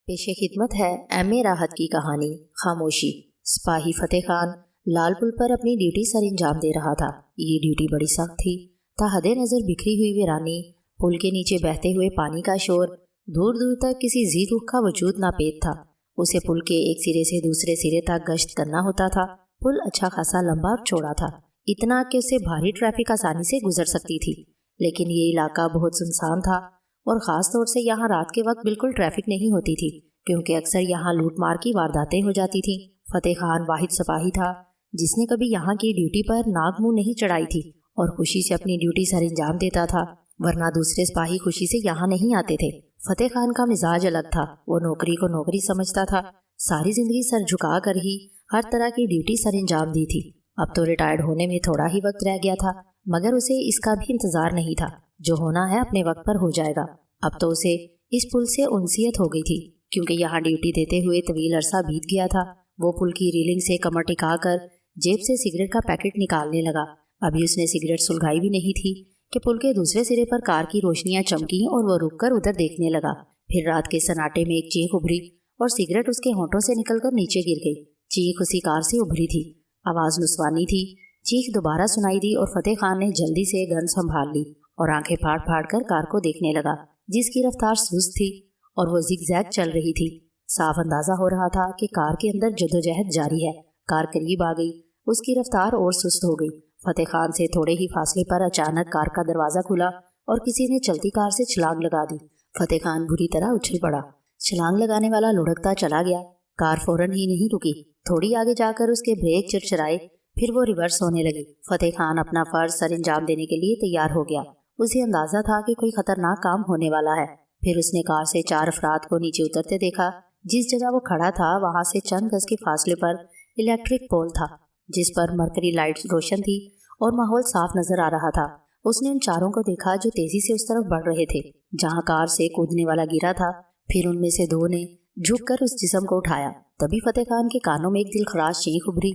پیش خدمت ہے ایم راحت کی کہانی خاموشی۔ سپاہی فتح خان لال پل پر اپنی ڈیوٹی سر انجام دے رہا تھا۔ یہ ڈیوٹی بڑی سخت تھی۔ تحد نظر بکھری ہوئی ویرانی، پل کے نیچے بہتے ہوئے پانی کا شور، دور دور تک کسی ذی رخ کا وجود ناپید تھا۔ اسے پل کے ایک سرے سے دوسرے سرے تک گشت کرنا ہوتا تھا۔ پل اچھا خاصا لمبا اور چوڑا تھا، اتنا کہ اسے بھاری ٹریفک آسانی سے گزر سکتی تھی، لیکن یہ علاقہ بہت سنسان تھا اور خاص طور سے یہاں رات کے وقت بالکل ٹریفک نہیں ہوتی تھی، کیونکہ اکثر یہاں لوٹ مار کی وارداتیں ہو جاتی تھیں۔ فتح خان واحد سپاہی تھا جس نے کبھی یہاں کی ڈیوٹی پر ناک منہ نہیں چڑھائی تھی اور خوشی سے اپنی ڈیوٹی سر انجام دیتا تھا، ورنہ دوسرے سپاہی خوشی سے یہاں نہیں آتے تھے۔ فتح خان کا مزاج الگ تھا، وہ نوکری کو نوکری سمجھتا تھا، ساری زندگی سر جھکا کر ہی ہر طرح کی ڈیوٹی سر انجام دی تھی۔ اب تو ریٹائرڈ ہونے میں تھوڑا ہی وقت رہ گیا تھا، مگر اسے اس کا بھی انتظار نہیں تھا، جو ہونا ہے اپنے وقت پر ہو جائے گا۔ اب تو اسے اس پل سے انسیت ہو گئی تھی، کیونکہ یہاں ڈیوٹی دیتے ہوئے طویل عرصہ بیت گیا تھا۔ وہ پل کی ریلنگ سے کمر ٹکا کر جیب سے سگریٹ کا پیکٹ نکالنے لگا۔ ابھی اس نے سگریٹ سلگائی بھی نہیں تھی کہ پل کے دوسرے سرے پر کار کی روشنیاں چمکیں اور وہ رک کر ادھر دیکھنے لگا۔ پھر رات کے سناٹے میں ایک چیخ ابھری اور سگریٹ اس کے ہونٹوں سے نکل کر نیچے گر گئی۔ چیخ اسی کار سے ابھری تھی، آواز نسوانی تھی۔ چیخ دوبارہ سنائی دی اور فتح خان نے جلدی سے گن سنبھال لی اور آنکھیں پھاڑ پھاڑ کر کار کو دیکھنے لگا، جس کی رفتار سست تھی اور وہ زگ زیگ چل رہی تھی۔ صاف اندازہ ہو رہا تھا کہ کار کے اندر جدوجہد جاری ہے۔ کار قریب آ گئی، اس کی رفتار اور سست ہو گئی۔ فتح خان سے تھوڑے ہی فاصلے پر اچانک کار کا دروازہ کھلا اور کسی نے چلتی کار سے چھلانگ لگا دی۔ فتح خان بری طرح اچھل پڑا۔ چھلانگ لگانے والا لڑکتا چلا گیا۔ کار فوراً ہی نہیں رکی، تھوڑی آگے جا کر اس کے بریک چرچرائے، پھر وہ ریورس ہونے لگی۔ فتح خان اپنا فرض سر انجام دینے کے لیے تیار ہو گیا۔ اسے اندازہ تھا کہ کوئی خطرناک کام ہونے والا ہے۔ پھر اس نے کار سے 4 افراد کو نیچے اترتے دیکھا۔ جس جگہ وہ کھڑا تھا وہاں سے چند گز کے فاصلے پر الیکٹرک پول تھا، جس پر مرکری لائٹ روشن تھی اور ماحول صاف نظر آ رہا تھا۔ اس نے ان 4 کو دیکھا جو تیزی سے اس طرف بڑھ رہے تھے جہاں کار سے کودنے والا گرا تھا۔ پھر ان میں سے 2 نے جھک کر اس جسم کو اٹھایا۔ تبھی فتح خان کے کانوں میں ایک دل خراش چیخ ابھری،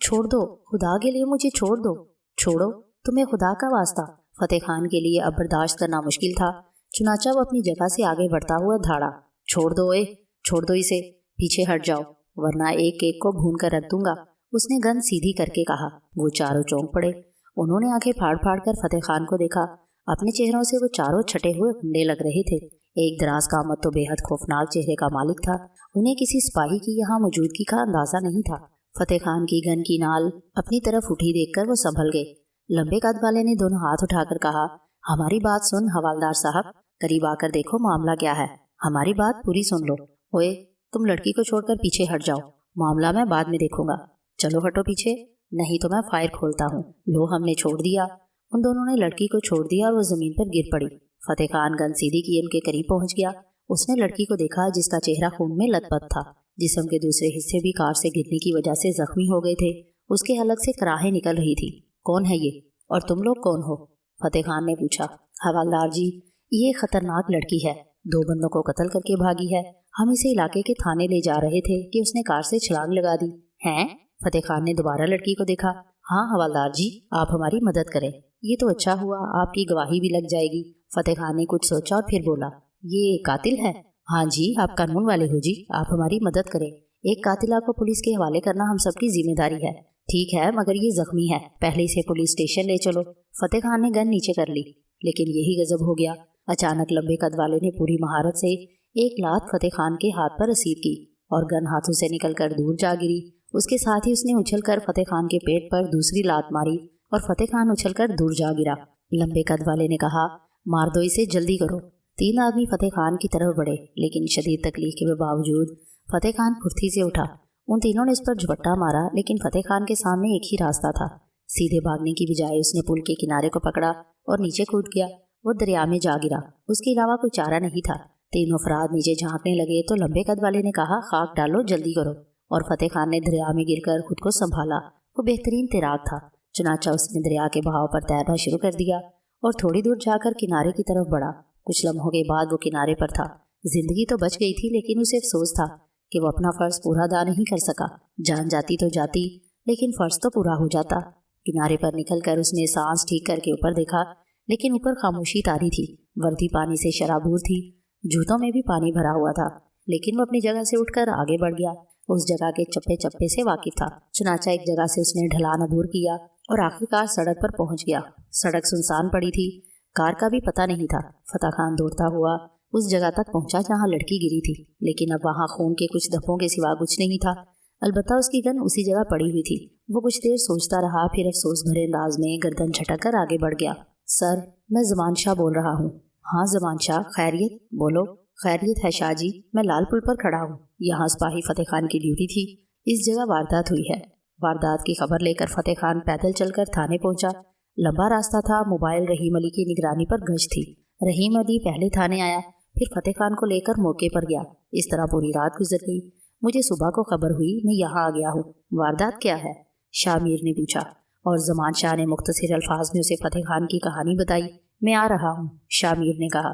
چھوڑ دو، خدا کے لیے مجھے چھوڑ دو، چھوڑو، تمہیں خدا کا واسطہ۔ فتح خان کے لیے اب برداشت کرنا مشکل تھا، چنانچہ وہ اپنی جگہ سے آگے بڑھتا ہوا دھاڑا، چھوڑ دو چھوڑ دو اسے، پیچھے ہٹ جاؤ ورنہ ایک ایک کو بھون کر رکھ دوں گا، اس نے گن سیدھی کر کے کہا۔ وہ 4 چونک پڑے۔ انہوں نے آنکھیں پھاڑ پھاڑ کر فتح خان کو دیکھا۔ اپنے چہروں سے وہ 4 چھٹے ہوئے گنڈے لگ رہے تھے۔ ایک دراز قامت تو بے حد خوفناک چہرے کا مالک تھا، انہیں کسی سپاہی کی یہاں موجودگی کا اندازہ نہیں تھا۔ فتح خان کی گن کی نال اپنی طرف اٹھی دیکھ کر وہ سنبھل گئے۔ لمبے قد والے نے دونوں ہاتھ اٹھا کر کہا، ہماری بات سن حوالدار صاحب، قریب آ کر دیکھو معاملہ کیا ہے، ہماری بات پوری سن لو۔ تم لڑکی کو چھوڑ کر پیچھے ہٹ جاؤ، معاملہ میں بعد میں دیکھوں گا، چلو ہٹو پیچھے، نہیں تو میں فائر کھولتا ہوں۔ لو ہم نے چھوڑ دیا۔ ان دونوں نے لڑکی کو چھوڑ دیا اور وہ زمین پر گر پڑی۔ فتح خان گن سیدھی کی ان کے قریب پہنچ گیا۔ اس نے لڑکی کو دیکھا جس کا چہرہ خون میں لت پت تھا، جسم کے دوسرے حصے بھی کار سے گرنے کی وجہ سے زخمی ہو گئے تھے، اس کے حلق سے کراہیں نکل رہی تھی۔ کون ہے یہ اور تم لوگ کون ہو؟ فتح خان نے پوچھا۔ حوالدار جی، یہ خطرناک لڑکی ہے، 2 بندوں کو قتل کر کے بھاگی ہے، ہم اسے علاقے کے تھانے لے جا رہے تھے کہ اس نے کار سے چھلانگ لگا دی۔ ہیں؟ فتح خان نے دوبارہ لڑکی کو دیکھا۔ ہاں حوالدار جی، آپ ہماری مدد کریں، یہ تو اچھا ہوا آپ کی گواہی بھی لگ جائے گی۔ فتح خان نے کچھ سوچا اور پھر بولا، یہ قاتل ہے؟ ہاں جی، آپ قانون والے ہو جی، آپ ہماری مدد کریں، ایک قاتلہ کو پولیس کے حوالے کرنا ہم سب کی ذمہ داری ہے۔ ٹھیک ہے، مگر یہ زخمی ہے، پہلے اسے پولیس اسٹیشن لے چلو۔ فتح خان نے گن نیچے کر لی، لیکن یہی غضب ہو گیا۔ اچانک لمبے قد والے نے پوری مہارت سے ایک لات فتح خان کے ہاتھ پر رسید کی اور گن ہاتھوں سے نکل کر دور جا گری۔ اس کے ساتھ ہی اس نے اچھل کر فتح خان کے پیٹ پر دوسری لات ماری اور فتح خان اچھل کر دور جا گرا۔ لمبے قد والے نے کہا، مار دو اسے، جلدی کرو۔ 3 آدمی فتح خان کی طرف بڑھے، لیکن شدید تکلیف کے باوجود فتح خان پھرتی سے اٹھا۔ ان تینوں نے اس پر جھپٹا مارا، لیکن فتح خان کے سامنے ایک ہی راستہ تھا۔ سیدھے بھاگنے کی بجائے اس نے پل کے کنارے کو پکڑا اور نیچے کود گیا۔ وہ دریا میں جا گرا، اس کے علاوہ کوئی چارہ نہیں تھا۔ 3 افراد نیچے جھانکنے لگے تو لمبے قد والے نے کہا، خاک ڈالو، جلدی کرو، اور فتح خان نے دریا میں گر کر خود کو سنبھالا۔ وہ بہترین تیراک تھا، چنانچہ اس نے دریا کے بہاؤ پر تیرنا شروع کر دیا اور تھوڑی دور جا کر کنارے کی طرف بڑھا۔ کچھ لمحوں کے بعد وہ کنارے پر تھا۔ زندگی تو بچ گئی تھی، لیکن اسے افسوس تھا کہ وہ اپنا فرض پورا ادا نہیں کر سکا۔ جان جاتی تو جاتی، لیکن فرض تو پورا ہو جاتا۔ کنارے پر نکل کر اس نے سانس ٹھیک کر کے اوپر دیکھا، لیکن اوپر خاموشی طاری تھی۔ وردی پانی سے شرابور تھی، جوتوں میں بھی پانی بھرا ہوا تھا، लेकिन वो अपनी जगह से उठकर आगे बढ़ गया। उस जगह के चप्पे चप्पे से वाकिफ था। चुनाचा एक जगह से उसने ढलान अबूर किया और आखिरकार सड़क पर पहुंच गया। सड़क सुनसान पड़ी थी, कार का भी पता नहीं था। फतेह खान दौड़ता हुआ उस जगह तक पहुंचा जहां लड़की गिरी थी, लेकिन अब वहां खून के कुछ धब्बों के सिवा कुछ नहीं था। अलबत्ता उसकी गन उसी जगह पड़ी हुई थी। वो कुछ देर सोचता रहा, फिर अफसोस भरे अंदाज में गर्दन झटक कर आगे बढ़ गया। सर, मैं ज़मान शाह बोल रहा हूँ। हाँ ज़मान शाह, खैरियत? बोलो। खैरियत है शाह जी, मैं लाल पुल पर खड़ा हूँ। यहाँ सिपाही फतेह खान की ड्यूटी थी। इस जगह वारदात हुई है। वारदात की खबर लेकर फतेह खान पैदल चलकर थाने पहुंचा। लंबा रास्ता था। मोबाइल रहीम अली की निगरानी पर गश्त थी। रहीम अली पहले थाने आया, फिर फतेह खान को लेकर मौके पर गया। इस तरह पूरी रात गुजर गई। मुझे सुबह को खबर हुई, मैं यहाँ आ गया हूँ। वारदात क्या है? शाह मीर ने पूछा, और ज़मान शाह ने मुख्तसर अल्फाज में उसे फतेह खान की कहानी बताई। मैं आ रहा हूँ, शाह मीर ने कहा।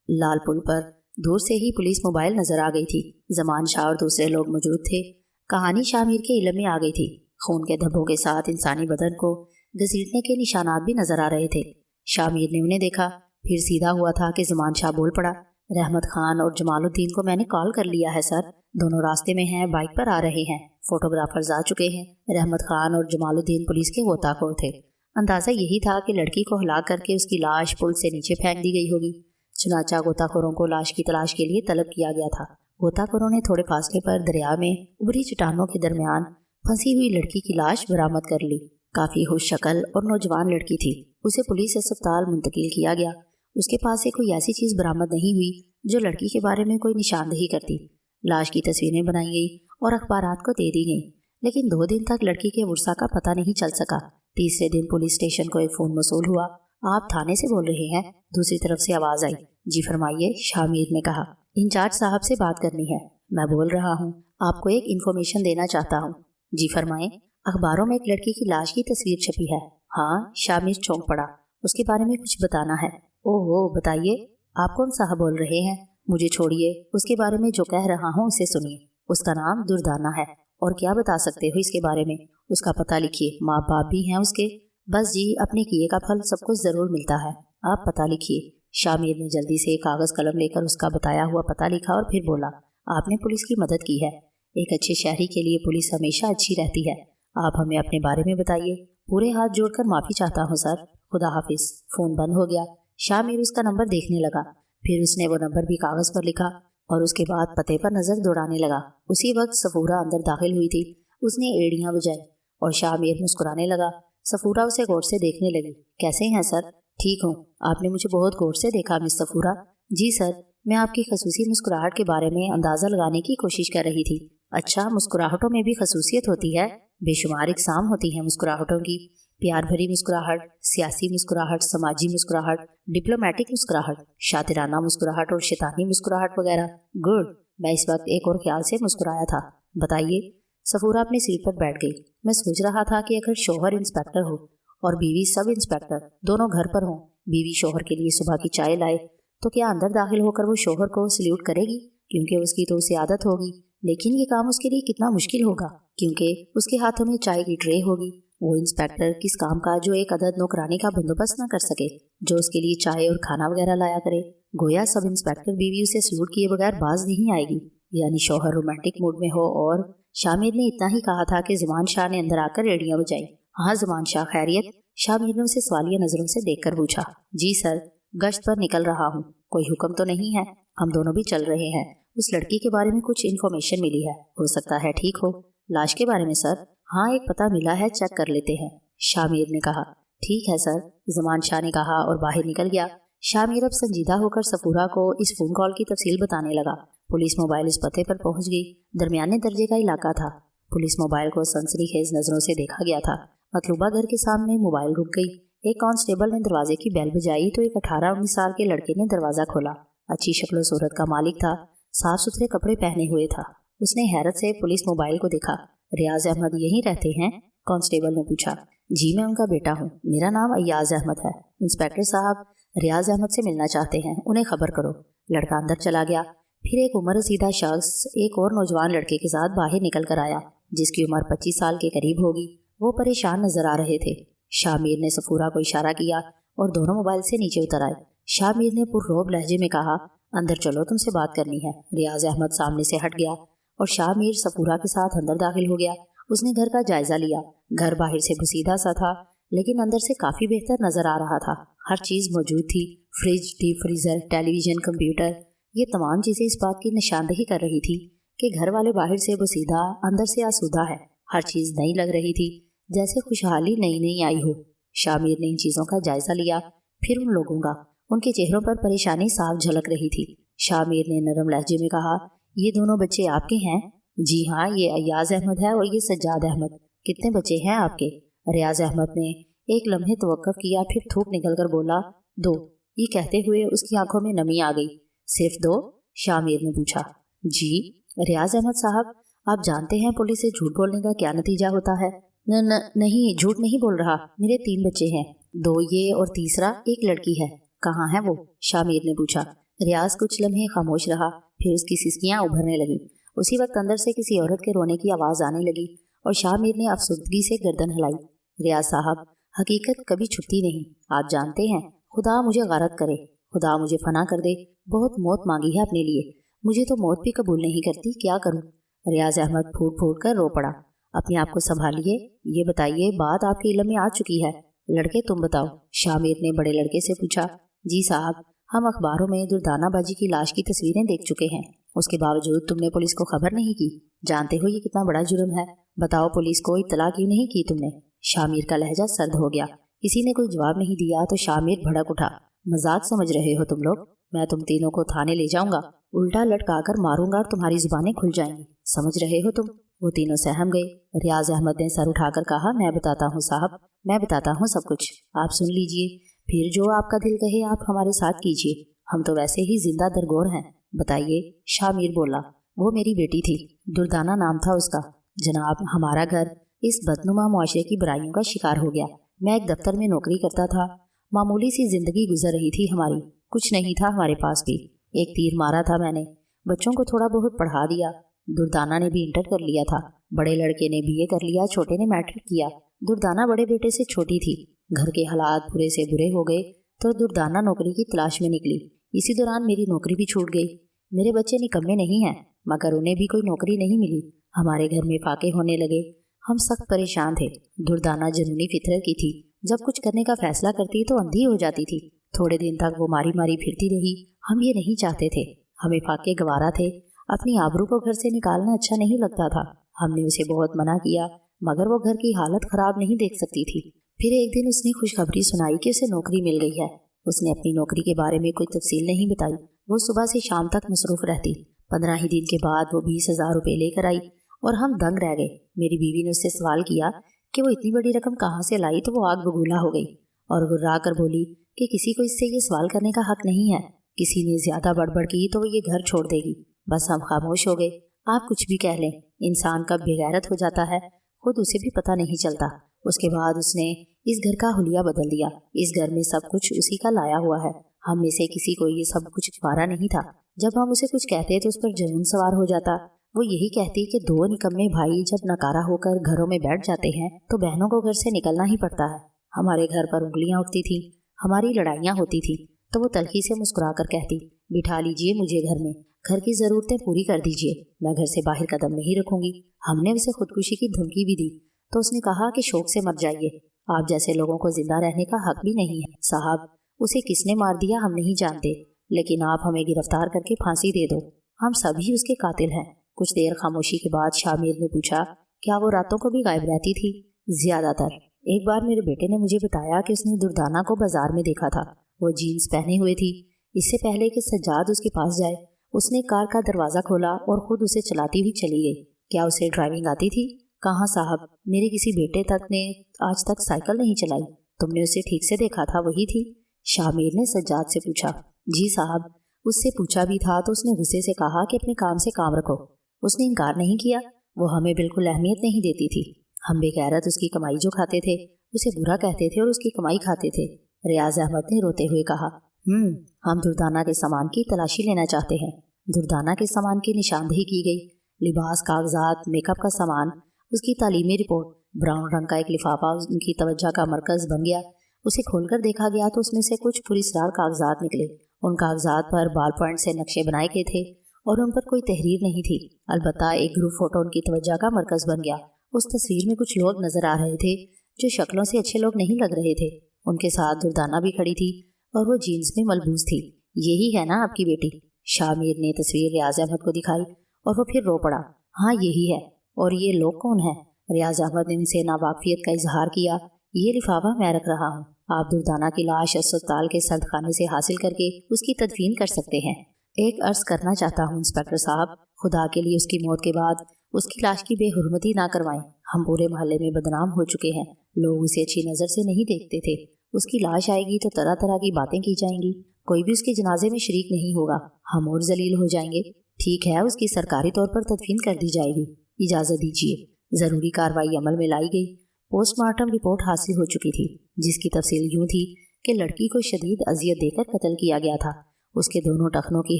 लाल पुल पर दूर से ही पुलिस मोबाइल नजर आ गई थी। ज़मान शाह और दूसरे लोग मौजूद थे। कहानी शाह मीर के इल्म में आ गई थी। खून के धब्बों के साथ इंसानी बदन को घसीटने के निशानात भी नजर आ रहे थे। शाह मीर ने उन्हें देखा, फिर सीधा हुआ था कि ज़मान शाह बोल पड़ा, रहमत खान और जमालुद्दीन को मैंने कॉल कर लिया है सर। दोनों रास्ते में हैं, बाइक पर आ रहे हैं। फोटोग्राफर्स आ चुके हैं। रहमत खान और जमालुद्दीन पुलिस के गोताखोर थे। अंदाज़ा यही था कि लड़की को हलाक करके उसकी लाश पुल से नीचे फेंक दी गई होगी। चुनाचा गोताखोरों को लाश की तलाश के लिए तलब किया गया था। गोताखोरों ने थोड़े फासले पर दरिया में उभरी चट्टानों के दरमियान फंसी हुई लड़की की लाश बरामद कर ली। काफ़ी होश शक्ल और नौजवान लड़की थी। उसे पुलिस अस्पताल मुंतकिल किया गया। उसके पास से कोई ऐसी चीज़ बरामद नहीं हुई जो लड़की के बारे में कोई निशानदेही करती। लाश की तस्वीरें बनाई गई और अखबारात को दे दी गई, लेकिन 2 दिन तक लड़की के वर्सा का पता नहीं चल सका। तीसरे दिन पुलिस स्टेशन को एक फ़ोन मौसूल हुआ। आप थाने से बोल रहे हैं? दूसरी तरफ से आवाज़ आई। जी फरमाइए, शाह मीर ने कहा। इंचार्ज साहब से बात करनी है। मैं बोल रहा हूँ, आपको एक इन्फॉर्मेशन देना चाहता हूँ। जी फरमाएं। अखबारों में एक लड़की की लाश की तस्वीर छपी है। हाँ, शाह मीर चौंक पड़ा। उसके बारे में कुछ बताना है। ओहो, बताइए। आप कौन साहब बोल रहे हैं? मुझे छोड़िए, उसके बारे में जो कह रहा हूँ उसे सुनिए। उसका नाम दुर्दाना है। और क्या बता सकते हो इसके बारे में? उसका पता लिखिए। माँ बाप भी हैं उसके? बस जी, अपने किए का फल सबको ज़रूर मिलता है। आप पता लिखिए। शाह मीर ने जल्दी से कागज़ कलम लेकर उसका बताया हुआ पता लिखा और फिर बोला, आपने पुलिस की मदद की है। एक अच्छे शहरी के लिए पुलिस हमेशा अच्छी रहती है। आप हमें अपने बारे में बताइए। पूरे हाथ जोड़कर माफ़ी चाहता हूँ सर। खुदा हाफिज़। फ़ोन बंद हो गया। शाह मीर उसका नंबर देखने लगा। फिर उसने वो नंबर भी कागज़ पर लिखा और उसके बाद पते पर नज़र दौड़ाने लगा। उसी वक्त सफूरा अंदर दाखिल हुई थी। उसने एड़ियाँ बजाई और शाह मीर मुस्कुराने लगा। सफूरा उसे गौर से देखने लगी। कैसे हैं सर? ठीक हूँ। आपने मुझे बहुत गौर से देखा मिस सफूरा। जी सर, मैं आपकी खसूसी मुस्कुराहट के बारे में अंदाज़ा लगाने की कोशिश कर रही थी। अच्छा, मुस्कुराहटों में भी खसूसियत होती है? बेशुमार इकसाम होती हैं मुस्कुराहटों की। प्यार भरी मुस्कुराहट, सियासी मुस्कुराहट, समाजी मुस्कुराहट, डिप्लोमेटिक मुस्कुराहट, शातिराना मुस्कुराहट और शैतानी मुस्कुराहट वगैरह। गुड। मैं इस वक्त एक और ख्याल से मुस्कुराया था। बताइए। सफूरा अपनी सीट पर बैठ गई। मैं सोच रहा था कि अगर शोहर इंस्पेक्टर हो और बीवी सब इंस्पेक्टर दोनों घर पर हों, बीवी शोहर के लिए सुबह की चाय लाए, तो क्या अंदर दाखिल होकर वो शोहर को सल्यूट करेगी? क्योंकि उसकी तो उसे आदत होगी। लेकिन ये काम उसके लिए कितना मुश्किल होगा, क्योंकि उसके हाथों में चाय की ट्रे होगी। वो इंस्पेक्टर किस काम का जो एक अदद नौकरानी का बंदोबस्त न कर सके, जो उसके लिए चाय और खाना वगैरह लाया करे। गोया सब इंस्पेक्टर बीवी उसे सल्यूट किए बगैर बाज नहीं आएगी। यानी शोहर रोमांटिक मूड में हो। और शामिर ने इतना ही कहा था कि ज़मान शाह ने अंदर आकर एड़ियाँ बजाई। हाँ ज़मान शाह, खैरियत? शामिर ने उसे सवालिया नज़रों से देखकर पूछा। जी सर, गश्त पर निकल रहा हूँ। कोई हुक्म तो नहीं है? हम दोनों भी चल रहे हैं। उस लड़की के बारे में कुछ इन्फॉर्मेशन मिली है, हो सकता है ठीक हो। लाश के बारे में सर? हाँ, एक पता मिला है, चेक कर लेते हैं, शामिर ने कहा। ठीक है सर, ज़मान शाह ने कहा और बाहर निकल गया। शामिर अब संजीदा होकर सफूरा को इस फ़ोन कॉल की तफसील बताने लगा। पुलिस मोबाइल इस पते पर पहुंच गई। दरमियाने दर्जे का इलाका था। पुलिस मोबाइल को सनसनीखेज नज़रों से देखा गया था। मतलूबा घर के सामने मोबाइल रुक गई। एक कांस्टेबल ने दरवाजे की बेल बजाई तो एक 18-19 साल के लड़के ने दरवाज़ा खोला। अच्छी शक्ल सूरत का मालिक था, साफ सुथरे कपड़े पहने हुए था। उसने हैरत से पुलिस मोबाइल को देखा। रियाज अहमद यहीं रहते हैं? कांस्टेबल ने पूछा। जी, मैं उनका बेटा हूँ। मेरा नाम अय्याज अहमद है। इंस्पेक्टर साहब रियाज अहमद से मिलना चाहते हैं, उन्हें खबर करो। लड़का अंदर चला गया। फिर एक उम्र रसीदा शख्स एक और नौजवान लड़के के साथ बाहर निकल कर आया, जिसकी उम्र 25 साल के करीब होगी। वो परेशान नजर आ रहे थे। शामिर ने सफूरा को इशारा किया और दोनों मोबाइल से नीचे उतर आए। शामिर ने पुररौब लहजे में कहा, अंदर चलो, तुमसे बात करनी है। रियाज अहमद सामने से हट गया और शाह मीर सपूरा के साथ अंदर दाखिल हो गया। उसने घर का जायजा लिया। घर बाहर से बुसीदा सा था, लेकिन अंदर से काफ़ी बेहतर नज़र आ रहा था। हर चीज़ मौजूद थी, fridge, deep freezer, television, computer. ये तमाम चीज़ें इस बात की निशानदही कर रही थी कि घर वाले बाहर से बुसीदा, अंदर से आसूदा है। हर चीज़ नई लग रही थी, जैसे खुशहाली नई नई आई हो। शामिर ने इन चीज़ों का जायजा लिया, फिर उन लोगों का। उनके चेहरों पर परेशानी साफ झलक रही थी। शामिर ने नरम लहजे में कहा, ये दोनों बच्चे आपके हैं? जी हाँ, ये अय्याज अहमद है और ये सज्जाद अहमद। कितने बच्चे हैं आपके? रियाज अहमद ने एक लम्हे तवक्कुफ किया, फिर थूक निकल कर बोला, 2। ये कहते हुए उसकी आंखों में नमी आ गई। सिर्फ 2? शामिर ने पूछा। जी। रियाज अहमद साहब, आप जानते हैं पुलिस से झूठ बोलने का क्या नतीजा होता है? नहीं, झूठ नहीं बोल रहा। मेरे 3 बच्चे हैं, 2 ये और तीसरा एक लड़की है। कहाँ है वो? शामिर ने पूछा। रियाज कुछ लम्हे खामोश रहा, फिर उसकी सिसकियाँ उभरने लगी। उसी वक्त अंदर से किसी औरत के रोने की आवाज़ आने लगी और शामिर ने अफसुर्दगी से गर्दन हिलाई। रियाज साहब, हकीकत कभी छुपती नहीं, आप जानते हैं। खुदा मुझे गारत करे, खुदा मुझे फना कर दे। बहुत मौत मांगी है अपने लिए, मुझे तो मौत भी कबूल नहीं करती, क्या करूं? रियाज अहमद फूट फूट कर रो पड़ा। अपने आप को संभालिए, ये बताइए, बात आपके इल्म में आ चुकी है। लड़के तुम बताओ, शामिर ने बड़े लड़के से पूछा। जी साहब, हम अखबारों में दुर्दाना बाजी की लाश की तस्वीरें देख चुके हैं। उसके बावजूद तुमने पुलिस को खबर नहीं की। जानते हो ये कितना बड़ा जुर्म है। बताओ, पुलिस को इत्तला क्यों नहीं की तुमने? शामिर का लहजा सर्द हो गया। किसी ने कोई जवाब नहीं दिया तो शामिर भड़क उठा। मजाक समझ रहे हो तुम लोग? मैं तुम तीनों को थाने ले जाऊंगा, उल्टा लटका कर मारूंगा और तुम्हारी जुबानें खुल जाएंगी। समझ रहे हो तुम? वो तीनों सहम गए। रियाज अहमद ने सर उठाकर कहा, मैं बताता हूँ साहब, मैं बताता हूँ सब कुछ। आप सुन लीजिए, फिर जो आपका दिल कहे आप हमारे साथ कीजिए। हम तो वैसे ही जिंदा दरगोर हैं। बताइए। शामिर बोला। वो मेरी बेटी थी, दुर्दाना नाम था उसका। जनाब, हमारा घर इस बदनुमा मुआशरे की बुराइयों का शिकार हो गया। मैं एक दफ्तर में नौकरी करता था। मामूली सी जिंदगी गुजर रही थी हमारी, कुछ नहीं था हमारे पास भी। एक तीर मारा था मैंने, बच्चों को थोड़ा बहुत पढ़ा दिया। दुर्दाना ने भी इंटर कर लिया था, बड़े लड़के ने बीए कर लिया, छोटे ने मैट्रिक किया। दुर्दाना बड़े बेटे से छोटी थी। घर के हालात बुरे से बुरे हो गए तो दुर्दाना नौकरी की तलाश में निकली। इसी दौरान मेरी नौकरी भी छूट गई। मेरे बच्चे निकम्मे नहीं हैं, मगर उन्हें भी कोई नौकरी नहीं मिली। हमारे घर में फाके होने लगे। हम सख्त परेशान थे। दुर्दाना जुनूनी फितरत की थी, जब कुछ करने का फैसला करती तो अंधी हो जाती थी। थोड़े दिन तक वो मारी मारी फिरती रही। हम ये नहीं चाहते थे, हमें फाके गवारा थे। अपनी आबरू को घर से निकालना अच्छा नहीं लगता था। हमने उसे बहुत मना किया, मगर वो घर की हालत खराब नहीं देख सकती थी। फिर एक दिन उसने खुशखबरी सुनाई कि उसे नौकरी मिल गई है। उसने अपनी नौकरी के बारे में कोई तफसील नहीं बताई। वो सुबह से शाम तक मसरूफ रहती। 15 ही दिन के बाद वो 20,000 रुपये लेकर आई और हम दंग रह गए। मेरी बीवी ने उससे सवाल किया कि वो इतनी बड़ी रकम कहाँ से लाई, तो वो आग बबूला हो गई और गुर्रा कर बोली कि किसी को इससे ये सवाल करने का हक नहीं है। किसी ने ज्यादा बड़बड़ की तो वो ये घर छोड़ देगी। बस हम खामोश हो गए। आप कुछ भी कह लें, इंसान कब बेगैरत हो जाता है खुद उसे भी पता नहीं चलता। उसके बाद उसने इस घर का हुलिया बदल दिया। इस घर में सब कुछ उसी का लाया हुआ है। हम में से किसी को ये सब कुछ गवारा नहीं था। जब हम उसे कुछ कहते तो उस पर जुनून सवार हो जाता। वो यही कहती कि 2 निकम्मे भाई जब नकारा होकर घरों में बैठ जाते हैं तो बहनों को घर से निकलना ही पड़ता है। हमारे घर पर उंगलियां उठती थी, हमारी लड़ाइयाँ होती थी, तो वो तल्खी से मुस्कुरा कर कहती, बिठा लीजिए मुझे घर में, घर की ज़रूरतें पूरी कर दीजिए, मैं घर से बाहर कदम नहीं रखूंगी। हमने उसे खुदकुशी की धमकी भी दी तो उसने कहा कि शौक से मर जाइए, आप जैसे लोगों को जिंदा रहने का हक भी नहीं है। साहब, उसे किसने मार दिया हम नहीं जानते, लेकिन आप हमें गिरफ्तार करके फांसी दे दो, हम सभी उसके कातिल हैं। कुछ देर खामोशी के बाद शामिर ने पूछा, क्या वो रातों को भी गायब रहती थी? ज्यादातर। एक बार मेरे बेटे ने मुझे बताया कि उसने दुर्दाना को बाजार में देखा था। वो जीन्स पहने हुए थी। इससे पहले कि सज्जाद उसके पास जाए, उसने कार का दरवाज़ा खोला और खुद उसे चलाती हुई चली गई। क्या उसे ड्राइविंग आती थी? कहाँ साहब, मेरे किसी बेटे तक ने आज तक साइकिल नहीं चलाई। तुमने उसे ठीक से देखा था, वही थी? शामिर ने सज्जाद से पूछा। जी साहब, उससे पूछा भी था तो उसने गुस्से से कहा कि अपने काम से काम रखो। उसने इनकार नहीं किया। वो हमें बिल्कुल अहमियत नहीं देती थी। हम बेगैरत उसकी कमाई जो खाते थे उसे बुरा कहते थे और उसकी कमाई खाते थे। रियाज अहमद ने रोते हुए कहा, हम दुर्दाना के सामान की तलाशी लेना चाहते हैं। दुर्दाना के सामान की निशानदेही की गई। लिबास, कागजात, मेकअप का सामान, उसकी तालीमी रिपोर्ट। ब्राउन रंग का एक लिफाफा उनकी तवज्जो का मरकज बन गया। उसे खोलकर देखा गया तो उसमें से कुछ पुरस्रार कागजात निकले उन कागजात पर बॉल पॉइंट से नक्शे बनाए गए थे और उन पर कोई तहरीर नहीं थी। अलबत्ता एक ग्रुप फोटो उनकी तवज्जो का मरकज़ बन गया। उस तस्वीर में कुछ लोग नजर आ रहे थे जो शक्लों से अच्छे लोग नहीं लग रहे थे। उनके साथ दुर्दाना भी खड़ी थी और वो जीन्स में मलबूस थी। यही है ना आपकी बेटी? शामिर ने तस्वीर रियाज अहमद को दिखाई और वो फिर रो पड़ा। हाँ यही है। और ये लोग कौन है? रियाज अहमद ने उनसे नावाकिफियत का इजहार किया। ये लिफाफा मैं रख रहा हूँ। आप दुर्दाना की लाश अस्पताल के सर्द खाने से हासिल करके उसकी तदफीन कर सकते हैं। एक अर्ज करना चाहता हूँ इंस्पेक्टर साहब, खुदा के लिए उसकी मौत के बाद उसकी लाश की बेहुरमती ना करवाएं। हम पूरे मोहल्ले में बदनाम हो चुके हैं। लोग उसे अच्छी नज़र से नहीं देखते थे। उसकी लाश आएगी तो तरह तरह की बातें की जाएंगी। कोई भी उसके जनाजे में शरीक नहीं होगा। हम और जलील हो जाएंगे। ठीक है, उसकी सरकारी तौर पर तदफीन कर दी जाएगी। इजाज़त दीजिए। ज़रूरी कार्रवाई अमल में लाई गई। पोस्टमार्टम रिपोर्ट हासिल हो चुकी थी, जिसकी तफसील यूँ थी कि लड़की को शदीद अजियत देकर कत्ल किया गया था। उसके दोनों टखनों की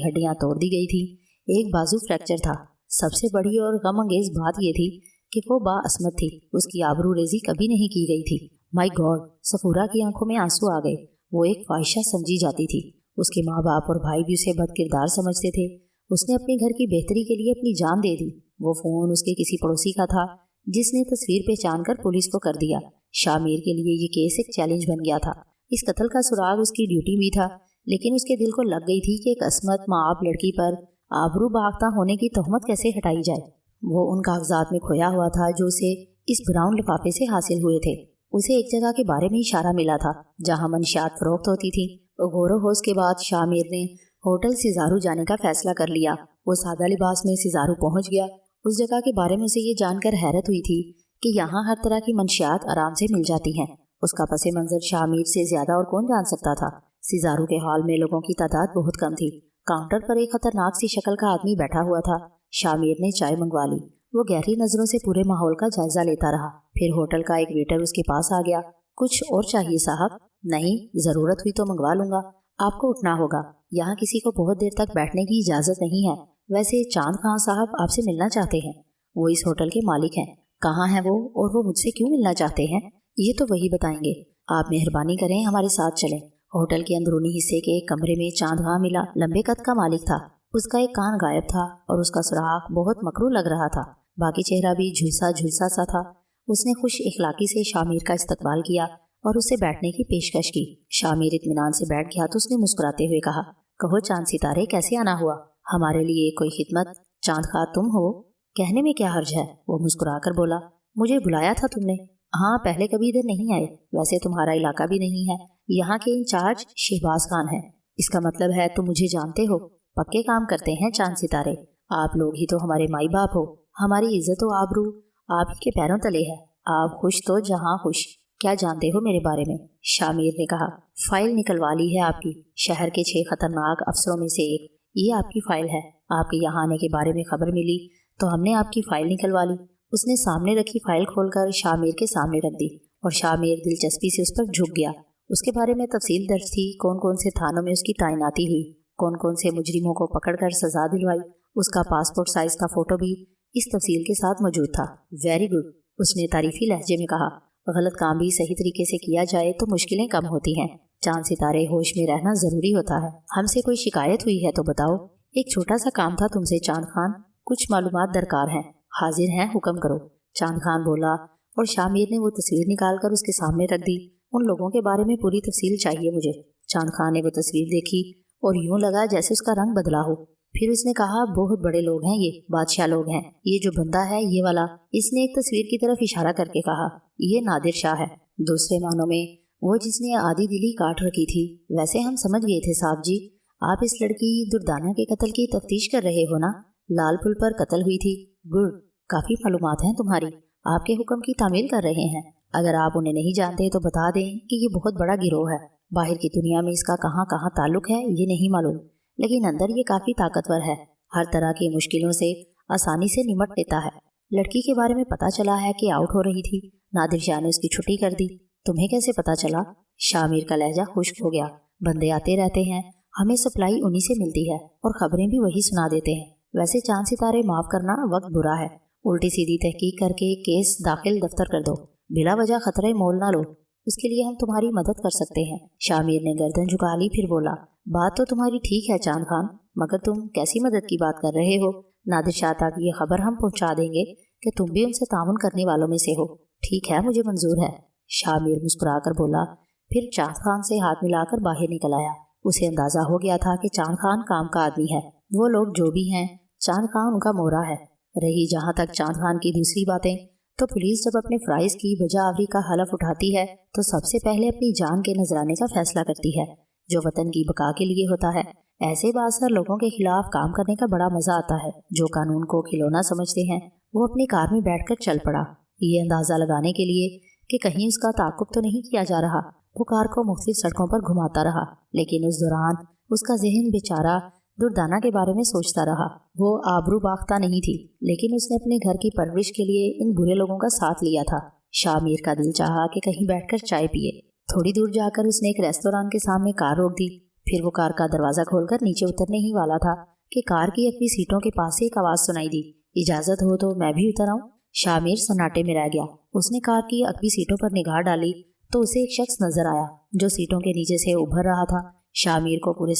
हड्डियाँ तोड़ दी गई थी। एक बाजू फ्रैक्चर था। सबसे बड़ी और गम अंगेज बात यह थी कि वो बाअस्मत थी। उसकी आबरू रेजी कभी नहीं की गई थी। My God! सफूरा की आंखों में आंसू आ गए। वो एक ख्वाहिशा समझी जाती थी। उसके माँ बाप और भाई भी उसे बदकिरदार समझते थे। उसने अपने घर की बेहतरी के लिए अपनी जान दे दी। वो फ़ोन उसके किसी पड़ोसी का था जिसने तस्वीर पहचान कर पुलिस को कर दिया। शामिर के लिए ये केस एक चैलेंज बन गया था। इस कत्ल का सुराग उसकी ड्यूटी भी था, लेकिन उसके दिल को लग गई थी कि एक अस्मत माआब लड़की पर आबरू बाख्ता होने की तहमत कैसे हटाई जाए। वो उन कागजात में खोया हुआ था जो उसे इस ब्राउन लिफाफे से हासिल हुए थे। उसे एक जगह के बारे में इशारा मिला था जहाँ मंशियात फरोख्त होती थी। गौर होश के बाद शामिर ने होटल सिजारू जाने का फैसला कर लिया। वो सादा लिबास में सिजारू पहुंच गया। उस जगह के बारे में उसे ये जानकर हैरत हुई थी कि यहाँ हर तरह की मंशियात आराम से मिल जाती हैं। उसका पसे मंजर शामिर से ज्यादा और कौन जान सकता था। सिजारू के हॉल में लोगों की तादाद बहुत कम थी। काउंटर पर एक खतरनाक सी शक्ल का आदमी बैठा हुआ था। शामिर ने चाय मंगवा ली। वो गहरी नजरों से पूरे माहौल का जायजा लेता रहा। फिर होटल का एक वेटर उसके पास आ गया। कुछ और चाहिए साहब? नहीं, जरूरत हुई तो मंगवा लूंगा। आपको उठना होगा। यहाँ किसी को बहुत देर तक बैठने की इजाजत नहीं है। वैसे चांद खां साहब आपसे मिलना चाहते हैं। वो इस होटल के मालिक हैं। कहाँ हैं वो और वो मुझसे क्यों मिलना चाहते हैं? ये तो वही बताएंगे। आप मेहरबानी करें, हमारे साथ चलें। होटल के अंदरूनी हिस्से के एक कमरे में चांद खां मिला। लंबे कद का मालिक था। उसका एक कान गायब था और उसका सुराख बहुत मकरू लग रहा था। बाकी चेहरा भी झुलसा झुलसा सा था। उसने खुश इखलाकी से शामिर का इस्तकबाल किया और उसे बैठने की पेशकश की। शामिर इत्मीनान से बैठ गया तो उसने मुस्कुराते हुए कहा, कहो चांद सितारे, कैसे आना हुआ? हमारे लिए कोई खिदमत? चांद खां तुम हो? कहने में क्या हर्ज है? वो मुस्कुराकर बोला, मुझे बुलाया था तुमने? हाँ, पहले कभी इधर नहीं आए। वैसे तुम्हारा इलाका भी नहीं है। यहाँ के इंचार्ज शहबाज खान हैं। इसका मतलब है तुम मुझे जानते हो। पक्के काम करते हैं चांद सितारे। आप लोग ही तो हमारे माई बाप हो। हमारी इज्जत व आबरू आप ही के पैरों तले है। आप खुश तो जहाँ खुश। क्या जानते हो मेरे बारे में? शामिर ने कहा, फाइल निकलवा ली है आपकी। शहर के 6 खतरनाक अफसरों में से एक। ये आपकी फाइल है। आपके यहाँ आने के बारे में खबर मिली तो हमने आपकी फाइल निकलवा ली। उसने सामने रखी फाइल खोलकर शामिर के सामने रख दी और शामिर दिलचस्पी से उस पर झुक गया। उसके बारे में तफसील दर्ज थी। कौन कौन से थानों में उसकी तैनाती हुई, कौन कौन से मुजरिमों को पकड़कर सजा दिलवाई। उसका पासपोर्ट साइज का फोटो भी इस तफसील के साथ मौजूद था। वेरी गुड, उसने तारीफी लहजे में कहा। गलत काम भी सही तरीके से किया जाए तो मुश्किलें कम होती हैं। चांद सितारे, होश में रहना जरूरी होता है। हमसे कोई शिकायत हुई है तो बताओ। एक छोटा सा काम था तुमसे चांद खान। कुछ मालूमात दरकार हैं। हाजिर हैं, हुक्म करो। चांद खान बोला और शामिर ने वो तस्वीर निकालकर उसके सामने रख दी। उन लोगों के बारे में पूरी तफसील चाहिए मुझे। चांद खान ने वो तस्वीर देखी और यूं लगा जैसे उसका रंग बदला हो। फिर उसने कहा, बहुत बड़े लोग हैं ये, बादशाह लोग हैं। ये जो बंदा है ये वाला, इसने एक तस्वीर की तरफ इशारा करके कहा, ये नादिर शाह है। दूसरे मानों में वो जिसने आधी दिली काट रखी थी। वैसे हम समझ गए थे साहब जी, आप इस लड़की दुर्दाना के कत्ल की तफ्तीश कर रहे हो ना? लाल पुल पर कत्ल हुई थी। गुड, काफी मालूमात हैं तुम्हारी। आपके हुक्म की तामील कर रहे हैं। अगर आप उन्हें नहीं जानते तो बता दें कि ये बहुत बड़ा गिरोह है। बाहर की दुनिया में इसका कहाँ कहाँ ताल्लुक है ये नहीं मालूम, लेकिन अंदर ये काफी ताकतवर है। हर तरह की मुश्किलों से आसानी से निमट लेता है। लड़की के बारे में पता चला है कि आउट हो रही थी। नादिर शाह ने उसकी छुट्टी कर दी। तुम्हें कैसे पता चला? शामिर का लहजा खुश्क हो गया। बंदे आते रहते हैं, हमें सप्लाई उन्हीं से मिलती है और खबरें भी वही सुना देते हैं। वैसे चांद सितारे, माफ करना, वक्त बुरा है। उल्टी सीधी तहकीक करके केस दाखिल दफ्तर कर दो। बिला वजह खतरे मोल ना लो। उसके लिए हम तुम्हारी मदद कर सकते हैं। शामिर ने गर्दन झुका ली, फिर बोला, بات تو تمہاری ٹھیک ہے چاند خان، مگر تم کیسی مدد کی بات کر رہے ہو؟ نادر شاہ تک یہ خبر ہم پہنچا دیں گے کہ تم بھی ان سے تعاون کرنے والوں میں سے ہو۔ ٹھیک ہے، مجھے منظور ہے، شاہ میر مسکرا کر بولا، پھر چاند خان سے ہاتھ ملا کر باہر نکل آیا۔ اسے اندازہ ہو گیا تھا کہ چاند خان کام کا آدمی ہے، وہ لوگ جو بھی ہیں چاند خان ان کا مورا ہے۔ رہی جہاں تک چاند خان کی دوسری باتیں، تو پولیس جب اپنے فرائض کی بجا آوری کا حلف اٹھاتی ہے تو سب سے پہلے اپنی جان کے نذرانے کا فیصلہ کرتی ہے، جو وطن کی بقا کے لیے ہوتا ہے۔ ایسے بااثر لوگوں کے خلاف کام کرنے کا بڑا مزہ آتا ہے۔ جو قانون کو کھلونا سمجھتے ہیں وہ اپنی کار میں بیٹھ کر چل پڑا، یہ اندازہ لگانے کے لیے کہ کہیں اس کا تعاقب تو نہیں کیا جا رہا۔ وہ کار کو مختلف سڑکوں پر گھماتا رہا، لیکن اس دوران اس کا ذہن بیچارہ دردانہ کے بارے میں سوچتا رہا۔ وہ آبرو باختہ نہیں تھی، لیکن اس نے اپنے گھر کی پرورش کے لیے ان برے لوگوں کا ساتھ لیا تھا۔ شاہ میر کا دل چاہا کہ کہیں بیٹھ کر چائے پیے۔ تھوڑی دور جا کر اس نے ایک ریستوران کے سامنے کار روک دی۔ پھر وہ کار کا دروازہ کھول کر نیچے اترنے ہی والا تھا کہ کار کی اپنی سیٹوں کے پاس سے ایک آواز سنائی دی، اجازت ہو تو میں بھی اتر آؤں؟ شاہ میر سناٹے میں رہ گیا۔ اس نے کار کی اقبی سیٹوں پر نگاہ ڈالی تو اسے ایک شخص نظر آیا جو سیٹوں کے نیچے سے ابھر رہا تھا۔ شاہ میر کو پورے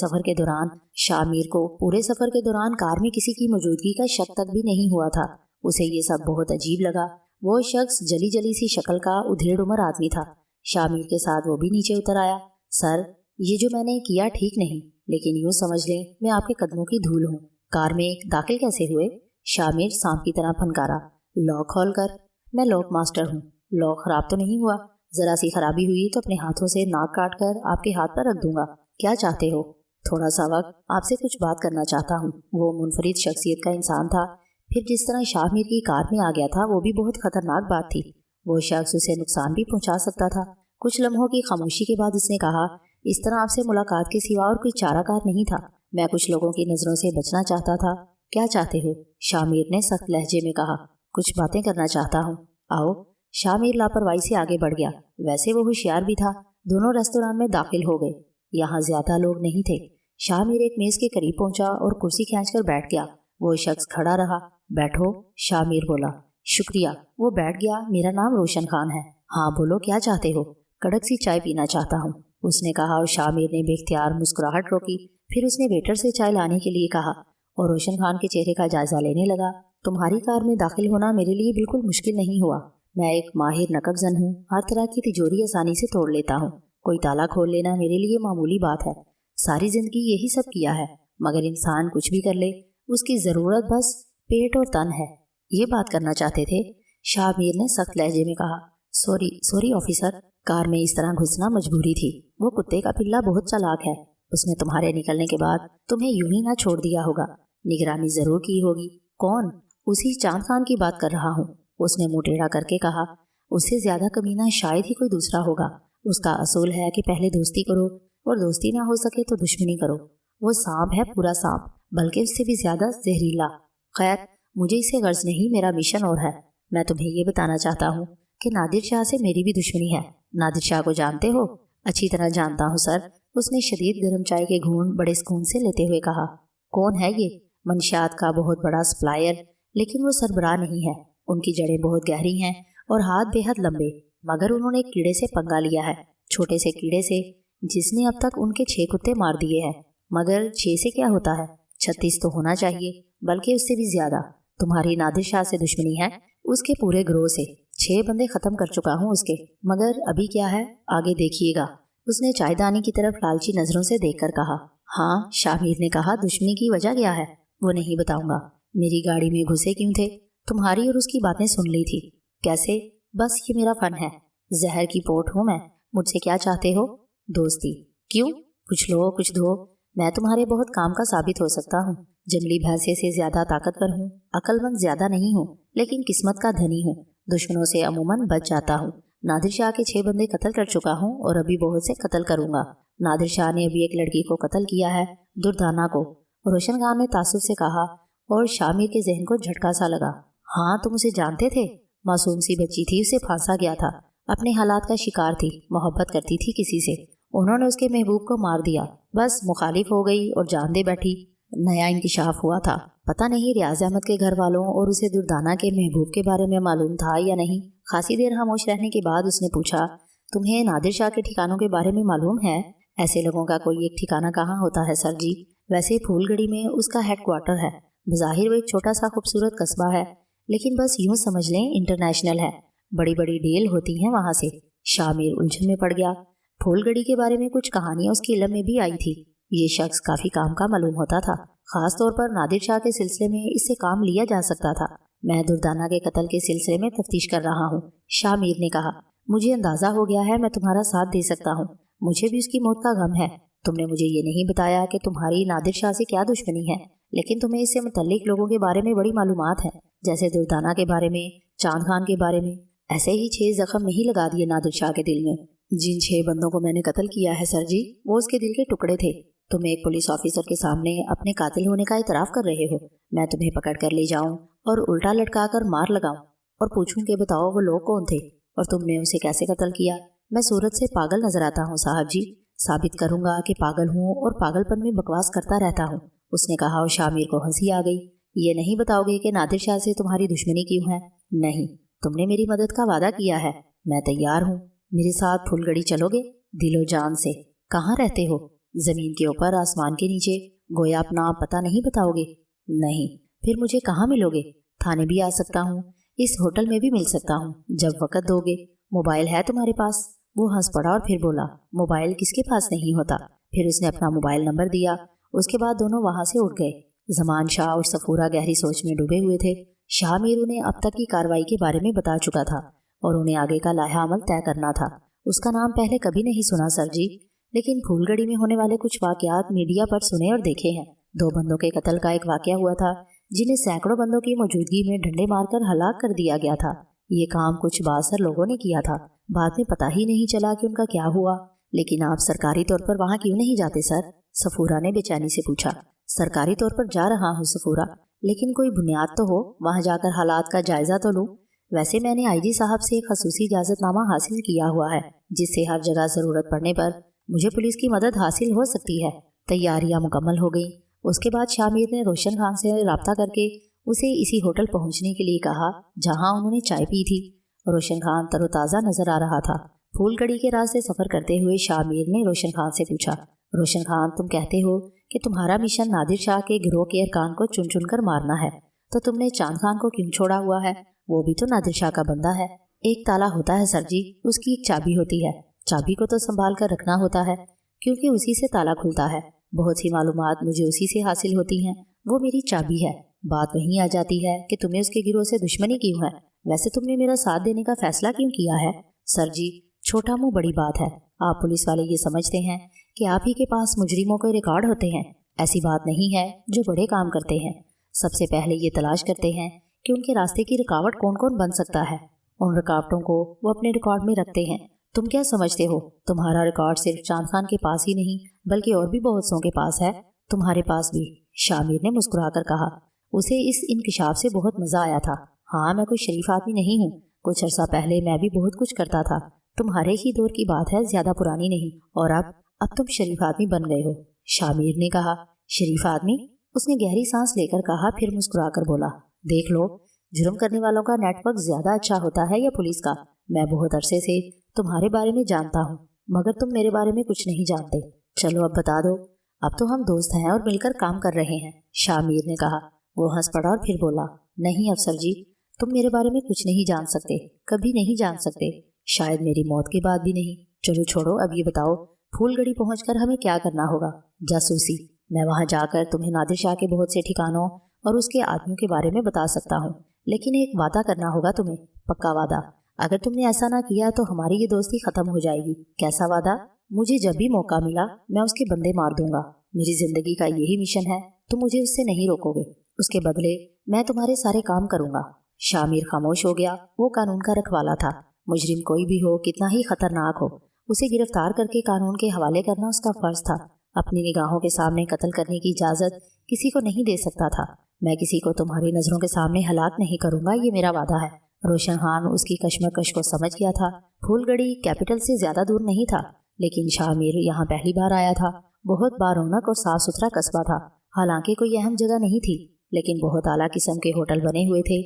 سفر کے دوران کار میں کسی کی موجودگی کا شک تک بھی نہیں ہوا تھا۔ اسے یہ سب بہت عجیب لگا۔ وہ شخص جلی جلی سی شکل کا ادھیڑ عمر آدمی تھا۔ شاہ میر کے ساتھ وہ بھی نیچے اتر آیا۔ سر، یہ جو میں نے کیا ٹھیک نہیں، لیکن یوں سمجھ لیں میں آپ کے قدموں کی دھول ہوں۔ کار میں داخل کیسے ہوئے؟ شاہ میر سانپ کی طرح پھنکارا۔ لاک کھول کر؟ میں لاک ماسٹر ہوں۔ لاک خراب تو نہیں ہوا؟ ذرا سی خرابی ہوئی تو اپنے ہاتھوں سے ناک کاٹ کر آپ کے ہاتھ پر رکھ دوں گا۔ کیا چاہتے ہو؟ تھوڑا سا وقت، آپ سے کچھ بات کرنا چاہتا ہوں۔ وہ منفرد شخصیت کا انسان تھا۔ پھر جس طرح شاہ میر کی کار میں آ گیا تھا وہ بھی بہت خطرناک بات تھی۔ وہ شخص اسے نقصان بھی پہنچا سکتا تھا۔ کچھ لمحوں کی خاموشی کے بعد اس نے کہا، اس طرح آپ سے ملاقات کے سوا اور کوئی چارہ کار نہیں تھا۔ میں کچھ لوگوں کی نظروں سے بچنا چاہتا تھا۔ کیا چاہتے ہو؟ شاہ میر نے سخت لہجے میں کہا۔ کچھ باتیں کرنا چاہتا ہوں۔ آؤ۔ شاہ میر لاپرواہی سے آگے بڑھ گیا۔ ویسے وہ ہوشیار بھی تھا۔ دونوں ریستوران میں داخل ہو گئے۔ یہاں زیادہ لوگ نہیں تھے۔ شاہ میر ایک میز کے قریب پہنچا اور کرسی کھینچ کر بیٹھ گیا۔ وہ شخص کھڑا رہا۔ بیٹھو، شاہ میر بولا۔ شکریہ۔ وہ بیٹھ گیا۔ میرا نام روشن خان ہے۔ ہاں بولو، کیا چاہتے ہو؟ کڑک سی چائے پینا چاہتا ہوں، اس نے کہا، اور شاہ میر نے بے اختیار مسکراہٹ روکی۔ پھر اس نے ویٹر سے چائے لانے کے لیے کہا اور روشن خان کے چہرے کا جائزہ لینے لگا۔ تمہاری کار میں داخل ہونا میرے لیے بالکل مشکل نہیں ہوا۔ میں ایک ماہر نقب زن ہوں، ہر طرح کی تجوری آسانی سے توڑ لیتا ہوں۔ کوئی تالا کھول لینا میرے لیے معمولی بات ہے۔ ساری زندگی یہی سب کیا ہے، مگر انسان کچھ بھی کر لے، اس کی ضرورت بس پیٹ اور تن ہے۔ یہ بات کرنا چاہتے تھے؟ شاہ میر نے سخت لہجے میں کہا۔ سوری آفیسر، کار میں اس طرح گھسنا مجبوری تھی۔ وہ کتے کا پلہ بہت چالاک ہے، اس نے تمہارے نکلنے کے بعد تمہیں یوں ہی نہ چھوڑ دیا ہوگا۔ نگرانی ضرور کی ہوگی۔ کون؟ اسی چاند خان کی بات کر رہا ہوں، اس نے منہ ٹیڑھا کر کے کہا۔ اس سے زیادہ کمینہ شاید ہی کوئی دوسرا ہوگا۔ اس کا اصول ہے کہ پہلے دوستی کرو اور دوستی نہ ہو سکے تو دشمنی کرو۔ وہ سانپ ہے، پورا سانپ، بلکہ اس سے بھی زیادہ زہریلا۔ خیر، مجھے اس سے غرض نہیں، میرا مشن اور ہے۔ میں تمہیں یہ بتانا چاہتا ہوں کہ نادر شاہ سے میری بھی دشمنی ہے۔ نادر شاہ کو جانتے ہو؟ اچھی طرح جانتا ہوں سر، اس نے شدید گرم چائے کے گھونٹ بڑے سکون سے لیتے ہوئے کہا۔ کون ہے یہ؟ منشیات کا بہت بڑا سپلائر، لیکن وہ سربراہ نہیں ہے۔ ان کی جڑیں بہت گہری ہیں اور ہاتھ بے حد لمبے، مگر انہوں نے ایک کیڑے سے پنگا لیا ہے، چھوٹے سے کیڑے سے، جس نے اب تک ان کے 6 کتے مار دیے ہیں۔ مگر 6 سے کیا ہوتا ہے، 36 تو ہونا چاہیے، بلکہ اس سے بھی زیادہ۔ تمہاری نادر شاہ سے دشمنی ہے؟ اس کے پورے گروہ سے 6 بندے ختم کر چکا ہوں اس کے، مگر ابھی کیا ہے، آگے دیکھیے گا۔ اس نے چائے دانی کی طرف لالچی نظروں سے دیکھ کر کہا۔ ہاں، شاہ میر نے کہا، دشمنی کی وجہ کیا ہے؟ وہ نہیں بتاؤں گا۔ میری گاڑی میں گھسے کیوں تھے؟ تمہاری اور اس کی باتیں سن لی تھی۔ کیسے؟ بس یہ میرا فن ہے۔ زہر کی پوٹ ہوں میں۔ مجھ سے کیا چاہتے ہو؟ دوستی۔ کیوں؟ کچھ لو کچھ دو، میں تمہارے بہت کام کا ثابت ہو سکتا ہوں۔ جنگلی بھینسے سے زیادہ طاقتور ہوں، عقل مند زیادہ نہیں ہوں، لیکن قسمت کا دھنی ہوں۔ دشمنوں سے عموماً بچ جاتا ہوں۔ نادر شاہ کے 6 بندے قتل کر چکا ہوں اور ابھی بہت سے قتل کروں گا۔ نادر شاہ نے ابھی ایک لڑکی کو قتل کیا ہے، دردانہ کو، روشن خان نے تعصب سے کہا، اور شاہ میر کے ذہن کو جھٹکا سا لگا۔ ہاں، تم اسے جانتے تھے؟ معصوم سی بچی تھی، اسے پھانسا گیا تھا، اپنے حالات کا شکار تھی، محبت کرتی تھی کسی سے، انہوں نے اس کے محبوب کو مار دیا، بس مخالف ہو گئی اور جان دے بیٹھی۔ نیا انکشاف ہوا تھا، پتہ نہیں ریاض احمد کے گھر والوں اور اسے دردانہ کے محبوب کے بارے میں معلوم تھا یا نہیں۔ خاصی دیر خاموش رہنے کے بعد اس نے پوچھا، تمہیں نادر شاہ کے ٹھکانوں کے بارے میں معلوم ہے؟ ऐसे लोगों का कोई एक ठिकाना कहाँ होता है सर जी। वैसे फूलगढ़ी में उसका हेड क्वार्टर है। बज़ाहिर वो एक छोटा सा खूबसूरत कस्बा है, लेकिन बस यूं समझ लें इंटरनेशनल है। बड़ी बड़ी डील होती हैं वहाँ से। शामिर उलझन में पड़ गया। फूलगढ़ी के बारे में कुछ कहानियाँ उसके इल्म में भी आई थी। ये शख्स काफ़ी काम का मालूम होता था। ख़ास तौर पर नादिर शाह के सिलसिले में इससे काम लिया जा सकता था। मैं दुर्दाना के कत्ल के सिलसिले में तफ्तीश कर रहा हूँ, शामिर ने कहा। मुझे अंदाज़ा हो गया है, मैं तुम्हारा साथ दे सकता हूँ। मुझे भी उसकी मौत का गम है। तुमने मुझे ये नहीं बताया कि तुम्हारी नादिर शाह से क्या दुश्मनी है, लेकिन तुम्हें इससे मुतल्लिक लोगों के बारे में बड़ी मालूमात है, जैसे दुर्दाना के बारे में, चांद खान के बारे में। ऐसे ही 6 जख्म नहीं लगा दिए नादिर शाह के दिल में। जिन 6 बंदों को मैंने कत्ल किया है सर जी, वो उसके दिल के टुकड़े थे। तुम एक पुलिस ऑफिसर के सामने अपने कातिल होने का इतराफ़ कर रहे हो। मैं तुम्हें पकड़ कर ले जाऊं और उल्टा लटका कर मार लगाऊं और पूछूं कि बताओ वो लोग कौन थे और तुमने उसे कैसे कत्ल किया। मैं सूरत से पागल नजर आता हूँ साहब जी। साबित करूंगा कि पागल हूँ और पागलपन में बकवास करता रहता हूँ, उसने कहा और शामिर को हंसी आ गई। ये नहीं बताओगे कि नादिर शाह से तुम्हारी दुश्मनी क्यों है? नहीं, तुमने मेरी मदद का वादा किया है। मैं तैयार हूँ। मेरे साथ फूलगढ़ी चलोगे? दिलो जान से। कहाँ रहते हो? जमीन के ऊपर, आसमान के नीचे? गोया अपना पता नहीं बताओगे? नहीं। फिर मुझे कहाँ मिलोगे? थाने भी आ सकता हूँ, इस होटल में भी मिल सकता हूँ, जब वक़्त दोगे। मोबाइल है तुम्हारे पास? वो हंस पड़ा और फिर बोला, मोबाइल किसके पास नहीं होता। फिर उसने अपना मोबाइल नंबर दिया। उसके बाद दोनों वहाँ से उठ गए। जमान शाह और सफूरा गहरी सोच में डूबे हुए थे। शामिर उन्हें अब तक की कार्रवाई के बारे में बता चुका था और उन्हें आगे का लाहा अमल तय करना था। उसका नाम पहले कभी नहीं सुना सर जी, लेकिन फूलगढ़ी में होने वाले कुछ वाकयात मीडिया पर सुने और देखे हैं। 2 बंदों के कत्ल का एक वाकया हुआ था, जिन्हें सैकड़ों बंदों की मौजूदगी में डंडे मारकर हलाक कर दिया गया था। ये काम कुछ बासर लोगों ने किया था। बाद में पता ही नहीं चला कि उनका क्या हुआ। लेकिन आप सरकारी तौर पर वहाँ क्यों नहीं जाते सर? सफूरा ने बेचैनी से पूछा। सरकारी तौर पर जा रहा हूँ सफूरा, लेकिन कोई बुनियाद तो हो, वहाँ जाकर हालात का जायजा तो लूँ। वैसे मैंने आईजी साहब से एक खसूसी इजाज़तनामा हासिल किया हुआ है, जिससे हर जगह ज़रूरत पड़ने पर मुझे पुलिस की मदद हासिल हो सकती है। तैयारियां मुकम्मल हो गई। उसके बाद शामिर ने रोशन खान से रब्ता करके उसे इसी होटल पहुंचने के लिए कहा जहां उन्होंने चाय पी थी। रोशन खान तरोताज़ा नजर आ रहा था। फूलगढ़ी के रास्ते सफ़र करते हुए शामिर ने रोशन खान से पूछा, रोशन खान, तुम कहते हो कि तुम्हारा मिशन नादिर शाह के गिरोह के अरकान को चुन चुन कर मारना है, तो तुमने चांद खान को क्यों छोड़ा हुआ है? वो भी तो नादिर शाह का बंदा है। एक ताला होता है सर जी, उसकी एक चाबी होती है। चाबी को तो संभाल कर रखना होता है, क्योंकि उसी से ताला खुलता है। बहुत सी मालूमात मुझे उसी से हासिल होती हैं। वो मेरी चाबी है। बात वहीं आ जाती है कि तुम्हें उसके गिरोह से दुश्मनी क्यों है। वैसे तुमने मेरा साथ देने का फैसला क्यों किया है? सर जी, छोटा मुंह बड़ी बात है। आप पुलिस वाले ये समझते हैं कि आप ही के पास मुजरिमों के रिकॉर्ड होते हैं। ऐसी बात नहीं है। जो बड़े काम करते हैं सबसे पहले ये तलाश करते हैं कि उनके रास्ते की रुकावट कौन कौन बन सकता है। उन रुकावटों को वो अपने रिकॉर्ड में रखते हैं। तुम क्या समझते हो तुम्हारा रिकॉर्ड सिर्फ चांद खान के पास ही नहीं, बल्कि और भी बहुत सौ के पास है। तुम्हारे पास भी, शामिर ने मुस्कुराकर कहा। उसे इस इंकिशाफ से बहुत मजा आया था। हाँ, मैं कोई शरीफ आदमी नहीं हूँ। कुछ अर्सा पहले मैं भी बहुत कुछ करता था। तुम्हारे ही दौर की बात है, ज्यादा पुरानी नहीं। और अब तुम शरीफ आदमी बन गए हो। शामिर ने कहा। शरीफ आदमी? उसने गहरी सांस लेकर कहा, फिर मुस्कुराकर बोला, देख लो, जुर्म करने वालों का नेटवर्क ज्यादा अच्छा होता है या पुलिस का। मैं बहुत अरसे से तुम्हारे बारे में जानता हूँ, मगर तुम मेरे बारे में कुछ नहीं जानते। चलो अब बता दो। अब तो हम दोस्त हैं और मिलकर काम कर रहे हैं, शामिर ने कहा। वो हंस पड़ा और फिर बोला, नहीं अफसर जी, तुम मेरे बारे में कुछ नहीं जान सकते, कभी नहीं जान सकते, शायद मेरी मौत के बाद भी नहीं। चलो छोड़ो, अब ये बताओ, फूलगढ़ी पहुंचकर हमें क्या करना होगा? जासूसी। मैं वहां जाकर तुम्हें नादिर शाह के बहुत से ठिकानों और उसके आदमियों के बारे में बता सकता हूँ, लेकिन एक वादा करना होगा तुम्हें, पक्का वादा। अगर तुमने ऐसा ना किया तो हमारी ये दोस्ती खत्म हो जाएगी। कैसा वादा? मुझे जब भी मौका मिला मैं उसके बंदे मार दूंगा। मेरी जिंदगी का यही मिशन है, तुम मुझे उससे नहीं रोकोगे। उसके बदले मैं तुम्हारे सारे काम करूंगा। शामिर खामोश हो गया। वो कानून का रखवाला था। मुजरिम कोई भी हो, कितना ही खतरनाक हो, उसे गिरफ्तार करके कानून के हवाले करना उसका फर्ज था। अपनी निगाहों के सामने कत्ल करने की इजाजत किसी को नहीं दे सकता था। मैं किसी को तुम्हारी नजरों के सामने हलाक नहीं करूंगा, ये मेरा वादा है। रोशन खान उसकी कश्मकश को समझ गया था। फूलगढ़ी कैपिटल से ज्यादा दूर नहीं था, लेकिन शामिर यहाँ पहली बार आया था। बहुत बारौनक और साफ सुथरा कस्बा था। हालांकि कोई अहम जगह नहीं थी, लेकिन बहुत आला किस्म के होटल बने हुए थे।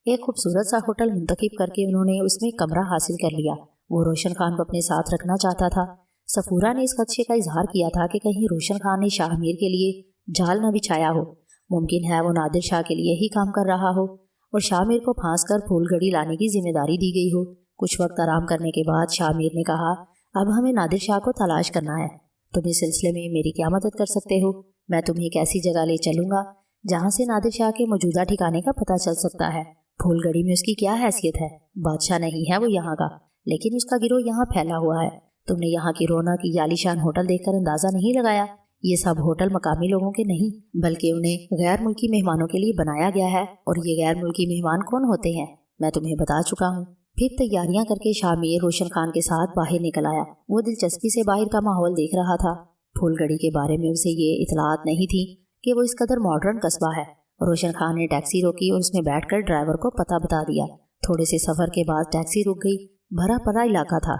एक खूबसूरत सा होटल मुंतखब करके उन्होंने उसमें कमरा हासिल कर लिया। वो रोशन खान को अपने साथ रखना चाहता था। सफूरा ने इस खदशे का इजहार किया था कि कहीं रोशन खान ने शाहमीर के लिए जाल न बिछाया हो। मुमकिन है वो नादिर शाह के लिए ही काम कर रहा हो और शाहमीर को फांस कर फूलगढ़ी लाने की जिम्मेदारी दी गई हो। कुछ वक्त आराम करने के बाद शाहमीर ने कहा, अब हमें नादिर शाह को तलाश करना है। तुम इस सिलसिले में मेरी क्या मदद कर सकते हो? मैं तुम्हें एक ऐसी जगह ले चलूँगा जहाँ से नादिर शाह के मौजूदा ठिकाने का पता चल सकता है। फूलगढ़ी में उसकी क्या हैसियत है? बादशाह नहीं है वो यहाँ का, लेकिन उसका गिरोह यहाँ फैला हुआ है। तुमने यहाँ की रौनक या आलीशान होटल देखकर अंदाज़ा नहीं लगाया? ये सब होटल मकामी लोगों के नहीं बल्कि उन्हें गैर मुल्की मेहमानों के लिए बनाया गया है। और ये गैर मुल्की मेहमान कौन होते हैं मैं तुम्हें बता चुका हूँ। फिर तैयारियां करके शाहमीर रोशन खान के साथ बाहर निकल आया। वो दिलचस्पी से बाहर का माहौल देख रहा था। फूलगढ़ी के बारे में उसे ये इतलात नहीं थी कि वो इस कदर मॉडर्न कस्बा है। रोशन खान ने टैक्सी रोकी और उसमें बैठकर ड्राइवर को पता बता दिया। थोड़े से सफ़र के बाद टैक्सी रुक गई। भरा पड़ा इलाका था।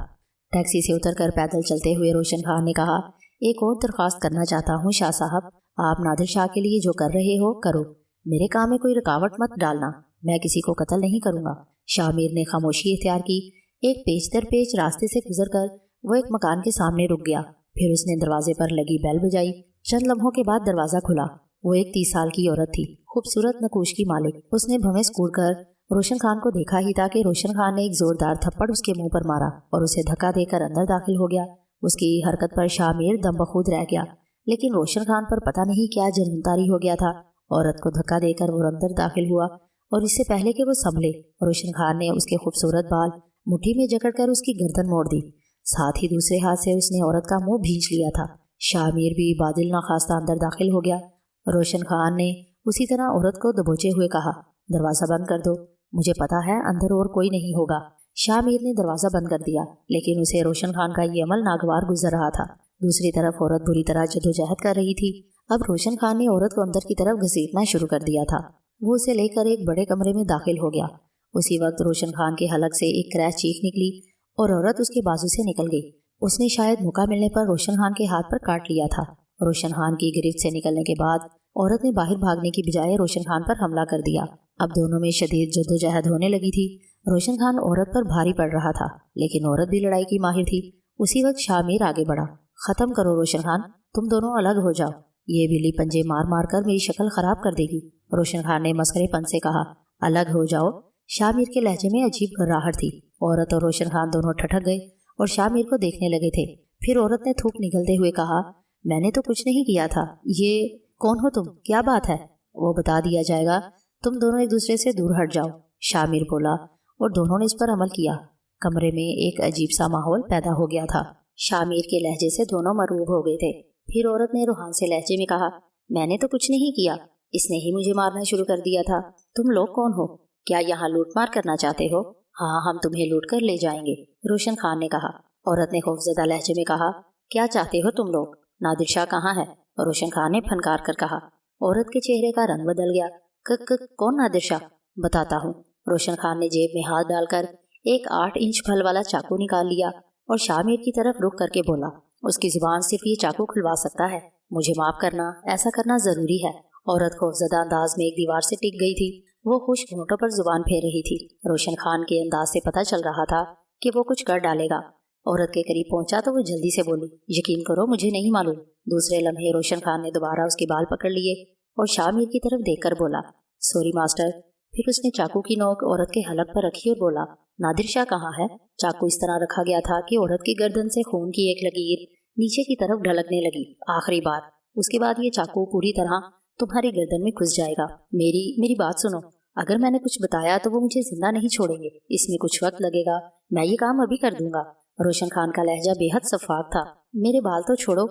टैक्सी से उतरकर पैदल चलते हुए रोशन खान ने कहा, एक और दरख्वास्त करना चाहता हूँ शाह साहब। आप नादिर शाह के लिए जो कर रहे हो करो, मेरे काम में कोई रुकावट मत डालना। मैं किसी को कत्ल नहीं करूँगा। शाहमीर ने खामोशी इख्तियार की। एक पेच दर पेच रास्ते से गुजरकर वो एक मकान के सामने रुक गया। फिर उसने दरवाजे पर लगी बेल बजाई। चंद लम्हों के बाद दरवाज़ा खुला। वो एक 30 साल की औरत थी, खूबसूरत नकूश की मालिक। उसने भवें कूदकर रोशन खान को देखा ही था कि रोशन खान ने एक जोरदार थप्पड़ उसके मुंह पर मारा और उसे धक्का देकर अंदर दाखिल हो गया। उसकी हरकत पर शाहमीर दम बखूद रह गया, लेकिन रोशन खान पर पता नहीं क्या जनतारी हो गया था। औरत को धक्का देकर वो अंदर दाखिल हुआ और इससे पहले कि वो संभले, रोशन खान ने उसके खूबसूरत बाल मुट्ठी में जकड़कर उसकी गर्दन मोड़ दी। साथ ही दूसरे हाथ से उसने औरत का मुंह भींच लिया था। शाहमीर भी बादिल नाखास्ता अंदर दाखिल हो गया। रोशन खान ने उसी तरह औरत को दबोचे हुए कहा, दरवाज़ा बंद कर दो, मुझे पता है अंदर और कोई नहीं होगा। शाहमीर ने दरवाज़ा बंद कर दिया, लेकिन उसे रोशन खान का ये अमल नागवार गुजर रहा था। दूसरी तरफ औरत बुरी तरह जदोजहद कर रही थी। अब रोशन खान ने औरत को अंदर की तरफ घसीटना शुरू कर दिया था। वो उसे लेकर एक बड़े कमरे में दाखिल हो गया। उसी वक्त रोशन खान के हलक से एक क्रैश चीख निकली और औरत उसके बाजू से निकल गई। उसने शायद मौका मिलने पर रोशन खान के हाथ पर काट लिया था। रोशन खान की गिरफ्त से निकलने के बाद औरत ने बाहर भागने की बजाय रोशन खान पर हमला कर दिया। अब दोनों में शदीद जद्दोजहद होने लगी थी। रोशन खान औरत पर भारी पड़ रहा था, लेकिन औरत भी लड़ाई की माहिर थी। उसी वक्त शाहमीर आगे बढ़ा। ख़त्म करो रोशन खान, तुम दोनों अलग हो जाओ। ये बिल्ली पंजे मार मार कर मेरी शक्ल ख़राब कर देगी। रोशन खान ने मस्करेपन से कहा, अलग हो जाओ। शाहमीर के लहजे में अजीब घबराहट थी। औरत और रोशन खान दोनों ठठक गए और शाहमीर को देखने लगे थे। फिर औरत ने थूक निगलते हुए कहा, मैंने तो कुछ नहीं किया था। ये कौन हो तुम? क्या बात है? वो बता दिया जाएगा। तुम दोनों एक दूसरे से दूर हट जाओ, शाहमीर बोला और दोनों ने इस पर अमल किया। कमरे में एक अजीब सा माहौल पैदा हो गया था। शाहमीर के लहजे से दोनों मरूब हो गए थे। फिर औरत ने रूहान से लहजे में कहा, मैंने तो कुछ नहीं किया, इसने ही मुझे मारना शुरू कर दिया था। तुम लोग कौन हो? क्या यहाँ लूट मार करना चाहते हो? हाँ, हम तुम्हें लूट कर ले जाएंगे, रोशन खान ने कहा। औरत ने खौफजदा लहजे में कहा, क्या चाहते हो तुम लोग? नादिर शाह कहाँ है? रोशन खान ने फनकार कर कहा। औरत के चेहरे का रंग बदल गया। कौन नादिर शाह? बताता हूँ। रोशन खान ने जेब में हाथ डालकर एक 8 इंच फल वाला चाकू निकाल लिया और शाहमीर की तरफ रुख करके बोला, उसकी जुबान सिर्फ ये चाकू खुलवा सकता है। मुझे माफ करना, ऐसा करना जरूरी है। औरत खौफजदा अंदाज में एक दीवार से टिक गई थी। वो खुश्क होंठों पर जुबान फेर रही थी। रोशन खान के अंदाज से पता चल रहा था कि वो कुछ कर डालेगा। औरत के करीब पहुंचा तो वो जल्दी से बोली, यकीन करो मुझे नहीं मालूम। दूसरे लम्हे रोशन खान ने दोबारा उसके बाल पकड़ लिए और शाहमीर की तरफ देखकर बोला, सॉरी मास्टर। फिर उसने चाकू की नोक औरत के हलक पर रखी और बोला, नादिर शाह कहाँ है? चाकू इस तरह रखा गया था कि औरत की गर्दन से खून की एक लकीर नीचे की तरफ ढलकने लगी। आखिरी बार। उसके बाद ये चाकू पूरी तरह तुम्हारी गर्दन में घुस जाएगा। मेरी बात सुनो। अगर मैंने कुछ बताया तो वो मुझे जिंदा नहीं छोड़ेंगे। इसमें कुछ वक्त लगेगा। मैं ये काम अभी कर दूंगा। रोशन खान का लहजा बेहद सफाक था। मेरे बाल तो छोड़ो।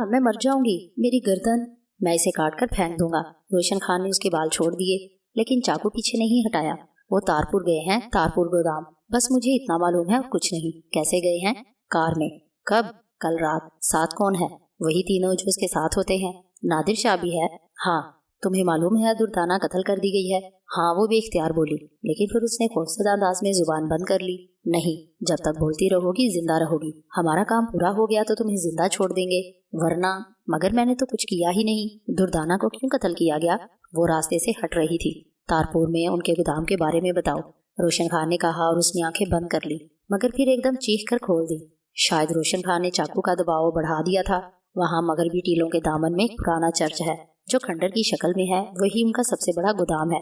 मैं मर जाऊंगी। मेरी गर्दन, मैं इसे काट कर फेंक दूंगा। रोशन खान ने उसके बाल छोड़ दिए, लेकिन चाकू पीछे नहीं हटाया। वो तारपुर गए हैं, तारपुर गोदाम। बस मुझे इतना मालूम है, कुछ नहीं। कैसे गए हैं? कार में। कब? कल रात। साथ कौन है? वही तीनों जो उसके साथ होते हैं। नादिर शाह भी है? हाँ। तुम्हें मालूम है दुर्दाना कत्ल कर दी गई है? हाँ, वो बेख्तियार बोली, लेकिन फिर उसने खौफजदा अंदाज में जुबान बंद कर ली। नहीं, जब तक बोलती रहोगी जिंदा रहोगी। हमारा काम पूरा हो गया तो तुम्हें जिंदा छोड़ देंगे, वरना। मगर मैंने तो कुछ किया ही नहीं। दुर्दाना को क्यों कत्ल किया गया? वो रास्ते से हट रही थी। तारपुर में उनके गोदाम के बारे में बताओ, रोशन खान ने कहा और उसने आंखें बंद कर ली, मगर फिर एकदम चीख कर खोल दी। शायद रोशन खान ने चाकू का दबाव बढ़ा दिया था। वहाँ मगरबी टीलों के दामन में एक पुराना चर्च है जो खंडर की शक्ल में है, वही उनका सबसे बड़ा गोदाम है।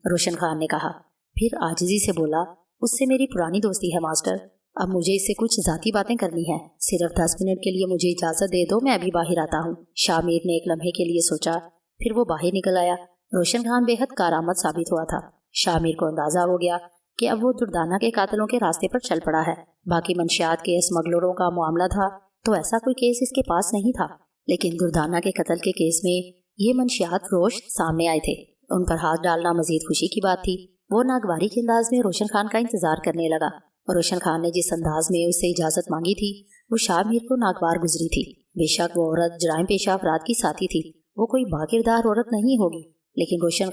रोशन खान ने कहा, फिर आजिजी से बोला, उससे मेरी पुरानी दोस्ती है मास्टर। अब मुझे इससे कुछ ज़ाती बातें करनी है। सिर्फ 10 मिनट के लिए मुझे इजाज़त दे दो, मैं अभी बाहर आता हूँ। शामिर ने एक लम्हे के लिए सोचा, फिर वो बाहर निकल आया। रोशन खान बेहद कारआमद साबित हुआ था। शामिर को अंदाज़ा हो गया कि अब वो दुर्दाना के कातलों के रास्ते पर चल पड़ा है। बाकी मंशियात के स्मगलरों का मामला था तो ऐसा कोई केस इसके पास नहीं था, लेकिन दुर्दाना के कत्ल के केस में ये मंशियात फरोश सामने आए थे। उन पर हाथ डालना मजीद खुशी की बात थी। वो नागवारी के अंदाज में रोशन खान का इंतजार करने लगा और रोशन खान ने जिस अंदाज में उससे इजाज़त मांगी थी वो शामिर को नागवार गुजरी थी। बेशक वो औरत जराइम पेशा अफराद की साथी थी, वो कोई बाकिरदार औरत नहीं होगी, लेकिन रोशन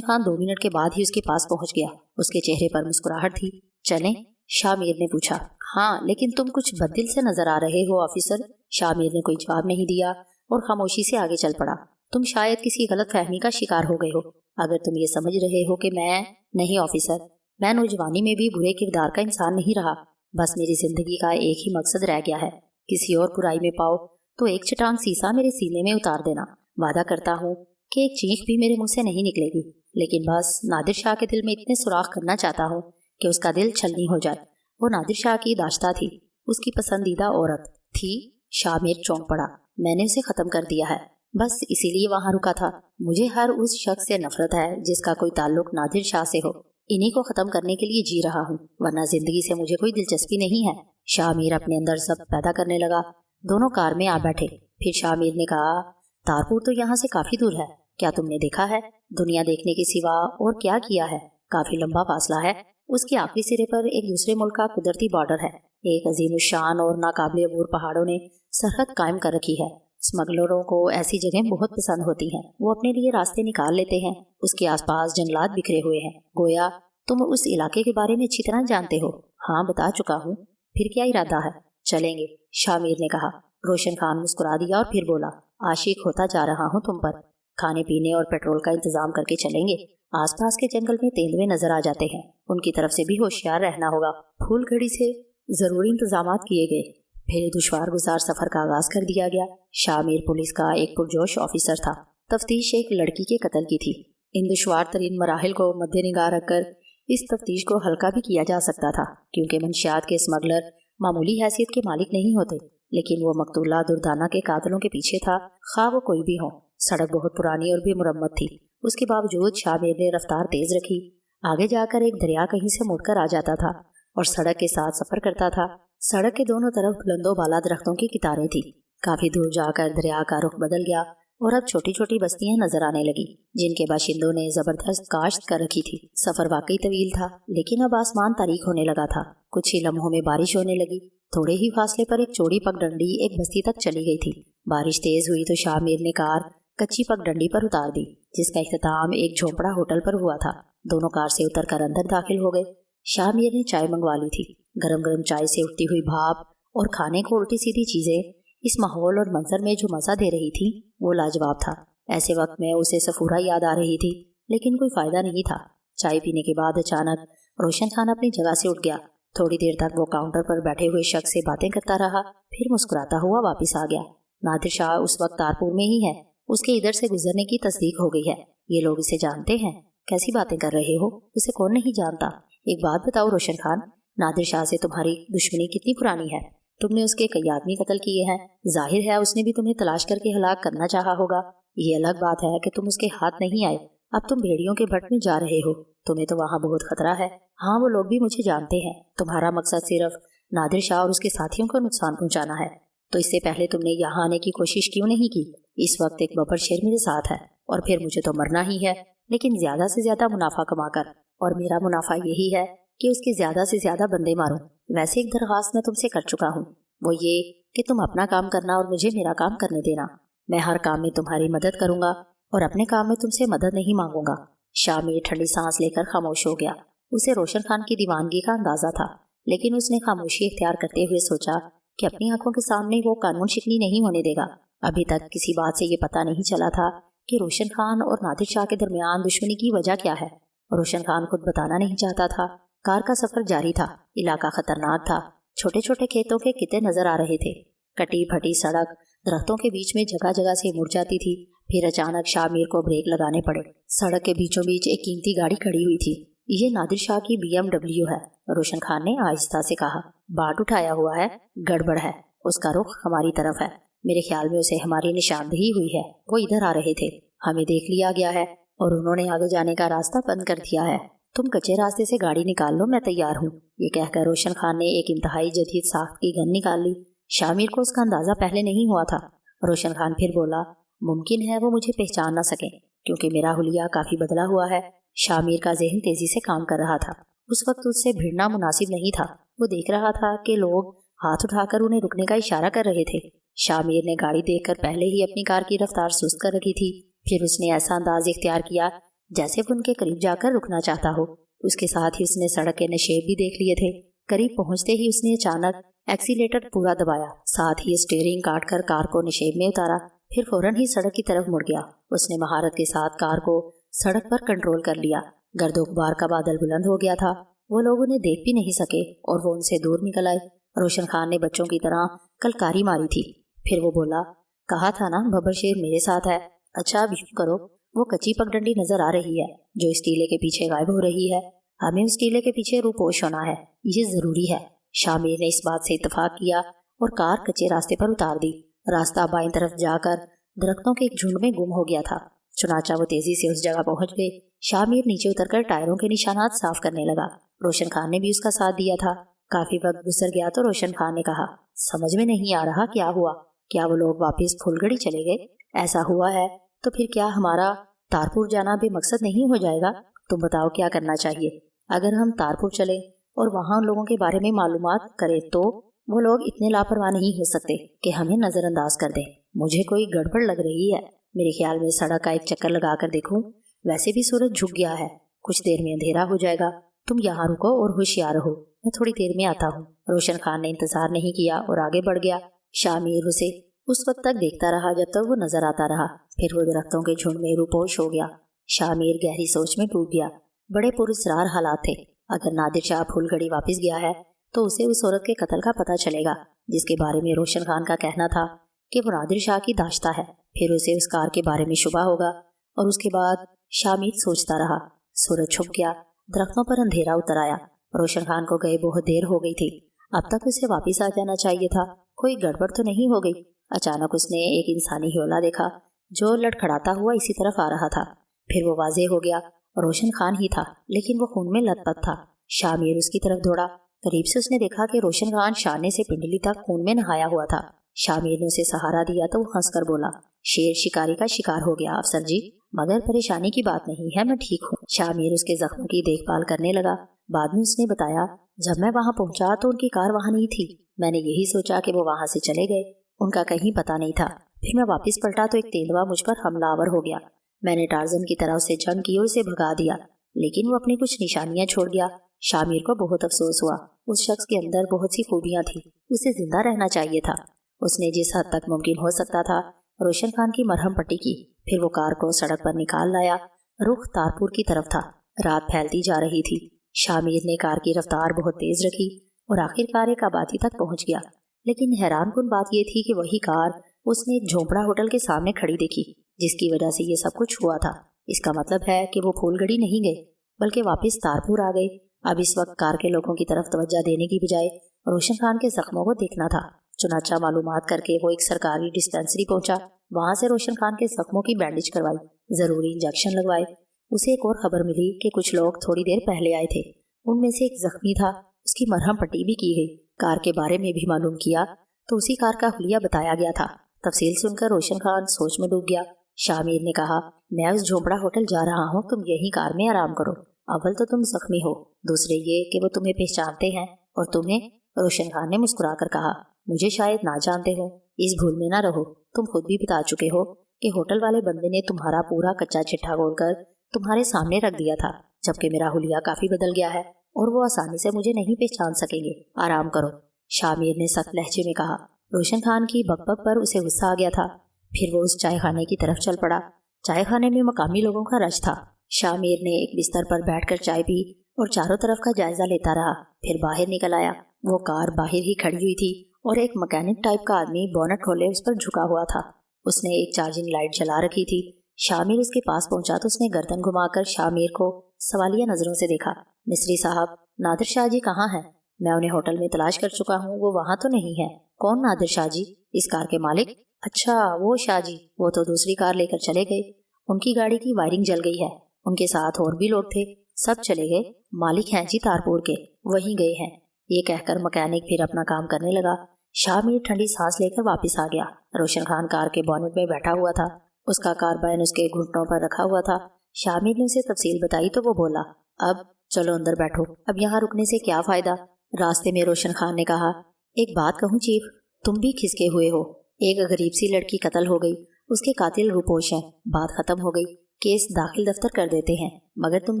खान 2 मिनट के बाद ही उसके पास पहुंच गया। उसके चेहरे पर मुस्कुराहट थी। चलें? शामिर ने पूछा। हाँ, लेकिन तुम कुछ बददिल से नजर आ रहे हो ऑफिसर। शामिर ने कोई जवाब नहीं दिया और खामोशी से आगे चल पड़ा। तुम शायद किसी गलत फहमी का शिकार हो गए हो। अगर तुम ये समझ रहे हो कि नहीं ऑफिसर, मैं नौजवानी में भी बुरे किरदार का इंसान नहीं रहा। बस मेरी जिंदगी का एक ही मकसद रह गया है, किसी और बुराई में पाओ तो एक चट्टान सीसा मेरे सीने में उतार देना। वादा करता हूँ कि एक चीख भी मेरे मुंह से नहीं निकलेगी, लेकिन बस नादिर शाह के दिल में इतने सुराख करना चाहता हूँ कि उसका दिल छलनी हो जाए। वो नादिर शाह की दाश्ता थी, उसकी पसंदीदा औरत थी। शामिर चौंक पड़ा। मैंने उसे ख़त्म कर दिया है, बस इसीलिए वहाँ रुका था। मुझे हर उस शख्स से नफरत है जिसका कोई ताल्लुक नादिर शाह से हो। इन्हीं को ख़त्म करने के लिए जी रहा हूँ, वरना जिंदगी से मुझे कोई दिलचस्पी नहीं है। शामिर अपने अंदर सब पैदा करने लगा। दोनों कार में आ बैठे। फिर शामिर ने कहा, तारपुर तो यहाँ से काफ़ी दूर है, क्या तुमने देखा है? दुनिया देखने के सिवा और क्या किया है? काफ़ी लंबा फासला है। उसके आखिरी सिरे पर एक दूसरे मुल्क का कुदरती बॉर्डर है। एक अजीमुशान और नाकाबिले अबूर पहाड़ों ने सरहद कायम कर रखी है। स्मगलरों को ऐसी जगह बहुत पसंद होती हैं, वो अपने लिए रास्ते निकाल लेते हैं। उसके आसपास जंगलात बिखरे हुए हैं। गोया तुम उस इलाके के बारे में अच्छी तरह जानते हो। हाँ, बता चुका हूँ। फिर क्या इरादा है? चलेंगे, शामिर ने कहा। रोशन खान मुस्कुरा दिया और फिर बोला, आशिक होता जा रहा हूँ तुम पर। खाने पीने और पेट्रोल का इंतजाम करके चलेंगे। आसपास के जंगल में तेंदुए नजर आ जाते हैं, उनकी तरफ से भी होशियार रहना होगा। फूल घड़ी से जरूरी इंतजाम किए गए। फिर दुश्वार गुजार सफर का आगाज कर दिया गया। शामिर पुलिस का एक पुरजोश ऑफिसर था। तफ्तीश एक लड़की के कत्ल की थी। इन दुश्वार तरीन मराहिल को मद्देनगार रखकर इस तफ्तीश को हल्का भी किया जा सकता था, क्योंकि मंशियात के स्मगलर मामूली हैसियत के मालिक नहीं होते। लेकिन वो मकतूला दुर्दाना के कातलों के पीछे था, खा वो कोई भी हो। सड़क बहुत पुरानी और बेमुरम्मत थी। उसके बावजूद शामिर ने रफ्तार तेज रखी। आगे जाकर एक दरिया कहीं से मुड़कर आ जाता था और सड़क के साथ सफर करता था। सड़क के दोनों तरफ बुलंदो बाला दरख्तों की कितारें थी। काफी दूर जाकर दरिया का रुख बदल गया और अब छोटी छोटी बस्तियां नजर आने लगी, जिनके बाशिंदों ने जबरदस्त काश्त कर रखी थी। सफर वाकई तवील था, लेकिन अब आसमान तारीख होने लगा था। कुछ ही लम्हों में बारिश होने लगी। थोड़े ही फासले पर एक चौड़ी पगडंडी एक बस्ती तक चली गई थी। बारिश तेज हुई तो शामिर ने कार कच्ची पगडंडी पर उतार दी, जिसका इख्तिताम एक झोंपड़ा होटल पर हुआ था। दोनों कार से उतरकर अंदर दाखिल हो गए। शामिर ने चाय मंगवा ली थी। गरम गरम चाय से उठती हुई भाप और खाने को उल्टी सीधी चीजें इस माहौल और मंजर में जो मजा दे रही थी वो लाजवाब था। ऐसे वक्त में उसे सफूरा याद आ रही थी, लेकिन कोई फायदा नहीं था। चाय पीने के बाद अचानक रोशन खान अपनी जगह से उठ गया। थोड़ी देर तक वो काउंटर पर बैठे हुए शख्स से बातें करता रहा, फिर मुस्कुराता हुआ वापस आ गया। नादिर शाह उस वक्त तारपुर में ही है। उसके इधर से गुजरने की तस्दीक हो गई है। ये लोग इसे जानते हैं। कैसी बातें कर रहे हो? उसे कौन नहीं जानता? एक बात बताओ रोशन खान, नादिर शाह से तुम्हारी दुश्मनी कितनी पुरानी है? तुमने उसके कई आदमी कत्ल किए हैं। जाहिर है उसने भी तुम्हें तलाश करके हलाक करना चाहा होगा। ये अलग बात है कि तुम उसके हाथ नहीं आए। अब तुम भेड़ियों के भट्ट में जा रहे हो। तुम्हें तो वहाँ बहुत खतरा है। हाँ, वो लोग भी मुझे जानते हैं। तुम्हारा मकसद सिर्फ नादिर शाह और उसके साथियों को नुकसान पहुँचाना है। तो इससे पहले तुमने यहाँ आने की कोशिश क्यों नहीं की? इस वक्त एक बबर शेर मेरे साथ है और फिर मुझे तो मरना ही है, लेकिन ज्यादा से ज्यादा मुनाफा कमाकर। और मेरा मुनाफा यही है कि उसके ज्यादा से ज्यादा बंदे मारूं। वैसे एक दरख्वास्त मैं तुमसे कर चुका हूँ, वो ये कि तुम अपना काम करना और मुझे मेरा काम करने देना। मैं हर काम में तुम्हारी मदद करूंगा और अपने काम में तुमसे मदद नहीं मांगूंगा। शामिर ठंडी सांस लेकर खामोश हो गया। उसे रोशन खान की दीवानगी का अंदाजा था, लेकिन उसने खामोशी इख्तियार करते हुए सोचा कि अपनी आंखों के सामने वो कानून शिकनी नहीं होने देगा। अभी तक किसी बात से ये पता नहीं चला था कि रोशन खान और नादिर शाह के दरमियान दुश्मनी की वजह क्या है। रोशन खान खुद बताना नहीं चाहता था। कार का सफर जारी था। इलाका खतरनाक था। छोटे छोटे खेतों के किते नजर आ रहे थे। कटी फटी सड़क दरख्तों के बीच में जगह जगह से मुड़ जाती थी। फिर अचानक शामिर को ब्रेक लगाने पड़े। सड़क के बीचों बीच एक कीमती गाड़ी खड़ी हुई थी। ये नादिर शाह की BMW है, रोशन खान ने आहिस्ता से कहा। बाट उठाया हुआ है, गड़बड़ है, उसका रुख हमारी तरफ है। मेरे ख्याल में उसे हमारी निशानदेही हुई है। वो इधर आ रहे थे, हमें देख लिया गया है और उन्होंने आगे जाने का रास्ता बंद कर दिया है। तुम कच्चे रास्ते से गाड़ी निकाल लो, मैं तैयार हूँ। ये कहकर रोशन खान ने एक इंतहाई जदीद साख्त की गन निकाल ली। शामिर को उसका अंदाजा पहले नहीं हुआ था। रोशन खान फिर बोला, मुमकिन है वो मुझे पहचान ना सके क्योंकि मेरा हुलिया काफी बदला हुआ है। शामिर का जहन तेजी से काम कर रहा था। उस वक्त उससे भिड़ना मुनासिब नहीं था। वो देख रहा था कि लोग हाथ उठाकर उन्हें रुकने का इशारा कर रहे थे। शामिर ने गाड़ी देखकर पहले ही अपनी कार की रफ्तार सुस्त कर रखी थी। फिर उसने ऐसा अंदाज इख्तियार किया जैसे वो उनके करीब जाकर रुकना चाहता हो। उसके साथ ही उसने सड़क के नशेब भी देख लिए थे। करीब पहुंचते ही उसने अचानक एक्सीलेटर पूरा दबाया, साथ ही स्टीयरिंग काटकर कार को नशेब में उतारा। फिर फौरन ही सड़क की तरफ मुड़ गया। उसने महारत के साथ कार को सड़क पर कंट्रोल कर लिया। गर्दो गुबार का बादल बुलंद हो गया था। वो लोग उन्हें देख भी नहीं सके और वो उनसे दूर निकल आए। रोशन खान ने बच्चों की तरह कलकारी मारी थी। फिर वो बोला, कहा था ना बब्बर शेर मेरे साथ है। अच्छा अब यूं करो, वो कच्ची पगडंडी नजर आ रही है जो इस टीले के पीछे गायब हो रही है। हमें उस टीले के पीछे रूपोश होना है, ये जरूरी है। शामिर ने इस बात से इत्तेफाक किया और कार कच्चे रास्ते पर उतार दी। रास्ता बाईं तरफ जाकर दरख्तों के एक झुंड में गुम हो गया था। चुनाचा वो तेजी से उस जगह पहुंच गए। शामिर नीचे उतरकर टायरों के निशानात साफ करने लगा। रोशन खान ने भी उसका साथ दिया था। काफी वक्त गुजर गया तो रोशन खान ने कहा, समझ में नहीं आ रहा क्या हुआ। क्या वो लोग वापस फुलगड़ी चले गए? ऐसा हुआ है तो फिर क्या हमारा तारपुर जाना बेमकसद नहीं हो जाएगा? तुम बताओ क्या करना चाहिए। अगर हम तारपुर चले और वहाँ लोगों के बारे में मालूमात करें तो वो लोग इतने लापरवाह नहीं हो सकते कि हमें नजरअंदाज कर दें। मुझे कोई गड़बड़ लग रही है। मेरे ख्याल में सड़क का एक चक्कर लगा कर देखूं। वैसे भी सूरज झुक गया है, कुछ देर में अंधेरा हो जाएगा। तुम यहाँ रुको और होशियार रहो, मैं थोड़ी देर में आता हूँ। रोशन खान ने इंतजार नहीं किया और आगे बढ़ गया। शामिर उसे उस वक्त तक देखता रहा जब तक वो नजर आता रहा। फिर वो दरख्तों के झुंड में रूपोश हो गया। शामिर गहरी सोच में डूब गया। बड़े पुरस्कार हालात थे। अगर नादिर शाह फुलगड़ी वापस गया है तो उसे उस औरत के कत्ल का पता चलेगा जिसके बारे में रोशन खान का कहना था कि वो नादिर शाह की दाश्ता है। फिर उसे उस कार के बारे में शुबा होगा और उसके बाद शामिर सोचता रहा। सूरज छुप गया, दरख्तों पर अंधेरा उतर आया। रोशन खान को गए बहुत देर हो गई थी। अब तक उसे वापस आ जाना चाहिए था। कोई गड़बड़ तो नहीं हो गई। अचानक उसने एक इंसानी ह्योला देखा जो लड़खड़ाता हुआ इसी तरफ आ रहा था। फिर वो वाजे हो गया, रोशन खान ही था, लेकिन वो खून में लथपथ था। शामिर उसकी तरफ दौड़ा। करीब से उसने देखा कि रोशन खान शाने से पिंडली तक खून में नहाया हुआ था। शामिर ने उसे सहारा दिया तो वो हंसकर बोला, शेर शिकारी का शिकार हो गया अफसर जी, मगर परेशानी की बात नहीं है, मैं ठीक हूँ। शामिर उसके जख्मों की देखभाल करने लगा। बाद में उसने बताया, जब मैं वहाँ पहुंचा तो उनकी कार वहाँ नहीं थी। मैंने यही सोचा कि वो वहाँ से चले गए, उनका कहीं पता नहीं था। फिर मैं वापस पलटा तो एक तेंदुआ मुझ पर हमलावर हो गया। मैंने टार्जन की तरह उससे जंग की और उसे भगा दिया, लेकिन वो अपनी कुछ निशानियां छोड़ गया। शामिर को बहुत अफसोस हुआ। उस शख्स के अंदर बहुत सी खूबियां थी, उसे जिंदा रहना चाहिए था। उसने जिस हद तक मुमकिन हो सकता था रोशन खान की मरहम पट्टी की। फिर वो कार को सड़क पर निकाल लाया। रुख तारपुर की तरफ था। रात फैलती जा रही थी। शामिर ने कार की रफ्तार बहुत तेज रखी और आखिरकार एक आबादी तक पहुंच गया। लेकिन हैरानकुन बात यह थी कि वही कार उसने एक झोंपड़ा होटल के सामने खड़ी देखी, जिसकी वजह से ये सब कुछ हुआ था। इसका मतलब है कि वो फूलगड़ी नहीं गए बल्कि वापस तारपुर आ गए। अब इस वक्त कार के लोगों की तरफ तवज्जो देने की बजाय रोशन खान के जख्मों को देखना था। चुनाचा मालूमात करके वो एक सरकारी डिस्पेंसरी पहुंचा। वहां से रोशन खान के जख्मों की बैंडेज करवाई, जरूरी इंजेक्शन लगवाए। उसे एक और खबर मिली कि कुछ लोग थोड़ी देर पहले आए थे। उनमें से एक जख्मी था, उसकी मरहम पट्टी भी की गई। कार के बारे में भी मालूम किया तो उसी कार का हुलिया बताया गया था। तफसील सुनकर रोशन खान सोच में डूब गया। शामिर ने कहा, मैं उस झोंपड़ा होटल जा रहा हूँ, तुम यही कार में आराम करो। अव्वल तो तुम जख्मी हो, दूसरे ये कि वो तुम्हें पहचानते हैं और तुम्हें। रोशन खान ने मुस्कुरा कर कहा, मुझे शायद ना जानते हो, इस भूल में ना रहो। तुम खुद भी बता चुके हो कि होटल वाले बंदे ने तुम्हारा पूरा कच्चा चिट्ठा बोलकर तुम्हारे सामने रख दिया था, जबकि मेरा हुलिया काफी बदल गया है और वो आसानी से मुझे नहीं पहचान सकेंगे। आराम करो, शामिर ने सख्त लहजे में कहा। रोशन खान की बकबक पर उसे गुस्सा आ गया था। फिर वो उस चाय खाने की तरफ चल पड़ा। चाय खाने में मकामी लोगों का रश था। शामिर ने एक बिस्तर पर बैठकर चाय पी और चारों तरफ का जायजा लेता रहा। फिर बाहर निकल आया। वो कार बाहर ही खड़ी हुई थी और एक मैकेनिक टाइप का आदमी बोनट खोले उस पर झुका हुआ था। उसने एक चार्जिंग लाइट जला रखी थी। शामिर उसके पास पहुंचा तो उसने गर्दन घुमाकर शामिर को सवालिया नजरों से देखा। मिस्री साहब, नादिर शाह जी कहाँ हैं? मैं उन्हें होटल में तलाश कर चुका हूँ, वो वहाँ तो नहीं है। कौन नादिर शाह जी? इस कार के मालिक? अच्छा, वो शाह जी, वो तो दूसरी कार लेकर चले गए। उनकी गाड़ी की वायरिंग जल गई है। उनके साथ और भी लोग थे, सब चले गए। मालिक हैं जी तारपुर के, वहीं गए हैं। ये कहकर मैकेनिक फिर अपना काम करने लगा। शामिर ठंडी सांस लेकर वापस आ गया। रोशन खान कार के बोनेट में बैठा हुआ था। उसका कार्बाइन उसके घुटनों पर रखा हुआ था। शामिर ने उसे तफसील बताई तो वो बोला, अब चलो अंदर बैठो, अब यहाँ रुकने से क्या फायदा? रास्ते में रोशन खान ने कहा, एक बात कहूँ चीफ, तुम भी खिसके हुए हो। एक गरीब सी लड़की कत्ल हो गई, उसके कातिल रूपोश हैं, बात खत्म हो गई, केस दाखिल दफ्तर कर देते हैं, मगर तुम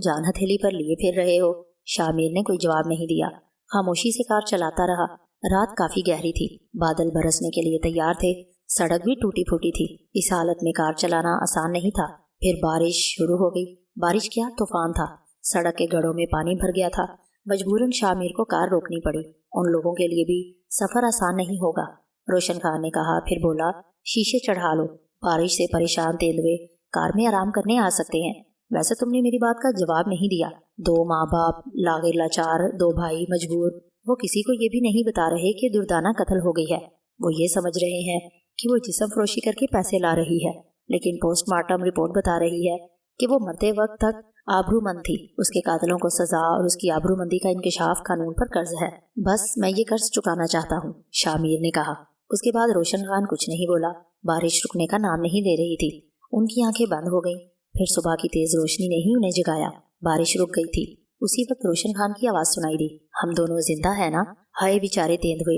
जान हथेली पर लिए फिर रहे हो। शामिर ने कोई जवाब नहीं दिया, खामोशी से कार चलाता रहा। रात काफी गहरी थी, बादल बरसने के लिए तैयार थे, सड़क भी टूटी फूटी थी। इस हालत में कार चलाना आसान नहीं था। फिर बारिश शुरू हो गई। बारिश क्या, तूफान था। सड़क के गड्ढों में पानी भर गया था। मजबूरन शामिर को कार रोकनी पड़ी। उन लोगों के लिए भी सफर आसान नहीं होगा। रोशन खान ने कहा, फिर बोला, शीशे चढ़ा लो, बारिश से परेशान तेंदुए कार में आराम करने आ सकते हैं। वैसे तुमने मेरी बात का जवाब नहीं दिया। 2 माँ बाप, लागे लाचार, 2 भाई मजबूर, वो किसी को ये भी नहीं बता रहे कि दुर्दाना कत्ल हो गई है। वो ये समझ रहे हैं कि वो जिस्म फरोशी करके पैसे ला रही है, लेकिन पोस्टमार्टम रिपोर्ट बता रही है कि वो मरते वक्त तक आबरूमंद थी। उसके कातिलों को सजा और उसकी आबरूमंदी का इंकशाफ कानून पर कर्ज है। बस मैं ये कर्ज चुकाना चाहता हूँ, शामिर ने कहा। उसके बाद रोशन खान कुछ नहीं बोला। बारिश रुकने का नाम नहीं ले रही थी। उनकी आंखें बंद हो गईं। फिर सुबह की तेज रोशनी ने ही उन्हें जगाया। बारिश रुक गई थी। उसी वक्त रोशन खान की आवाज सुनाई दी, हम दोनों जिंदा है ना? हाय बेचारे तेंदुए।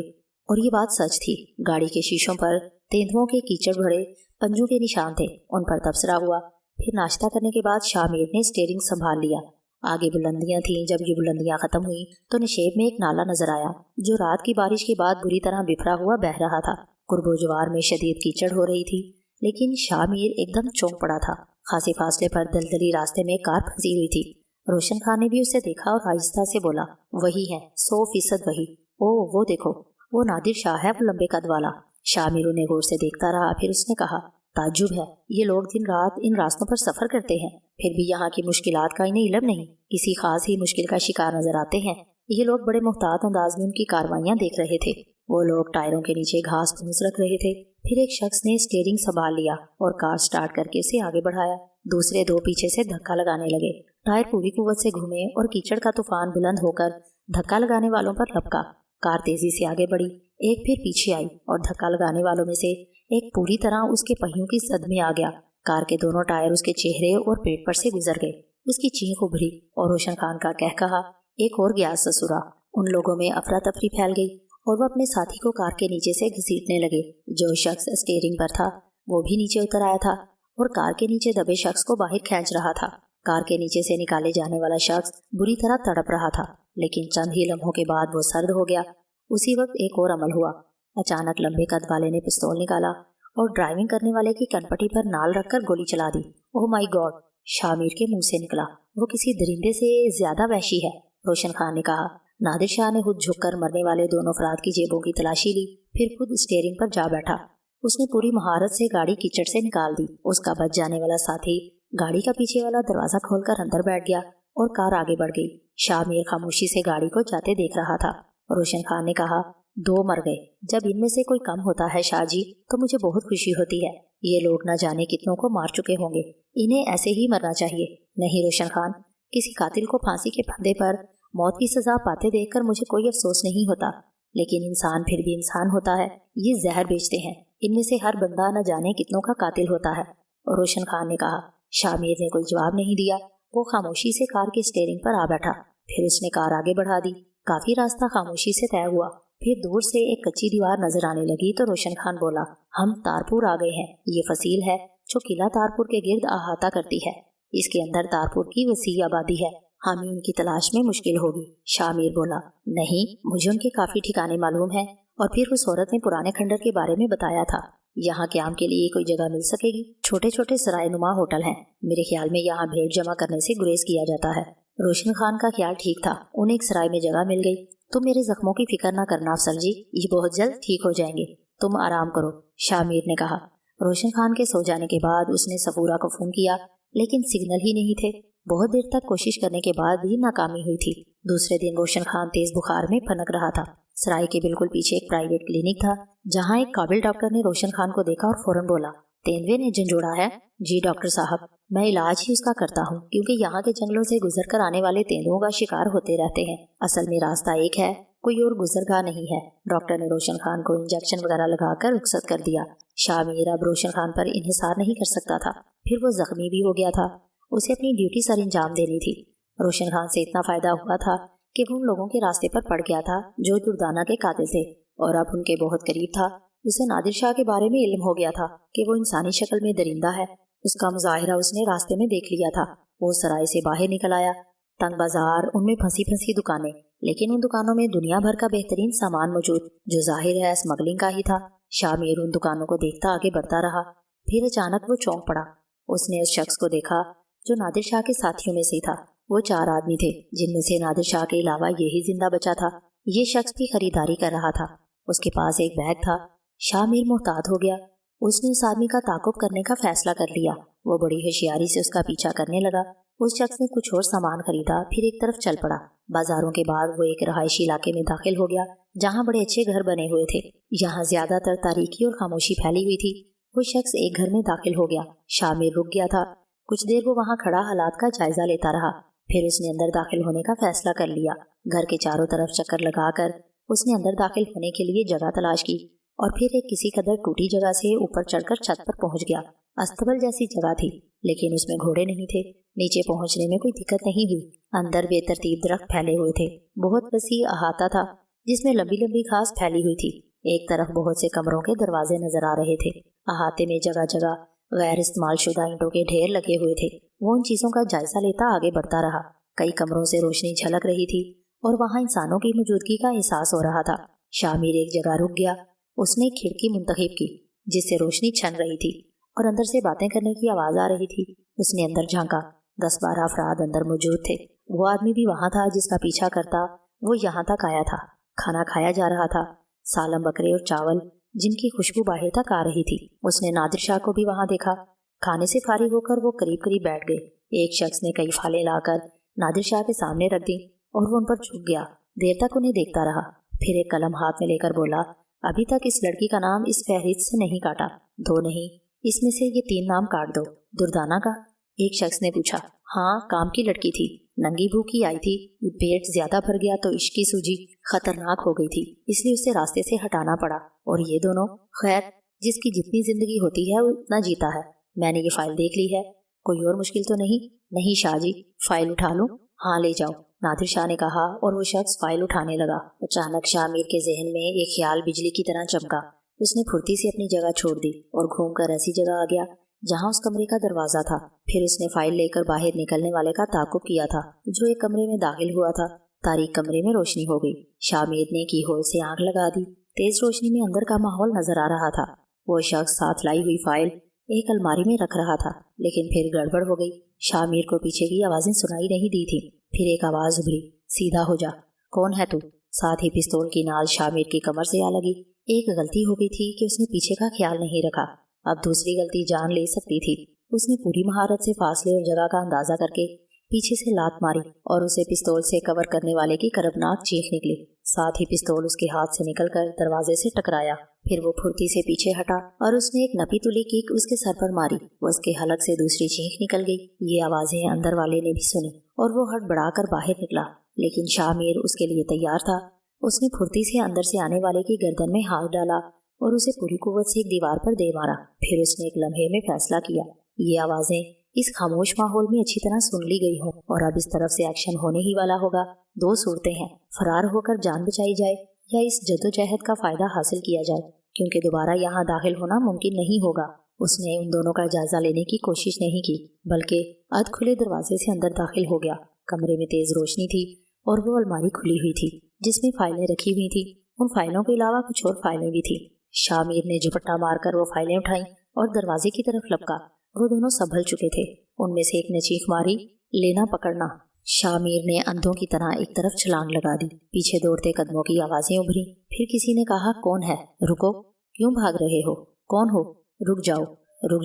और ये बात सच थी। गाड़ी के शीशों पर तेंदुओं के कीचड़ भरे पंजों के निशान थे। उन पर तबसरा हुआ। फिर नाश्ता करने के बाद शामिर ने स्टीयरिंग संभाल लिया। आगे बुलंदियां थीं। जब ये बुलंदियां खत्म हुई तो नशेब में एक नाला नजर आया, जो रात की बारिश के बाद बुरी तरह बिखरा हुआ बह रहा था। कुर्बो जवार में शदीद कीचड़ हो रही थी, लेकिन शामिर एकदम चौंक पड़ा था। खासी फासले पर दलदली रास्ते में कार फंसी हुई थी। रोशन खान ने भी उसे देखा और आहिस्ता से बोला, वही है, 100% वही। ओ वो देखो, वो नादिर शाह है, वो लंबे कद वाला। शामिर उन्हें गौर से देखता रहा। फिर उसने कहा, ताज्जुब है, ये लोग दिन रात इन रास्तों पर सफर करते हैं, फिर भी यहाँ की मुश्किलात का इन्हें इल्म नहीं। किसी खास ही मुश्किल का शिकार नजर आते हैं। ये लोग बड़े मुहतात अंदाज में उनकी कार्रवाइयां देख रहे थे। वो लोग टायरों के नीचे घास फूस रख रहे थे। फिर एक शख्स ने स्टीयरिंग संभाल लिया और कार स्टार्ट करके उसे आगे बढ़ाया। दूसरे 2 पीछे से धक्का लगाने लगे। टायर पूरी कुव्वत से घूमे और कीचड़ का तूफान बुलंद होकर धक्का लगाने वालों पर लपका। कार तेजी से आगे बढ़ी। एक फिर पीछे आई और धक्का लगाने वालों में से एक पूरी तरह उसके पहियों की जद में आ गया। कार के दोनों टायर उसके चेहरे और पेट पर से गुजर गए। उसकी चीख उभरी और रोशन खान का कह कहा, एक और गया ससुरा। उन लोगों में अफरा तफरी फैल गई और वो अपने साथी को कार के नीचे से घसीटने लगे। जो शख्स स्टीयरिंग पर था वो भी नीचे उतर आया था और कार के नीचे दबे शख्स को बाहर खींच रहा था। कार के नीचे से निकाले जाने वाला शख्स बुरी तरह तड़प रहा था, लेकिन चंद ही लम्हों के बाद वो सर्द हो गया। उसी वक्त एक और अमल हुआ। अचानक लंबे कद वाले ने पिस्तौल निकाला और ड्राइविंग करने वाले की कनपटी पर नाल रखकर गोली चला दी। ओह माय गॉड, शामिर के मुंह से निकला। वो किसी दरिंदे से ज्यादा वहशी है, रोशन खान ने कहा। नादिर शाह ने खुद झुककर मरने वाले दोनों अफराद की जेबों की तलाशी ली, फिर खुद स्टीयरिंग पर जा बैठा। उसने पूरी महारत से गाड़ी कीचड़ से निकाल दी। उसका बच जाने वाला साथी गाड़ी का पीछे वाला दरवाजा खोलकर अंदर बैठ गया और कार आगे बढ़ गई। शामिर खामोशी से गाड़ी को जाते देख रहा था। रोशन खान ने कहा, 2 मर गए। जब इनमें से कोई कम होता है शाह जी, तो मुझे बहुत खुशी होती है। ये लोग न जाने कितनों को मार चुके होंगे, इन्हें ऐसे ही मरना चाहिए। नहीं रोशन खान, किसी कातिल को फांसी के फंदे पर मौत की सजा पाते देखकर मुझे कोई अफसोस नहीं होता, लेकिन इंसान फिर भी इंसान होता है। ये जहर बेचते हैं, इनमें से हर बंदा न जाने कितनों का कातिल होता है, रोशन खान ने कहा। शामिर ने कोई जवाब नहीं दिया। वो खामोशी से कार की स्टीयरिंग पर आ बैठा। फिर उसने कार आगे बढ़ा दी। काफी रास्ता खामोशी से तय हुआ। फिर दूर से एक कच्ची दीवार नजर आने लगी तो रोशन खान बोला, हम तारपुर आ गए हैं। ये फसील है जो किला तारपुर के गिर्द अहाता करती है। इसके अंदर तारपुर की वसी आबादी है। हमें उनकी तलाश में मुश्किल होगी। शामिर बोला, नहीं, मुझे उनके काफी ठिकाने मालूम है। और फिर उस औरत ने पुराने खंडर के बारे में बताया था। यहाँ क्याम के लिए कोई जगह मिल सकेगी? छोटे छोटे सरायनुमा होटल हैं। मेरे ख्याल में यहाँ भीड़ जमा करने से गुरेज किया जाता है। रोशन खान का ख्याल ठीक था। उन्हें एक सराय में जगह मिल गई। तुम मेरे जख्मों की फिक्र ना करना अफसर जी, ये बहुत जल्द ठीक हो जाएंगे, तुम आराम करो, शामिर ने कहा। रोशन खान के सो जाने के बाद उसने सफूरा को फोन किया, लेकिन सिग्नल ही नहीं थे। बहुत देर तक कोशिश करने के बाद भी नाकामी हुई थी। दूसरे दिन रोशन खान तेज बुखार में फनक रहा था। सराय के बिल्कुल पीछे एक प्राइवेट क्लिनिक था, जहाँ एक काबिल डॉक्टर ने रोशन खान को देखा और फौरन बोला, तेंदुए ने झंझोड़ा है? जी डॉक्टर साहब, मैं इलाज ही उसका करता हूँ, क्योंकि यहाँ के जंगलों से गुजर कर आने वाले तेंदुओं का शिकार होते रहते हैं। असल में रास्ता एक है, कोई और गुजरगाह नहीं है। डॉक्टर ने रोशन खान को इंजेक्शन वगैरह लगाकर रुखसत कर दिया। शामिर अब रोशन खान पर इन्हिसार नहीं कर सकता था, फिर वो जख्मी भी हो गया था। उसे अपनी ड्यूटी सर अंजाम देनी थी। रोशन खान से इतना फायदा हुआ था कि वो उन लोगों के रास्ते पर पड़ गया था जो दुर्दाना के कातिल थे, और अब उनके बहुत करीब था। उसे नादिर शाह के बारे में इल्म हो गया था कि वो इंसानी शक्ल में दरिंदा है। उसका मुजाहिरा उसने रास्ते में देख लिया था। वो सराय से बाहर निकल आया। तंग बाजार, उनमें फंसी फंसी दुकानें, लेकिन उन दुकानों में दुनिया भर का बेहतरीन सामान मौजूद, जो जाहिर है स्मगलिंग का ही था। शामिर उन दुकानों को देखता आगे बढ़ता रहा। फिर अचानक वो चौंक पड़ा। उसने उस शख्स को देखा जो नादिर शाह के साथियों में से था। वो 4 आदमी थे, जिनमें से नादिर शाह के अलावा यही जिंदा बचा था। ये शख्स भी खरीदारी कर रहा था। उसके पास एक बैग था। शामिर मोहतात हो गया। उसने उस आदमी का ताकुब करने का फैसला कर लिया। वो बड़ी होशियारी से उसका पीछा करने लगा। उस शख्स ने कुछ और सामान खरीदा, फिर एक तरफ चल पड़ा। बाजारों के बाद वो एक रहायशी इलाके में दाखिल हो गया, जहाँ बड़े अच्छे घर बने हुए थे। यहाँ ज्यादातर तारीकी और खामोशी फैली हुई थी। वो शख्स एक घर में दाखिल हो गया। शामिर रुक गया था। कुछ देर वो वहाँ खड़ा हालात का जायजा लेता रहा। फिर उसने अंदर दाखिल होने का फैसला कर लिया। घर के चारों तरफ चक्कर लगाकर उसने अंदर दाखिल होने के लिए जगह तलाश की, और फिर एक किसी कदर टूटी जगह से ऊपर चढ़कर छत पर पहुंच गया। अस्तबल जैसी जगह थी, लेकिन उसमें घोड़े नहीं थे। नीचे पहुंचने में कोई दिक्कत नहीं हुई। अंदर बेतरतीब दरख्त फैले हुए थे। बहुत वसी अहाता था, जिसमें लंबी लंबी घास फैली हुई थी। एक तरफ बहुत से कमरों के दरवाजे नजर आ रहे थे। अहाते में जगह जगह गैर इस्तेमाल शुदा ईंटों के ढेर लगे हुए थे। वो उन चीजों का जायजा लेता आगे बढ़ता रहा। कई कमरों से रोशनी झलक रही थी और वहां इंसानों की मौजूदगी का एहसास हो रहा था। शामिर एक जगह रुक गया। उसने एक खिड़की मुंतखब की, जिससे रोशनी छन रही थी और अंदर से बातें करने की आवाज आ रही थी। उसने अंदर झांका। 10-12 अफराद अंदर मौजूद थे। वो आदमी भी वहां था जिसका पीछा करता वो यहाँ तक आया था। खाना खाया जा रहा था, सालम बकरे और चावल, जिनकी खुशबू बाहर तक आ रही थी। उसने नादिर शाह को भी वहां देखा। खाने से फारिग होकर वो करीब करीब बैठ गए। एक शख्स ने कई फालें लाकर नादिर शाह के सामने रख दी और वो उन पर झुक गया। देर तक उन्हें देखता रहा। फिर एक कलम हाथ में लेकर बोला, अभी तक इस लड़की का नाम इस फहरिस्त से नहीं काटा। 2 नहीं, इसमें से ये 3 नाम काट दो। दुर्दाना का? एक शख्स ने पूछा। हाँ, काम की लड़की थी, नंगी भूखी आई थी। पेट ज्यादा भर गया तो इश्क की सूजी खतरनाक हो गई थी, इसलिए उसे रास्ते से हटाना पड़ा। और ये दोनों, खैर जिसकी जितनी जिंदगी होती है वो उतना जीता है। मैंने ये फाइल देख ली है। कोई और मुश्किल तो नहीं? नहीं शाह जी, फाइल उठा लूं? हाँ ले जाओ, नादिर शाह ने कहा, और वो शख्स फाइल उठाने लगा। अचानक शामिर के जहन में एक ख्याल बिजली की तरह चमका। उसने फुर्ती से अपनी जगह छोड़ दी और घूमकर ऐसी जगह आ गया जहां उस कमरे का दरवाजा था। फिर उसने फाइल लेकर बाहर निकलने वाले का ताकुब किया था, जो एक कमरे में दाखिल हुआ था। तारीक कमरे में रोशनी हो गई। शामिर ने की होल से आंख लगा दी। तेज रोशनी में अंदर का माहौल नजर आ रहा था। वो शख्स साथ लाई हुई फाइल एक अलमारी में रख रहा था, लेकिन फिर गड़बड़ हो गई। शामिर को पीछे की आवाजें सुनाई नहीं दी थी। फिर एक आवाज उभरी, सीधा हो जा। कौन है तू? साथ ही पिस्तौल की नाल शामिर की कमर से आ लगी। एक गलती हो गई थी कि उसने पीछे का ख्याल नहीं रखा। अब दूसरी गलती जान ले सकती थी। उसने पूरी महारत से फासले और जगह का अंदाजा करके पीछे से लात मारी और उसे पिस्तौल से कवर करने वाले की करबनाक चीख निकली। साथ ही पिस्तौल उसके हाथ से निकलकर दरवाजे से टकराया। फिर वो फुर्ती से पीछे हटा और उसने एक नपी तुली किक उसके सर पर मारी। उसके हलक से दूसरी चीख निकल गई। ये आवाजें अंदर वाले ने भी सुनी और वो हड़बड़ाकर बाहर निकला, लेकिन शामिर उसके लिए तैयार था। उसने फुर्ती से अंदर से आने वाले की गर्दन में हाथ डाला और उसे पूरी कुव्वत से एक दीवार पर दे मारा। फिर उसने एक लम्हे में फैसला किया, ये आवाजें इस खामोश माहौल में अच्छी तरह सुन ली गई हो और अब इस तरफ से एक्शन होने ही वाला होगा। 2 सूरतें हैं, फरार होकर जान बचाई जाए या इस जद्दोजहद का फायदा हासिल किया जाए, क्योंकि दोबारा यहाँ दाखिल होना मुमकिन नहीं होगा। उसने उन दोनों का जायजा लेने की कोशिश नहीं की, बल्कि अध खुले दरवाजे से अंदर दाखिल हो गया। कमरे में तेज रोशनी थी और वो अलमारी खुली हुई थी जिसमें फाइलें रखी हुई थी। उन फाइलों के अलावा कुछ और फाइलें भी थी। शामिर ने झपट्टा मारकर वो फाइलें उठाई और दरवाजे की तरफ लपका। वो दोनों संभल चुके थे। उनमें से एक ने चीख मारी, लेना पकड़ना। शामिर ने अंधों की तरह एक तरफ छलांग लगा दी। पीछे दौड़ते कदमों की आवाजें उभरी। फिर किसी ने कहा, कौन है? रुको, क्यों भाग रहे हो? कौन हो? रुक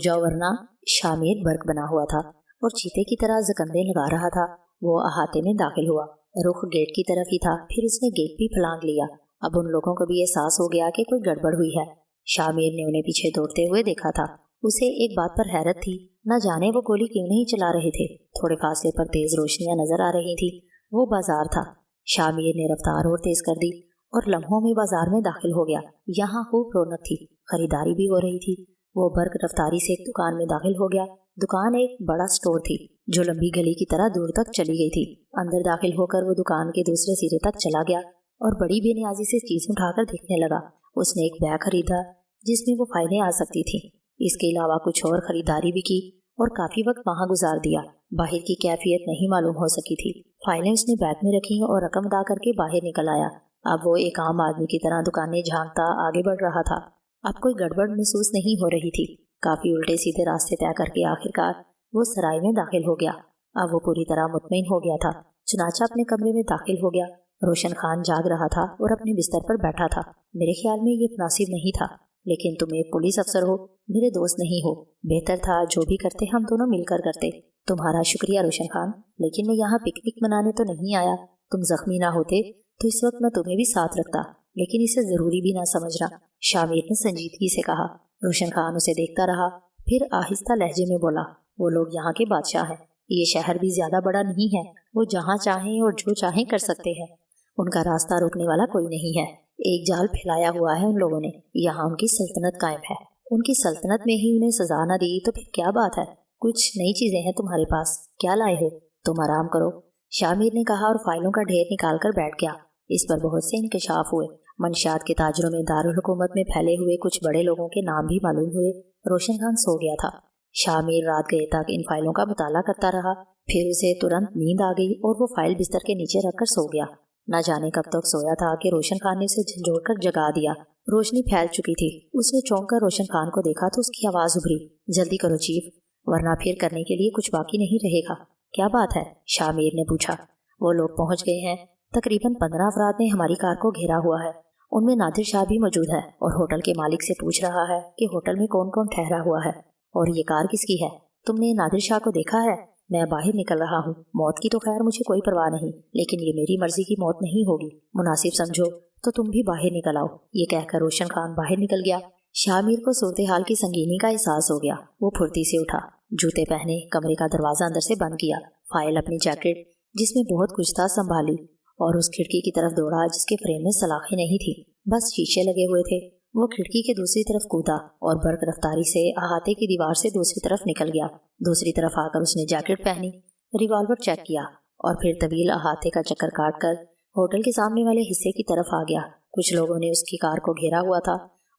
जाओ वरना। शामिर बर्क बना हुआ था और चीते की तरह जकंदे लगा रहा था। वो अहाते में दाखिल हुआ। रुख गेट की तरफ ही था। फिर उसने गेट भी फलांग लिया। अब उन लोगों को भी एहसास हो गया कि कोई गड़बड़ हुई है। शामिर ने उन्हें पीछे दौड़ते हुए देखा था। उसे एक बात पर हैरत थी, न जाने वो गोली क्यों नहीं चला रहे थे। थोड़े फासले पर तेज रोशनियां नजर आ रही थी। वो बाजार था। शामिर ने रफ्तार और तेज कर दी और लम्हों में बाजार में दाखिल हो गया। यहाँ खूब रौनक थी, खरीदारी भी हो रही थी। वो बर्क रफ्तारी से एक दुकान में दाखिल हो गया। दुकान एक बड़ा स्टोर थी जो लंबी गली की तरह दूर तक चली गई थी। अंदर दाखिल होकर वो दुकान के दूसरे सिरे तक चला गया और बड़ी बेनियाजी से चीज उठाकर देखने लगा। उसने एक बैग खरीदा जिसमें वो फाइलें आ सकती थी। इसके अलावा कुछ और खरीदारी भी की और काफी वक्त वहां गुजार दिया। बाहर की कैफियत नहीं मालूम हो सकी थी। फाइलें उसने बैग में रखी और रकम अदा करके बाहर निकल आया। अब वो एक आम आदमी की तरह दुकानें झांकता आगे बढ़ रहा था। अब कोई गड़बड़ महसूस नहीं हो रही थी। काफी उल्टे सीधे रास्ते तय करके आखिरकार वो सराय में दाखिल हो गया। अब वो पूरी तरह मुतमईन हो गया था। चुनाचा अपने कमरे में दाखिल हो गया। रोशन खान जाग रहा था और अपने बिस्तर पर बैठा था। मेरे ख्याल में ये मुनासिब नहीं था, लेकिन तुम एक पुलिस अफसर हो, मेरे दोस्त नहीं हो। बेहतर था जो भी करते हम दोनों मिलकर करते। तुम्हारा शुक्रिया रोशन खान, लेकिन मैं यहाँ पिकनिक मनाने तो नहीं आया। तुम जख्मी ना होते तो इस वक्त मैं तुम्हें भी साथ रखता, लेकिन इसे जरूरी भी ना समझना, शामिर ने संजीदगी से कहा। रोशन खान उसे देखता रहा, फिर आहिस्ता लहजे में बोला, वो लोग यहाँ के बादशाह हैं। ये शहर भी ज्यादा बड़ा नहीं है। वो जहाँ चाहें और जो चाहें कर सकते हैं। उनका रास्ता रोकने वाला कोई नहीं है। एक जाल फैलाया हुआ है उन लोगों ने। यहाँ उनकी सल्तनत कायम है। उनकी सल्तनत में ही उन्हें सजा न दी तो फिर क्या बात है। कुछ नई चीजें हैं तुम्हारे पास, क्या लाए हो? तुम आराम करो, शामिर ने कहा और फाइलों का ढेर निकाल कर बैठ गया। इस पर बहुत से इंकशाफ हुए। मंशियात के ताजरों में दारुल हुकूमत में फैले हुए कुछ बड़े लोगों के नाम भी मालूम हुए। रोशन खान सो गया था। शामिर रात गए तक इन फाइलों का मुताला करता रहा। फिर उसे तुरंत नींद आ गई और वो फाइल बिस्तर के नीचे रखकर सो गया। न जाने कब तक सोया था कि रोशन खान ने उसे झंझोड़कर जगा दिया। रोशनी फैल चुकी थी। उसने चौंक कर रोशन खान को देखा तो उसकी आवाज उभरी, जल्दी करो चीफ, वरना फिर करने के लिए कुछ बाकी नहीं रहेगा। क्या बात है? शामिर ने पूछा। वो लोग पहुंच गए हैं। तकरीबन 15 अफराद ने हमारी कार को घेरा हुआ है। उनमें नादिर शाह भी मौजूद है और होटल के मालिक से पूछ रहा है कि होटल में कौन कौन ठहरा हुआ है और ये कार किसकी है। तुमने नादिर शाह को देखा है? मैं बाहर निकल रहा हूँ। मौत की तो खैर मुझे कोई परवाह नहीं, लेकिन ये मेरी मर्जी की मौत नहीं होगी। मुनासिब समझो तो तुम भी बाहर निकल आओ। ये कहकर रोशन खान बाहर निकल गया। शामिर को सूरत हाल की संगीनी का एहसास हो गया। वो फुर्ती से उठा, जूते पहने, कमरे का दरवाजा अंदर से बंद किया, फाइल अपनी जैकेट जिसमें बहुत कुछ था संभाली और उस खिड़की की तरफ दौड़ा जिसके फ्रेम में सलाखें नहीं थी, बस शीशे लगे हुए थे। वो खिड़की के दूसरी तरफ कूदा और बर्क रफ्तारी से अहाते की दीवार से दूसरी तरफ निकल गया। दूसरी तरफ आकर उसने जैकेट पहनी, रिवॉल्वर चेक किया और फिर तवील अहाते का चक्कर काटकर होटल के सामने वाले हिस्से की तरफ आ गया। कुछ लोगों ने उसकी कार को घेरा हुआ था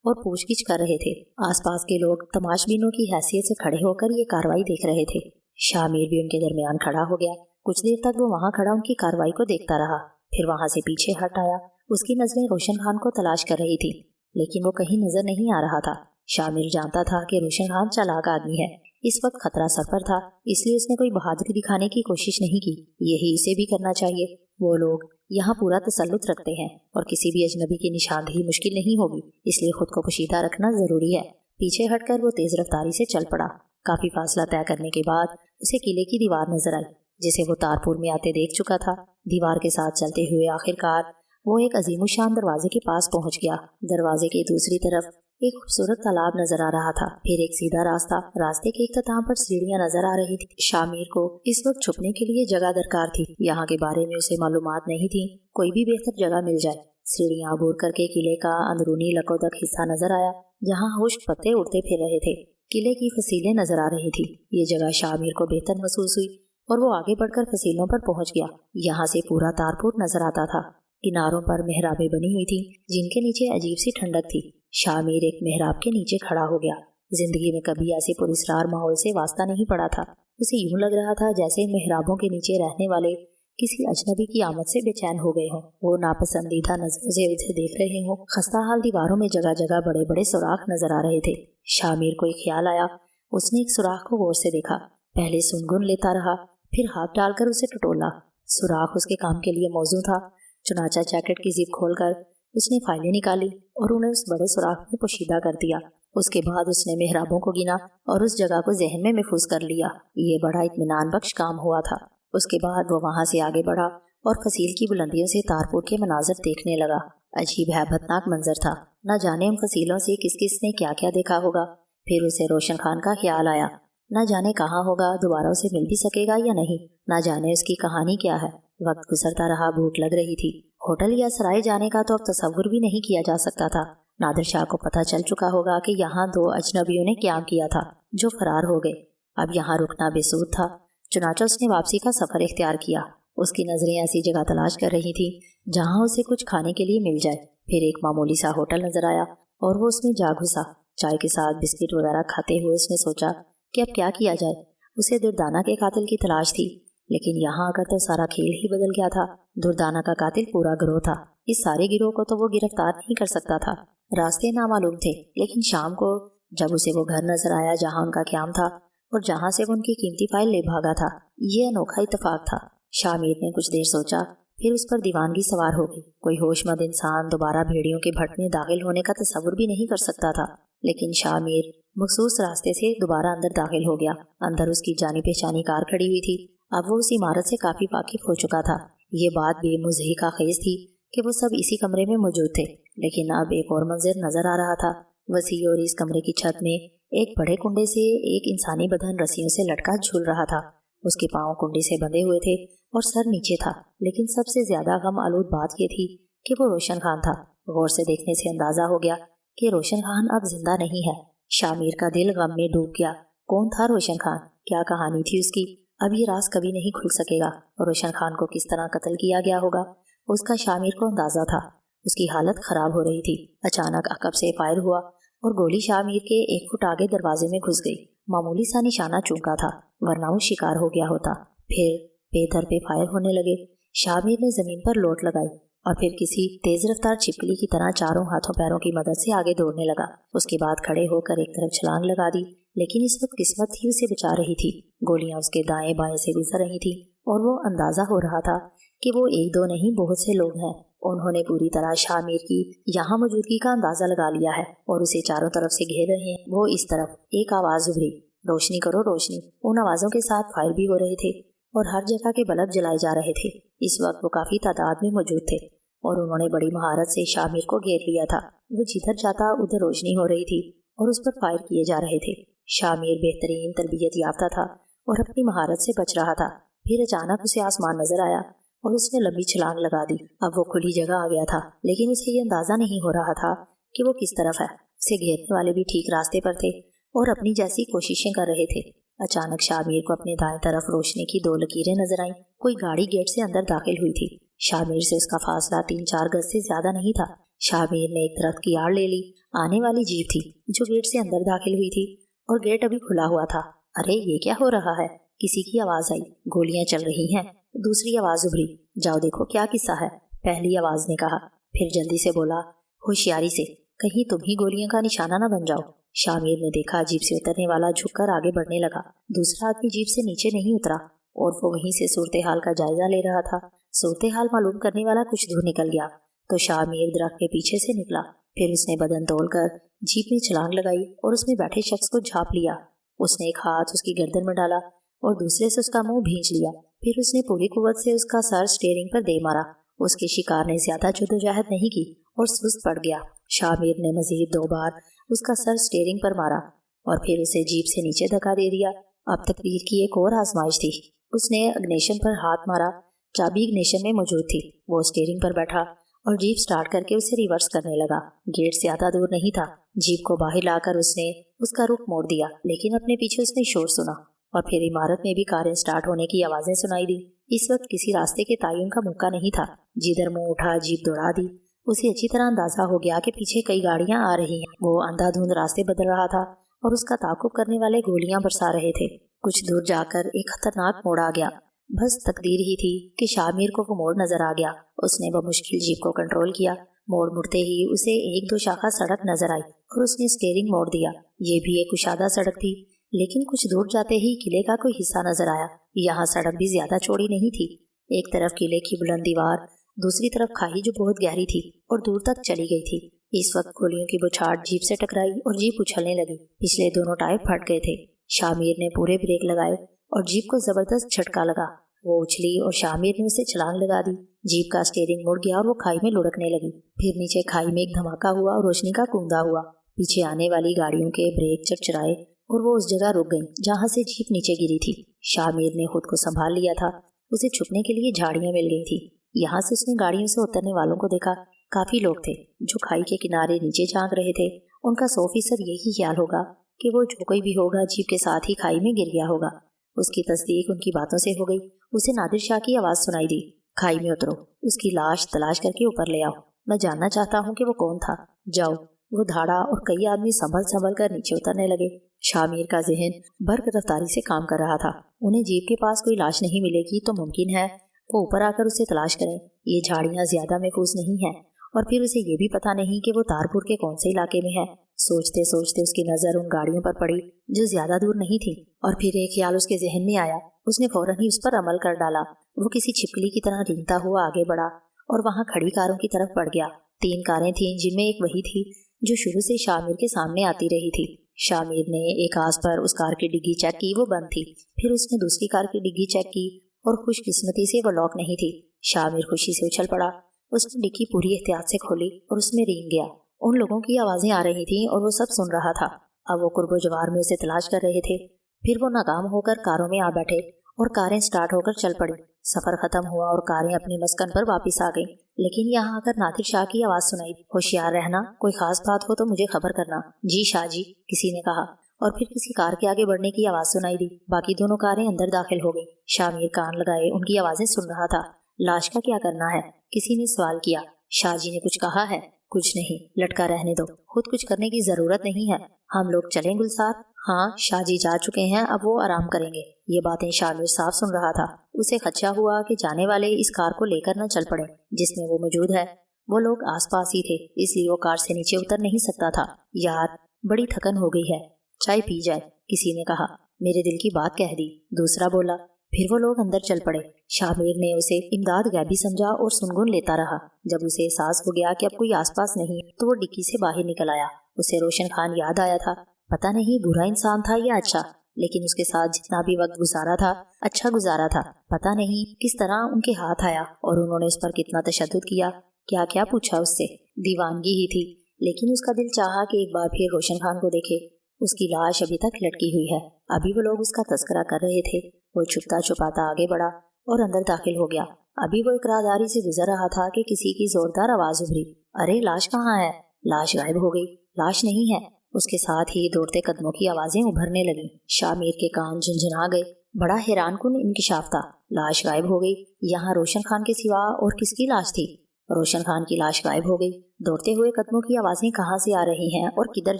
और पूछगिछ कर रहे थे। आसपास के लोग तमाशबीनों की हैसियत से खड़े होकर ये कार्रवाई देख रहे थे। शामिर भी उनके दरमियान खड़ा हो गया। कुछ देर तक वो वहां खड़ा उनकी कार्रवाई को देखता रहा, फिर वहां से पीछे हट आया। उसकी नजरें रोशन खान को तलाश कर रही थी, लेकिन वो कहीं नजर नहीं आ रहा था। शामिर जानता था कि रोशन खान चालाक आदमी है। इस वक्त खतरा सर पर था, इसलिए उसने कोई बहादुरी दिखाने की कोशिश नहीं की। यही इसे भी करना चाहिए। वो लोग यहाँ पूरा तसल्लुत रखते हैं और किसी भी अजनबी की निशानदेही मुश्किल नहीं होगी, इसलिए खुद को पोशीदा रखना जरूरी है। पीछे हटकर वो तेज रफ्तारी से चल पड़ा। काफी फासला तय करने के बाद उसे किले की दीवार नजर आई, जिसे वो तारपुर में आते देख चुका था। दीवार के साथ चलते हुए आखिरकार वो एक अजीमुशान दरवाजे के पास पहुंच गया। दरवाजे के दूसरी तरफ एक खूबसूरत तालाब नजर आ रहा था, फिर एक सीधा रास्ता। रास्ते के इख्तिताम पर सीढ़ियां नजर आ रही थी। शामिर को इस वक्त छुपने के लिए जगह दरकार थी। यहाँ के बारे में उसे मालूमात नहीं थी। कोई भी बेहतर जगह मिल जाए। सीढ़ियां अबूर करके किले का अंदरूनी लकोदक हिस्सा नजर आया, जहाँ खुश्क पत्ते उड़ते फिर रहे थे। किले की फसीलें नजर आ रही थी। ये जगह शामिर को बेहतर महसूस हुई और वो आगे बढ़कर फसीलों पर पहुंच गया। यहाँ से पूरा तारपुर नजर आता था। किनारों पर मेहराबें बनी हुई थी, जिनके नीचे अजीब सी ठंडक थी। शामिर एक मेहराब के नीचे खड़ा हो गया। जिंदगी में कभी ऐसे पुरस्कार माहौल से वास्ता नहीं पड़ा था। उसे यूं लग रहा था जैसे मेहराबों के नीचे रहने वाले किसी अजनबी की आमद से बेचैन हो गए हों। वो नापसंदीदा नजरों से उसे देख रहे हों। खस्ताहाल दीवारों में जगह जगह बड़े बड़े सुराख नजर आ रहे थे। शामिर को एक ख्याल आया। उसने एक सुराख को गौर से देखा। पहले सुनगुन लेता रहा, फिर हाथ डालकर उसे टटोला। सुराख उसके काम के लिए मौजू था। चुनाचा जैकेट की जिप खोलकर उसने फाइलें निकाली और उन्हें उस बड़े सुराख में पोशीदा कर दिया। उसके बाद उसने मेहराबों को गिना और उस जगह को जहन में महफूज कर लिया। ये बड़ा इत्मीनान बख्श काम हुआ था। उसके बाद वो वहाँ से आगे बढ़ा और फसील की बुलंदियों से तारपुर के मनाजर देखने लगा। अजीब हैबतनाक मंजर था। न जाने उन फसीलों से किस किस ने क्या क्या देखा होगा। फिर उसे रोशन खान का ख्याल आया। न जाने कहाँ होगा, दोबारा उसे मिल भी सकेगा या नहीं, न जाने उसकी कहानी क्या है। वक्त गुजरता रहा, भूख लग रही थी। होटल या सराय जाने का तो अब तसव्वुर भी नहीं किया जा सकता था। नादिर शाह को पता चल चुका होगा कि यहाँ 2 अजनबियों ने क्या किया था, जो फरार हो गए। अब यहाँ रुकना बेसूद था। चुनाचा उसने वापसी का सफ़र इख्तियार किया। उसकी नज़रें ऐसी जगह तलाश कर रही थी जहाँ उसे कुछ खाने के लिए मिल जाए। फिर एक मामूली सा होटल नजर आया और वो उसमें जा घुसा। चाय के साथ बिस्किट वगैरह खाते हुए उसने सोचा कि अब क्या किया जाए। उसे दुर्दाना के कातिल की तलाश थी, लेकिन यहाँ आकर तो सारा खेल ही बदल गया था। दुर्दाना का कातिल पूरा गिरोह था। इस सारे गिरोह को तो वो गिरफ्तार नहीं कर सकता था। रास्ते नामालूम थे, लेकिन शाम को जब उसे वो घर नजर आया जहाँ उनका क़याम था और जहाँ से वो उनकी कीमती फाइल ले भागा था, ये अनोखा इत्तेफाक था। शामिर ने कुछ देर सोचा, फिर उस पर दीवानगी सवार हो गई। कोई होशमंद इंसान दोबारा भेड़ियों के भट्ट में दाखिल होने का तसव्वुर भी नहीं कर सकता था, लेकिन शामिर मखसूस रास्ते से दोबारा अंदर दाखिल हो गया। अंदर उसकी जानी पहचानी कार खड़ी हुई थी। अब वो उस इमारत से काफ़ी वाकिफ हो चुका था। ये बात बेमुज़हिका खेज थी कि वो सब इसी कमरे में मौजूद थे, लेकिन अब एक और मंजर नजर आ रहा था। वसी और इस कमरे की छत में एक बड़े कुंडे से एक इंसानी बदन रस्सियों से लटका झूल रहा था। उसके पांव कुंडे से बंधे हुए थे और सर नीचे था, लेकिन सबसे ज्यादा गम आलूद बात यह थी कि वो रोशन खान था। गौर से देखने से अंदाजा हो गया कि रोशन खान अब जिंदा नहीं है। शामिर का दिल गम में डूब गया। कौन था रोशन खान? क्या कहानी थी उसकी? अब ये राज कभी नहीं खुल सकेगा। रोशन खान को किस तरह कत्ल किया गया होगा, उसका शामिर को अंदाजा था। उसकी हालत खराब हो रही थी। अचानक अकब से फायर हुआ और गोली शामिर के 1 फुट आगे दरवाजे में घुस गई। मामूली सा निशाना चूका था, वरना वो शिकार हो गया होता। फिर बेधर पे फायर होने लगे। शामिर ने जमीन पर लोट लगाई और फिर किसी तेज रफ्तार छिपकली की तरह चारों हाथों पैरों की मदद से आगे दौड़ने लगा। उसके बाद खड़े होकर एक तरफ छलांग लगा दी, लेकिन इस वक्त किस्मत ही उसे बचा रही थी। गोलियां उसके दाएं बाएं से गुजर रही थी और वो अंदाजा हो रहा था कि वो 1-2 नहीं, बहुत से लोग हैं। उन्होंने पूरी तरह शामिर की यहाँ मौजूदगी का अंदाजा लगा लिया है और उसे चारों तरफ से घेर रहे हैं। वो इस तरफ एक आवाज उभरी, रोशनी करो रोशनी। उन आवाजों के साथ फायर भी हो रहे थे और हर जगह के बल्ब जलाए जा रहे थे। इस वक्त वो काफी तादाद में मौजूद थे और उन्होंने बड़ी महारत से शामिर को घेर लिया था। वो जिधर जाता उधर रोशनी हो रही थी और उस पर फायर किए जा रहे थे। शामिर बेहतरीन तरबियत याफ्ता था और अपनी महारत से बच रहा था। फिर अचानक उसे आसमान नजर आया और उसने लंबी छलांग लगा दी। अब वो खुली जगह आ गया था, लेकिन उसे ये अंदाजा नहीं हो रहा था कि वो किस तरफ है। उसे घेरने वाले भी ठीक रास्ते पर थे और अपनी जैसी कोशिशें कर रहे थे। अचानक शामिर को अपने दाएं तरफ रोशनी की 2 लकीरें नजर आईं। कोई गाड़ी गेट से अंदर दाखिल हुई थी। शामिर से उसका फासला 3-4 गज से ज्यादा नहीं था। शामिर ने एक दरख्त की आड़ ले ली। आने वाली जीप थी जो गेट से अंदर दाखिल हुई थी और गेट अभी खुला हुआ था। अरे ये क्या हो रहा है? किसी की आवाज आई, गोलियां चल रही हैं। दूसरी आवाज उभरी, जाओ देखो क्या किस्सा है। पहली आवाज ने कहा, फिर जल्दी से बोला, होशियारी से, कहीं तुम ही गोलियों का निशाना न बन जाओ। शामिर ने देखा जीप से उतरने वाला झुककर आगे बढ़ने लगा। दूसरा आदमी जीप से नीचे नहीं उतरा और वो वहीं से सूरत हाल का जायजा ले रहा था। सूरत हाल मालूम करने वाला कुछ दूर निकल गया तो शामिर दरख्त के पीछे से निकला। फिर उसने बदन तोड़कर जीप में छलांग लगाई और उसमें बैठे शख्स को झाँप लिया। उसने एक हाथ उसकी गर्दन में डाला और दूसरे से उसका मुंह भींच लिया। फिर उसने पूरी कुव्वत से उसका सर स्टीयरिंग पर दे मारा। उसके शिकार ने ज्यादा जद्दोजहद नहीं की और सुस्त पड़ गया। शामिर ने मजीद 2 बार उसका सर स्टीयरिंग पर मारा और फिर उसे जीप से नीचे धक्का दे दिया। अब तकदीर की एक और आजमाइश थी। उसने इग्निशन पर हाथ मारा। चाबी इग्निशन में मौजूद थी। वो स्टीयरिंग पर बैठा और जीप स्टार्ट करके उसे रिवर्स करने लगा। गेट ज्यादा दूर नहीं था। जीप को बाहर लाकर उसने उसका रुख मोड़ दिया, लेकिन अपने पीछे उसने शोर सुना और फिर इमारत में भी कारें स्टार्ट होने की आवाजें सुनाई दी। इस वक्त किसी रास्ते के तयन का मौका नहीं था। जिधर मुंह उठा जीप दौड़ा दी। उसे अच्छी तरह अंदाजा हो गया कि पीछे कई गाड़ियां आ रही हैं। वो अंधाधुंध रास्ते बदल रहा था और उसका ताकुब करने वाले गोलियां बरसा रहे थे। कुछ दूर जाकर एक खतरनाक मोड़ आ गया। बस तकदीर ही थी कि शामिर को वो मोड़ नजर आ गया। उसने बमुश्किल जीप को कंट्रोल किया। मोड़ मुड़ते ही उसे 1-2 शाखा सड़क नजर आई और उसने स्टीयरिंग मोड़ दिया। ये भी एक कुशादा सड़क थी, लेकिन कुछ दूर जाते ही किले का कोई हिस्सा नजर आया। यहाँ सड़क भी ज्यादा चौड़ी नहीं थी। ایک طرف قلعے کی بلند دیوار، دوسری طرف کھائی جو بہت گہری تھی اور دور تک چلی گئی تھی۔ اس وقت گولیوں کی بچھاڑ جیپ سے ٹکرائی اور جیپ اچھلنے لگی۔ پچھلے دونوں ٹائر پھٹ گئے تھے۔ شامیر نے پورے بریک لگائے اور جیپ کو زبردست جھٹکا لگا۔ وہ اچھلی اور شامیر نے اسے چھلانگ لگا دی۔ جیپ کا اسٹیئرنگ مڑ گیا اور وہ کھائی میں لڑکنے لگی۔ پھر نیچے کھائی میں ایک دھماکہ ہوا اور روشنی کا کوندا ہوا۔ پیچھے آنے والی گاڑیوں کے بریک چرچرائے اور وہ اس جگہ رک گئیں جہاں سے جیپ نیچے گری تھی۔ شامیر نے خود کو سنبھال لیا تھا۔ اسے چھپنے کے لیے جھاڑیاں مل گئی تھی۔ یہاں سے اس نے گاڑیوں سے اترنے والوں کو دیکھا۔ کافی لوگ تھے جو کھائی کے کنارے نیچے جھانک رہے تھے۔ ان کا 100% یہی خیال ہوگا کہ وہ جو کوئی بھی ہوگا جیپ کے ساتھ ہی کھائی میں گر گیا ہوگا۔ اس کی تصدیق ان کی باتوں سے ہو گئی۔ اسے نادر شاہ کی آواز سنائی دی، کھائی میں اترو، اس کی لاش تلاش کر کے اوپر لے آؤ، میں جاننا چاہتا ہوں کہ وہ کون تھا، جاؤ۔ وہ دھاڑا اور کئی آدمی سنبھل کر نیچے اترنے لگے۔ شامیر کا ذہن برق رفتاری سے کام کر رہا تھا۔ انہیں جیپ کے پاس کوئی لاش نہیں ملے گی تو ممکن ہے وہ اوپر آ کر اسے تلاش کریں۔ یہ جھاڑیاں زیادہ محفوظ نہیں ہیں اور پھر اسے یہ بھی پتہ نہیں کہ وہ تارپور کے کون سے علاقے میں ہے۔ سوچتے سوچتے اس کی نظر ان گاڑیوں پر پڑی جو زیادہ دور نہیں تھی، اور پھر ایک خیال اس کے ذہن میں آیا۔ اس نے فوراً ہی اس پر عمل کر ڈالا۔ وہ کسی چھپکلی کی طرح رینگتا ہوا آگے بڑھا اور وہاں کھڑی کاروں کی طرف بڑھ گیا۔ 3 کاریں تھیں جن میں ایک وہی تھی جو شروع سے شامیر کے سامنے آتی رہی تھی۔ شامیر نے ایک آس پر اس کار کی ڈگی چیک کی، وہ بند تھی۔ پھر اس نے دوسری کار کی ڈگی چیک کی اور خوش قسمتی سے وہ لاک نہیں تھی۔ شامیر خوشی سے اچھل پڑا۔ اس نے ڈگی پوری احتیاط سے کھولی اور اس میں رینگ گیا۔ ان لوگوں کی آوازیں آ رہی تھیں اور وہ سب سن رہا تھا۔ اب وہ قرب و جوار میں اسے تلاش کر رہے تھے۔ پھر وہ ناکام ہو کر کاروں میں آ بیٹھے اور کاریں سٹارٹ ہو کر چل پڑی۔ سفر ختم ہوا اور کاریں اپنی مسکن پر واپس آ گئیں، لیکن یہاں آ کر نادر شاہ کی آواز سنائی، ہوشیار رہنا، کوئی خاص بات ہو تو مجھے خبر کرنا۔ جی شاہ جی، کسی نے کہا، اور پھر کسی کار کے آگے بڑھنے کی آواز سنائی دی۔ باقی دونوں کاریں اندر داخل ہو گئیں۔ شامیر کان لگائے ان کی آوازیں سن رہا تھا۔ لاش کا کیا کرنا ہے؟ کسی نے سوال کیا۔ شاہ جی نے کچھ کہا ہے؟ کچھ نہیں، لٹکا رہنے دو، خود کچھ کرنے کی ضرورت نہیں ہے۔ ہم لوگ چلیں گلزار؟ ہاں، شاہ جی جا چکے ہیں، اب وہ آرام کریں گے۔ یہ باتیں شامیر صاف سن رہا تھا۔ اسے خدشہ ہوا کہ جانے والے اس کار کو لے کر نہ چل پڑے جس میں وہ موجود ہے۔ وہ لوگ آس پاس ہی تھے، اس لیے وہ کار سے نیچے اتر نہیں سکتا تھا۔ یار، بڑی تھکن ہو گئی ہے، چائے پی جائے، کسی نے کہا۔ میرے دل کی بات کہہ دی، دوسرا بولا۔ پھر وہ لوگ اندر چل پڑے۔ شامیر نے اسے امداد غیبی سمجھا اور سنگن لیتا رہا۔ جب اسے احساس ہو گیا کہ اب کوئی آس پاس نہیں تو وہ ڈکی سے باہر نکل آیا۔ اسے روشن خان یاد آیا تھا۔ پتہ نہیں برا انسان تھا یا اچھا، لیکن اس کے ساتھ جتنا بھی وقت گزارا تھا اچھا گزارا تھا۔ پتہ نہیں کس طرح ان کے ہاتھ آیا اور انہوں نے اس پر کتنا تشدد کیا، کیا کیا پوچھا اس سے۔ دیوانگی ہی تھی، لیکن اس کا دل چاہا کہ ایک بار پھر روشن خان کو دیکھے۔ اس کی لاش ابھی تک لٹکی ہوئی ہے۔ ابھی وہ لوگ اس کا تذکرہ کر رہے تھے۔ وہ چھپتا چھپاتا آگے بڑھا اور اندر داخل ہو گیا۔ ابھی وہ ایک راہداری سے گزر رہا تھا کہ کسی کی زوردار آواز ابھری، ارے لاش کہاں ہے؟ لاش غائب ہو گئی، لاش نہیں ہے۔ اس کے ساتھ ہی دوڑتے قدموں کی آوازیں ابھرنے لگیں۔ شامیر کے کان جھنجھنا گئے۔ بڑا حیران کن انکشاف تھا۔ لاش غائب ہو گئی۔ یہاں روشن خان کے سوا اور کس کی لاش تھی؟ روشن خان کی لاش غائب ہو گئی۔ دوڑتے ہوئے قدموں کی آوازیں کہاں سے آ رہی ہیں اور کدھر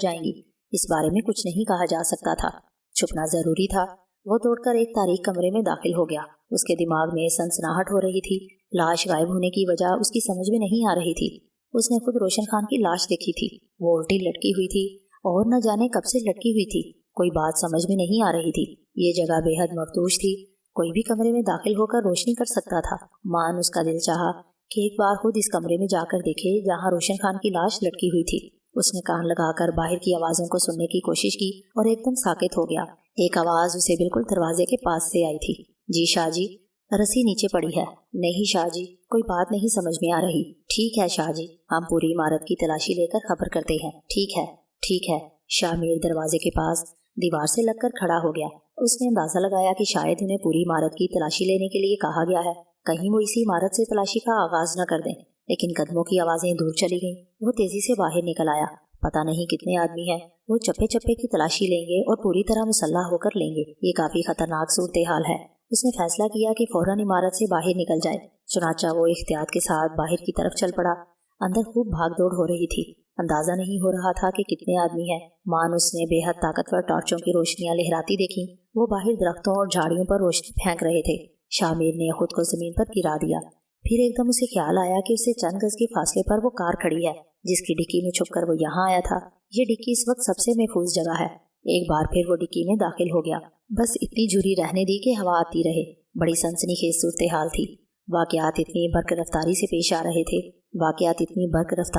جائیں گی، اس بارے میں کچھ نہیں کہا جا سکتا تھا۔ چھپنا ضروری تھا۔ وہ دوڑ کر ایک تاریک کمرے میں داخل ہو گیا۔ اس کے دماغ میں سنسناہٹ ہو رہی تھی۔ لاش غائب ہونے کی وجہ اس کی سمجھ میں نہیں آ رہی تھی۔ اس نے خود روشن خان کی لاش دیکھی تھی، وہ الٹی لٹکی ہوئی تھی اور نہ جانے کب سے لٹکی ہوئی تھی۔ کوئی بات سمجھ میں نہیں آ رہی تھی۔ یہ جگہ بے حد مفتوش تھی، کوئی بھی کمرے میں داخل ہو کر روشنی کر سکتا تھا۔ مان اس کا دل چاہا کہ ایک بار خود اس کمرے میں جا کر دیکھے جہاں روشن خان کی لاش لٹکی ہوئی تھی۔ اس نے کان لگا کر باہر کی آوازوں کو سننے کی کوشش کی اور ایک دم ساکت ہو گیا۔ ایک آواز اسے بالکل دروازے کے پاس سے آئی تھی، جی شاہ جی، رسی نیچے پڑی ہے۔ نہیں شاہ جی، کوئی بات نہیں سمجھ میں آ رہی۔ ٹھیک ہے شاہ جی، ہم پوری عمارت کی تلاشی لے کر خبر کرتے ہیں۔ ٹھیک ہے، ٹھیک ہے۔ شامیر دروازے کے پاس دیوار سے لگ کر کھڑا ہو گیا۔ اس نے اندازہ لگایا کہ شاید انہیں پوری عمارت کی تلاشی لینے کے لیے کہا گیا ہے، کہیں وہ اسی عمارت سے تلاشی کا آغاز نہ کر دیں۔ لیکن قدموں کی آوازیں دور چلی گئیں۔ وہ تیزی سے باہر نکل آیا۔ پتہ نہیں کتنے آدمی ہیں، وہ چپے چپے کی تلاشی لیں گے اور پوری طرح مسلح ہو کر لیں گے۔ یہ کافی خطرناک صورتحال ہے۔ اس نے فیصلہ کیا کہ فوراً عمارت سے باہر نکل جائے۔ چنانچہ وہ احتیاط کے ساتھ باہر کی طرف چل پڑا۔ اندر خوب بھاگ دوڑ ہو رہی تھی۔ اندازہ نہیں ہو رہا تھا کہ کتنے آدمی ہیں۔ مان اس نے بے حد طاقتور ٹارچوں کی روشنیاں لہراتی دیکھیں۔ وہ باہر درختوں اور جھاڑیوں پر روشنی پھینک رہے تھے۔ شامیر نے خود کو زمین پر گرا دیا۔ پھر ایک دم اسے خیال آیا کہ اسے چند گز کے فاصلے پر وہ کار کھڑی ہے جس کی ڈکی میں چھپ کر وہ یہاں آیا تھا۔ یہ ڈکی اس وقت سب سے محفوظ جگہ ہے۔ ایک بار پھر وہ ڈکی میں داخل ہو گیا۔ بس اتنی جھری رہنے دی کہ ہوا آتی رہے۔ بڑی سنسنی خیز صورتحال تھی۔ वाक़यात इतनी बर्क रफ्तारी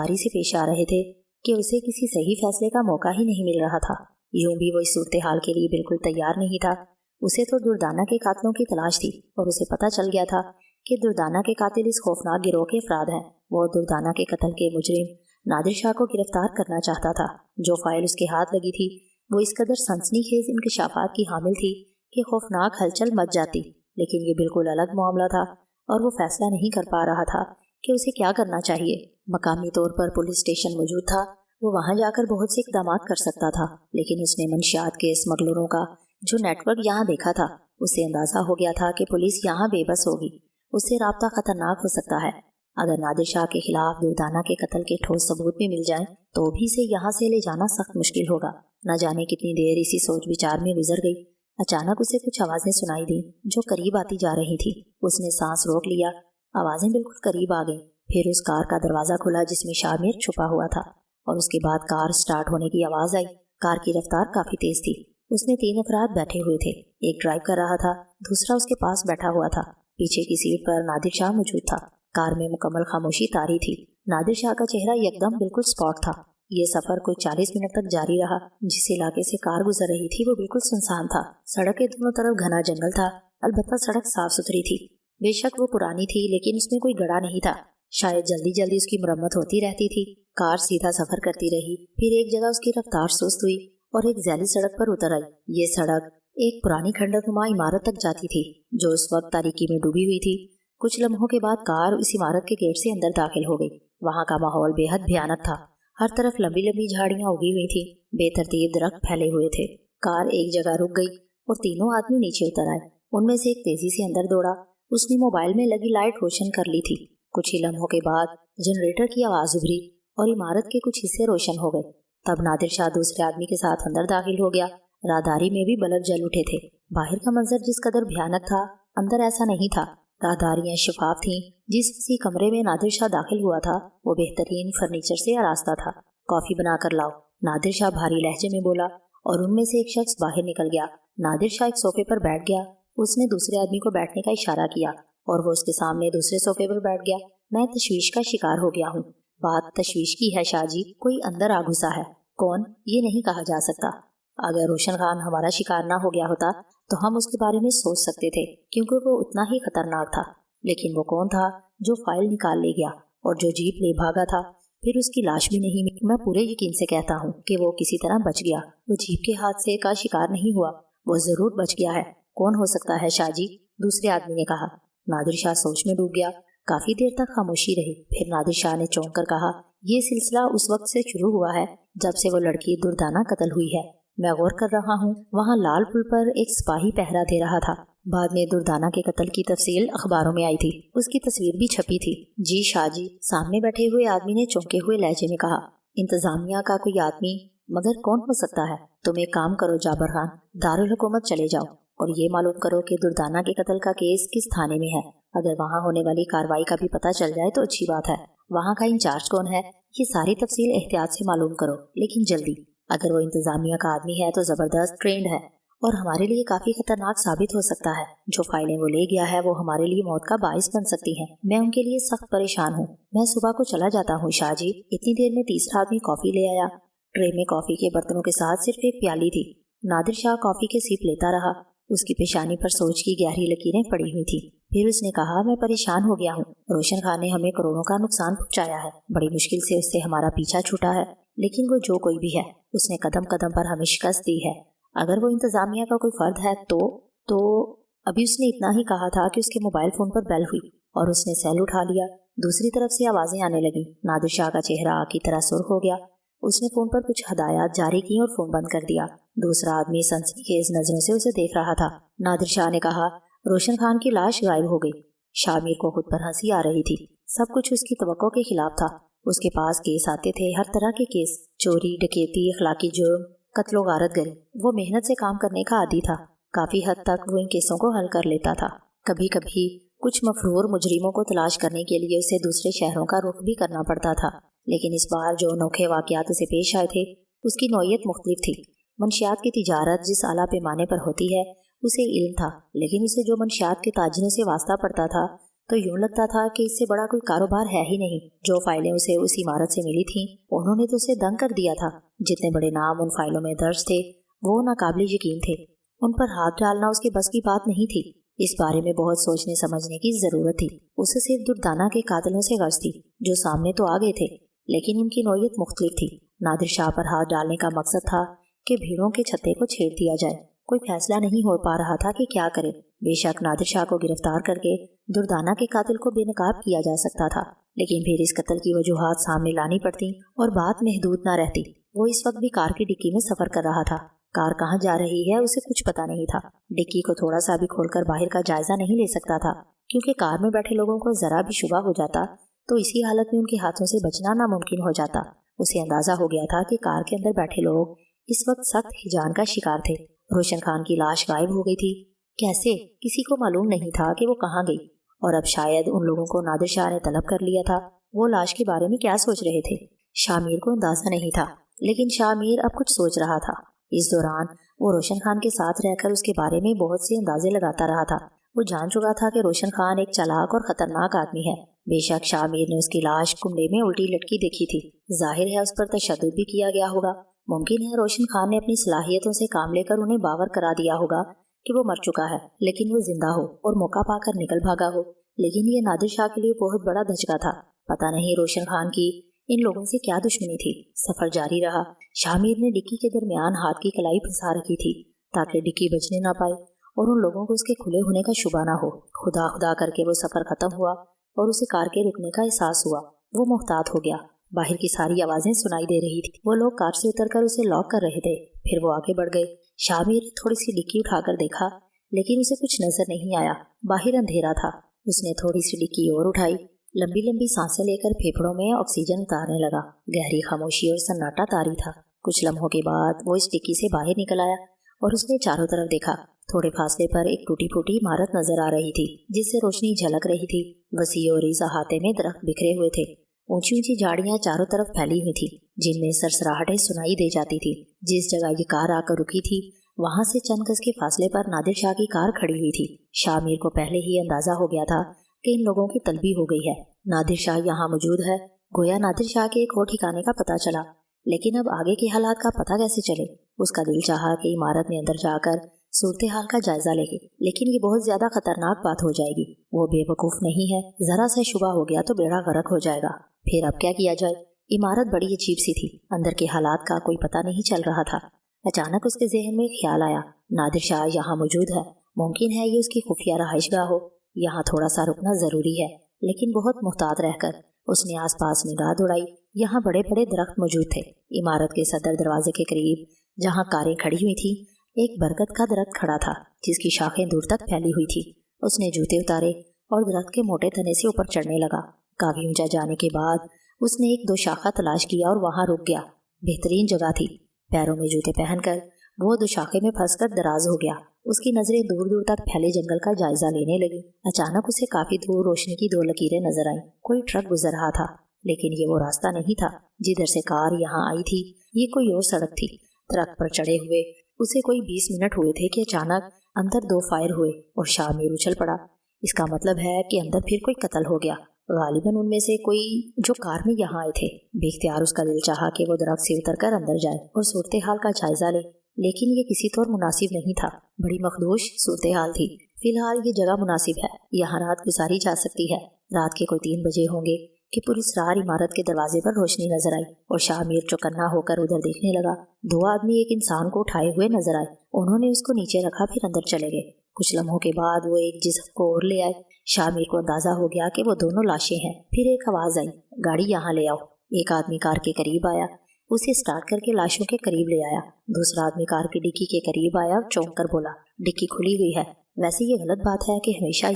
से पेश आ रहे थे कि उसे किसी सही फैसले का मौका ही नहीं मिल रहा था। यूं भी वो इस सूरत हाल के लिए बिल्कुल तैयार नहीं था। उसे तो दुर्दाना के कातिलों की तलाश थी और उसे पता चल गया था कि दुर्दाना के कातिल इस खौफनाक गिरोह के अफराद हैं। वो दुर्दाना के कत्ल के मुजरिम नादिर शाह को गिरफ्तार करना चाहता था। जो फाइल उसके हाथ लगी थी वो इस कदर सनसनीखेज इंकशाफात की हामिल थी कि खौफनाक हलचल मच जाती, लेकिन ये बिल्कुल अलग मामला था और वो फैसला नहीं कर पा रहा था कि उसे क्या करना चाहिए। मकामी तौर पर पुलिस स्टेशन मौजूद था, वो वहाँ जाकर बहुत से इकदाम कर सकता था, लेकिन उसने मंशियात के स्मगलरों का जो नेटवर्क यहाँ देखा था उसे अंदाज़ा हो गया था कि पुलिस यहाँ बेबस होगी। उससे राब्ता खतरनाक हो सकता है। अगर नादिर शाह के खिलाफ दुर्दाना के कत्ल के ठोस सबूत भी मिल जाएं तो भी इसे यहाँ से ले जाना सख्त मुश्किल होगा। न जाने कितनी देर इसी सोच विचार में गुजर गई। अचानक उसे कुछ आवाज़ें सुनाई दी जो करीब आती जा रही थी। उसने सांस रोक लिया। आवाज़ें बिल्कुल करीब आ गईं। फिर उस कार का दरवाज़ा खुला जिसमें शामिर छुपा हुआ था और उसके बाद कार स्टार्ट होने की आवाज़ आई। कार की रफ्तार काफ़ी तेज़ थी। उसमें 3 अफराद बैठे हुए थे। एक ड्राइव कर रहा था, दूसरा उसके पास बैठा हुआ था। पीछे की सीट पर नादिर शाह मौजूद था। कार में मुकम्मल खामोशी तारी थी। नादिर शाह का चेहरा एकदम बिल्कुल स्पॉट था। ये सफ़र कोई 40 मिनट तक जारी रहा। जिस इलाके से कार गुजर रही थी वो बिल्कुल सुनसान था। सड़क के दोनों तरफ घना जंगल था। अलबत्ता सड़क साफ सुथरी थी। बेशक वो पुरानी थी, लेकिन उसमें कोई गड़ा नहीं था। शायद जल्दी जल्दी उसकी मरम्मत होती रहती थी। कार सीधा सफ़र करती रही। फिर एक जगह उसकी रफ्तार सुस्त हुई और एक जैली सड़क पर उतर आई। ये सड़क एक पुरानी खंडरनुमा इमारत तक जाती थी जो उस वक्त तारीकी में डूबी हुई थी। कुछ लम्हों के बाद कार उस इमारत के गेट से अंदर दाखिल हो गई। वहाँ का माहौल बेहद भयानक था। हर तरफ लंबी लंबी झाड़ियाँ उगी हुई थी। बेतरतीब दरख्त फैले हुए थे। कार एक जगह रुक गई और तीनों आदमी नीचे उतर आए। उनमें से एक तेजी से अंदर दौड़ा। उसने मोबाइल में लगी लाइट रोशन कर ली थी। कुछ ही लम्हों के बाद जनरेटर की आवाज़ उभरी और इमारत के कुछ हिस्से रोशन हो गए। तब नादिर शाह दूसरे आदमी के साथ अंदर दाखिल हो गया। राहदारी में भी बल्ब जल उठे थे। बाहर का मंजर जिस कदर भयानक था, अंदर ऐसा नहीं था। राहदारियां शफाफ थीं। जिस किसी कमरे में नादिर शाह दाखिल हुआ था वो बेहतरीन फर्नीचर से आरास्ता था। कॉफ़ी बनाकर लाओ, नादिर शाह भारी लहजे में बोला और उनमें से एक शख्स बाहर निकल गया। नादिर शाह एक सोफे पर बैठ गया। उसने दूसरे आदमी को बैठने का इशारा किया और वो उसके सामने दूसरे सोफे पर बैठ गया। मैं तशवीश का शिकार हो गया हूँ। बात तशवीश की है शाहजी, कोई अंदर आ घुसा है। कौन, ये नहीं कहा जा सकता। अगर रोशन खान हमारा शिकार ना हो गया होता तो हम उसके बारे में सोच सकते थे, क्योंकि वो उतना ही खतरनाक था। लेकिन वो कौन था जो फाइल निकाल ले गया और जो जीप ले भागा था? फिर उसकी लाश भी नहीं मिली। मैं पूरे यकीन से कहता हूँ कि वो किसी तरह बच गया। वो जीप के हादसे का शिकार नहीं हुआ। वो जरूर बच गया है। कौन हो सकता है शाहजी? दूसरे आदमी ने कहा। नादिर शाह सोच में डूब गया। काफी देर तक खामोशी रही। फिर नादिर शाह ने चौंक कर कहा, ये सिलसिला उस वक्त से शुरू हुआ है जब से वो लड़की दुर्दाना कत्ल हुई है। मैं गौर कर रहा हूँ, वहाँ लाल पुल पर एक सिपाही पहरा दे रहा था। बाद में दुर्दाना के कत्ल की तफसील अखबारों में आई थी। उसकी तस्वीर भी छपी थी। जी शाहजी, सामने बैठे हुए आदमी ने चौंके हुए लहजे में कहा। इंतजामिया का कोई आदमी? मगर कौन हो सकता है? तुम एक काम करो जाबर खान, दारुल हुकूमत चले जाओ और ये मालूम करो कि दुर्दाना के कत्ल का केस किस थाने में है। अगर वहाँ होने वाली कार्रवाई का भी पता चल जाए तो अच्छी बात है। वहाँ का इंचार्ज कौन है, ये सारी तफसील एहतियात से मालूम करो, लेकिन जल्दी। अगर वो इंतजामिया का आदमी है तो जबरदस्त ट्रेंड है और हमारे लिए काफी खतरनाक साबित हो सकता है। जो फाइलें वो ले गया है वो हमारे लिए मौत का बाइस बन सकती हैं। मैं उनके लिए सख्त परेशान हूँ। मैं सुबह को चला जाता हूँ शाहजी। इतनी देर में तीसरा आदमी कॉफी ले आया। ट्रे में कॉफी के बर्तनों के साथ सिर्फ एक प्याली थी। नादिर शाह कॉफी के सिप लेता रहा। उसकी पेशानी पर सोच की गहरी लकीरें पड़ी हुई थी। फिर उसने कहा, मैं परेशान हो गया हूँ। रोशन खान ने हमें करोड़ों का नुकसान पहुँचाया है। बड़ी मुश्किल से उससे हमारा पीछा छूटा है, लेकिन वो जो कोई भी है उसने कदम कदम पर हमें शिकस्त दी है। अगर वो इंतजामिया का कोई फर्द है तो अभी उसने इतना ही कहा था कि उसके मोबाइल फोन पर बेल हुई और उसने सेल उठा लिया। दूसरी तरफ से आवाजें आने लगी। नादिर शाह का चेहरा आग की तरह सुर्ख हो गया। उसने फोन पर कुछ हदायत जारी की और फोन बंद कर दिया। दूसरा आदमी सनसनीखेज नजरों से उसे देख रहा था। नादिर शाह ने कहा, रोशन खान की लाश गायब हो गई। शामिर को खुद पर हंसी आ रही थी। सब कुछ उसकी तवक्को के खिलाफ था। उसके पास केस आते थे, हर तरह के केस, चोरी, डकैती, अखलाकी जुर्म, कत्लो गारत गरी। वो मेहनत से काम करने का आदी था। काफी हद तक वो इन केसों को हल कर लेता था। कभी कभी कुछ मफरूर मुजरिमों को तलाश करने के लिए उसे दूसरे शहरों का रुख भी करना पड़ता था। लेकिन इस बार जो अनोखे वाकयात उसे पेश आए थे उसकी नौयत मुख्तलिफ थी। मंशियात की तिजारत जिस आला पैमाने पर होती है उसे इल्म था, लेकिन उसे जो मंशियात के ताजरों से वास्ता पड़ता था तो यूं लगता था कि इससे बड़ा कोई कारोबार है ही नहीं। जो फाइलें उसे उस इमारत से मिली थीं उन्होंने तो उसे दंग कर दिया था। जितने बड़े नाम उन फाइलों में दर्ज थे वो नाकाबिले यकीन थे। उन पर हाथ डालना उसके बस की बात नहीं थी। इस बारे में बहुत सोचने समझने की जरूरत थी। उसे सिर्फ दुर्दाना के कातिलों से गर्ज थी जो सामने तो आ गए थे, लेकिन उनकी नौयत मुख्तलिफ थी। नादिर शाह पर हाथ डालने का मकसद था कि भीड़ों के छत्ते को छेड़ दिया जाए। कोई फैसला नहीं हो पा रहा था कि क्या करे। बेशक नादिर शाह को गिरफ्तार करके दुर्दाना के कातिल को बेनकाब किया जा सकता था, लेकिन फिर इस कत्ल की वजूहात सामने लानी पड़ती और बात महदूद न रहती। वो इस वक्त भी कार की डिक्की में सफर कर रहा था। कार कहाँ जा रही है उसे कुछ पता नहीं था। डिक्की को थोड़ा सा भी खोलकर बाहर का जायजा नहीं ले सकता था, क्योंकि कार में बैठे लोगों को जरा भी शुबा हो जाता तो इसी हालत में उनके हाथों से बचना नामुमकिन हो जाता। उसे अंदाजा हो गया था कि कार के अंदर बैठे लोग इस वक्त सख्त हिजान का शिकार थे। रोशन खान की लाश गायब हो गई थी। कैसे? किसी को मालूम नहीं था कि वो कहाँ गई। और अब शायद उन लोगों को नादिर शाह ने तलब कर लिया था। वो लाश के बारे में क्या सोच रहे थे शामिर को अंदाजा नहीं था, लेकिन शामिर अब कुछ सोच रहा था। इस दौरान वो रोशन खान के साथ रहकर उसके बारे में बहुत से अंदाजे लगाता रहा था। वो जान चुका था कि रोशन खान एक चालाक और खतरनाक आदमी है। बेशक शामिर ने उसकी लाश कुंडे में उल्टी लटकी देखी थी। जाहिर है उस पर तशद्दुद भी किया गया होगा। मुमकिन है रोशन खान ने अपनी सलाहियतों से काम लेकर उन्हें बावर करा दिया होगा कि वो मर चुका है, लेकिन वो जिंदा हो और मौका पाकर निकल भागा हो। लेकिन ये नादिर शाह के लिए बहुत बड़ा धचका था। पता नहीं रोशन खान की इन लोगों से क्या दुश्मनी थी। सफर जारी रहा। शामिर ने डिक्की के दरमियान हाथ की कलाई फंसा रखी थी ताकि डिक्की बचने ना पाए और उन लोगों को उसके खुले होने का शुबा ना हो। खुदा खुदा करके वो सफर खत्म हुआ और उसे कार के रुकने का एहसास हुआ। वो मुहतात हो गया। बाहर की सारी आवाजें सुनाई दे रही थी। वो लोग कार से उतरकर उसे लॉक कर रहे थे। फिर वो आगे बढ़ गए। शामिर ने थोड़ी सी डिक्की उठाकर देखा, लेकिन उसे कुछ नजर नहीं आया। बाहर अंधेरा था। उसने थोड़ी सी डिक्की और उठाई। लंबी लंबी सांसें लेकर फेफड़ों में ऑक्सीजन उतारने लगा। गहरी खामोशी और सन्नाटा तारी था। कुछ लम्हों के बाद वो इस डिक्की से बाहर निकल आया और उसने चारों तरफ देखा। थोड़े फासले पर एक टूटी फूटी इमारत नजर आ रही थी जिससे रोशनी झलक रही थी। वसी और इस अहाते में दरख्त बिखरे हुए थे। ऊंची ऊंची झाड़ियां चारों तरफ फैली हुई थी जिनमें सरसराहटें सुनाई दे जाती थी। जिस जगह ये कार आकर रुकी थी वहां से चंद गज के फासले पर नादिर शाह की कार खड़ी हुई थी। शामिर को पहले ही अंदाजा हो गया था कि इन लोगों की तलबी हो गई है। नादिर शाह यहाँ मौजूद है। गोया नादिर शाह के एक और ठिकाने का पता चला, लेकिन अब आगे के हालात का पता कैसे चले। उसका दिल चाहा कि इमारत में अंदर जाकर सूरत हाल का जायजा लेगी, लेकिन ये बहुत ज्यादा खतरनाक बात हो जाएगी। वो बेवकूफ नहीं है। जरा सा शुबा हो गया तो बेड़ा गर्क हो जाएगा। फिर अब क्या किया जाए। इमारत बड़ी अजीब सी थी। अंदर के हालात का कोई पता नहीं चल रहा था। अचानक उसके जहन में ख्याल आया, नादिर शाह यहाँ मौजूद है। मुमकिन है ये उसकी खुफिया रहाइशगाह हो। यहाँ थोड़ा सा रुकना जरूरी है, लेकिन बहुत मुहतात रहकर। उसने आसपास निगाह दौड़ाई। यहाँ बड़े बड़े दरख्त मौजूद थे। इमारत के सदर दरवाजे के करीब जहाँ कारें खड़ी हुई थी, एक बरगद का दरख्त खड़ा था जिसकी शाखें दूर तक फैली हुई थी। उसने जूते उतारे और दरख्त के मोटे तने से ऊपर चढ़ने लगा। काफी ऊंचा जाने के बाद उसने एक दो शाखा तलाश किया और वहां रुक गया। बेहतरीन जगह थी। पैरों में जूते पहनकर वो दो शाखे में फंसकर दराज हो गया। उसकी नजरें दूर दूर तक फैले जंगल का जायजा लेने लगी। अचानक उसे काफी दूर रोशनी की दो लकीरें नजर आईं। कोई ट्रक गुजर रहा था, लेकिन ये वो रास्ता नहीं था जिधर से कार यहाँ आई थी। ये कोई और सड़क थी। ट्रक पर चढ़े हुए उसे कोई 20 मिनट हुए थे कि अचानक अंदर 2 फायर हुए और शामिर उछल पड़ा। इसका मतलब है कि अंदर फिर कोई कत्ल हो गया। गालिबन उनमें से कोई जो कार में यहाँ आए थे। बेख्तियार उसका दिल चाहा कि वो दरख्त से उतरकर अंदर जाए और सूरत हाल का जायजा ले, लेकिन ये किसी तौर मुनासिब नहीं था। बड़ी मखदूश सूरत हाल थी। फिलहाल ये जगह मुनासिब है, यहाँ रात गुजारी जा सकती है। रात के कोई 3 बजे होंगे कि पुरस्रार इमारत के दरवाजे पर रोशनी नजर आई और शामिर चौकन्ना होकर उधर देखने लगा। 2 आदमी एक इंसान को उठाए हुए नजर आए। उन्होंने उसको नीचे रखा, फिर अंदर चले गए। कुछ लम्हों के बाद वो एक जिस्म को और ले आए। शामिर को अंदाजा हो गया कि वो दोनों लाशें हैं। फिर एक आवाज आई, गाड़ी यहाँ ले आओ। एक आदमी कार के करीब आया, उसे स्टार्ट करके लाशों के करीब ले आया। दूसरा आदमी कार की डिक्की के करीब आया और चौंक कर बोला, डिक्की खुली हुई है। वैसे ये गलत बात है कि हमेशा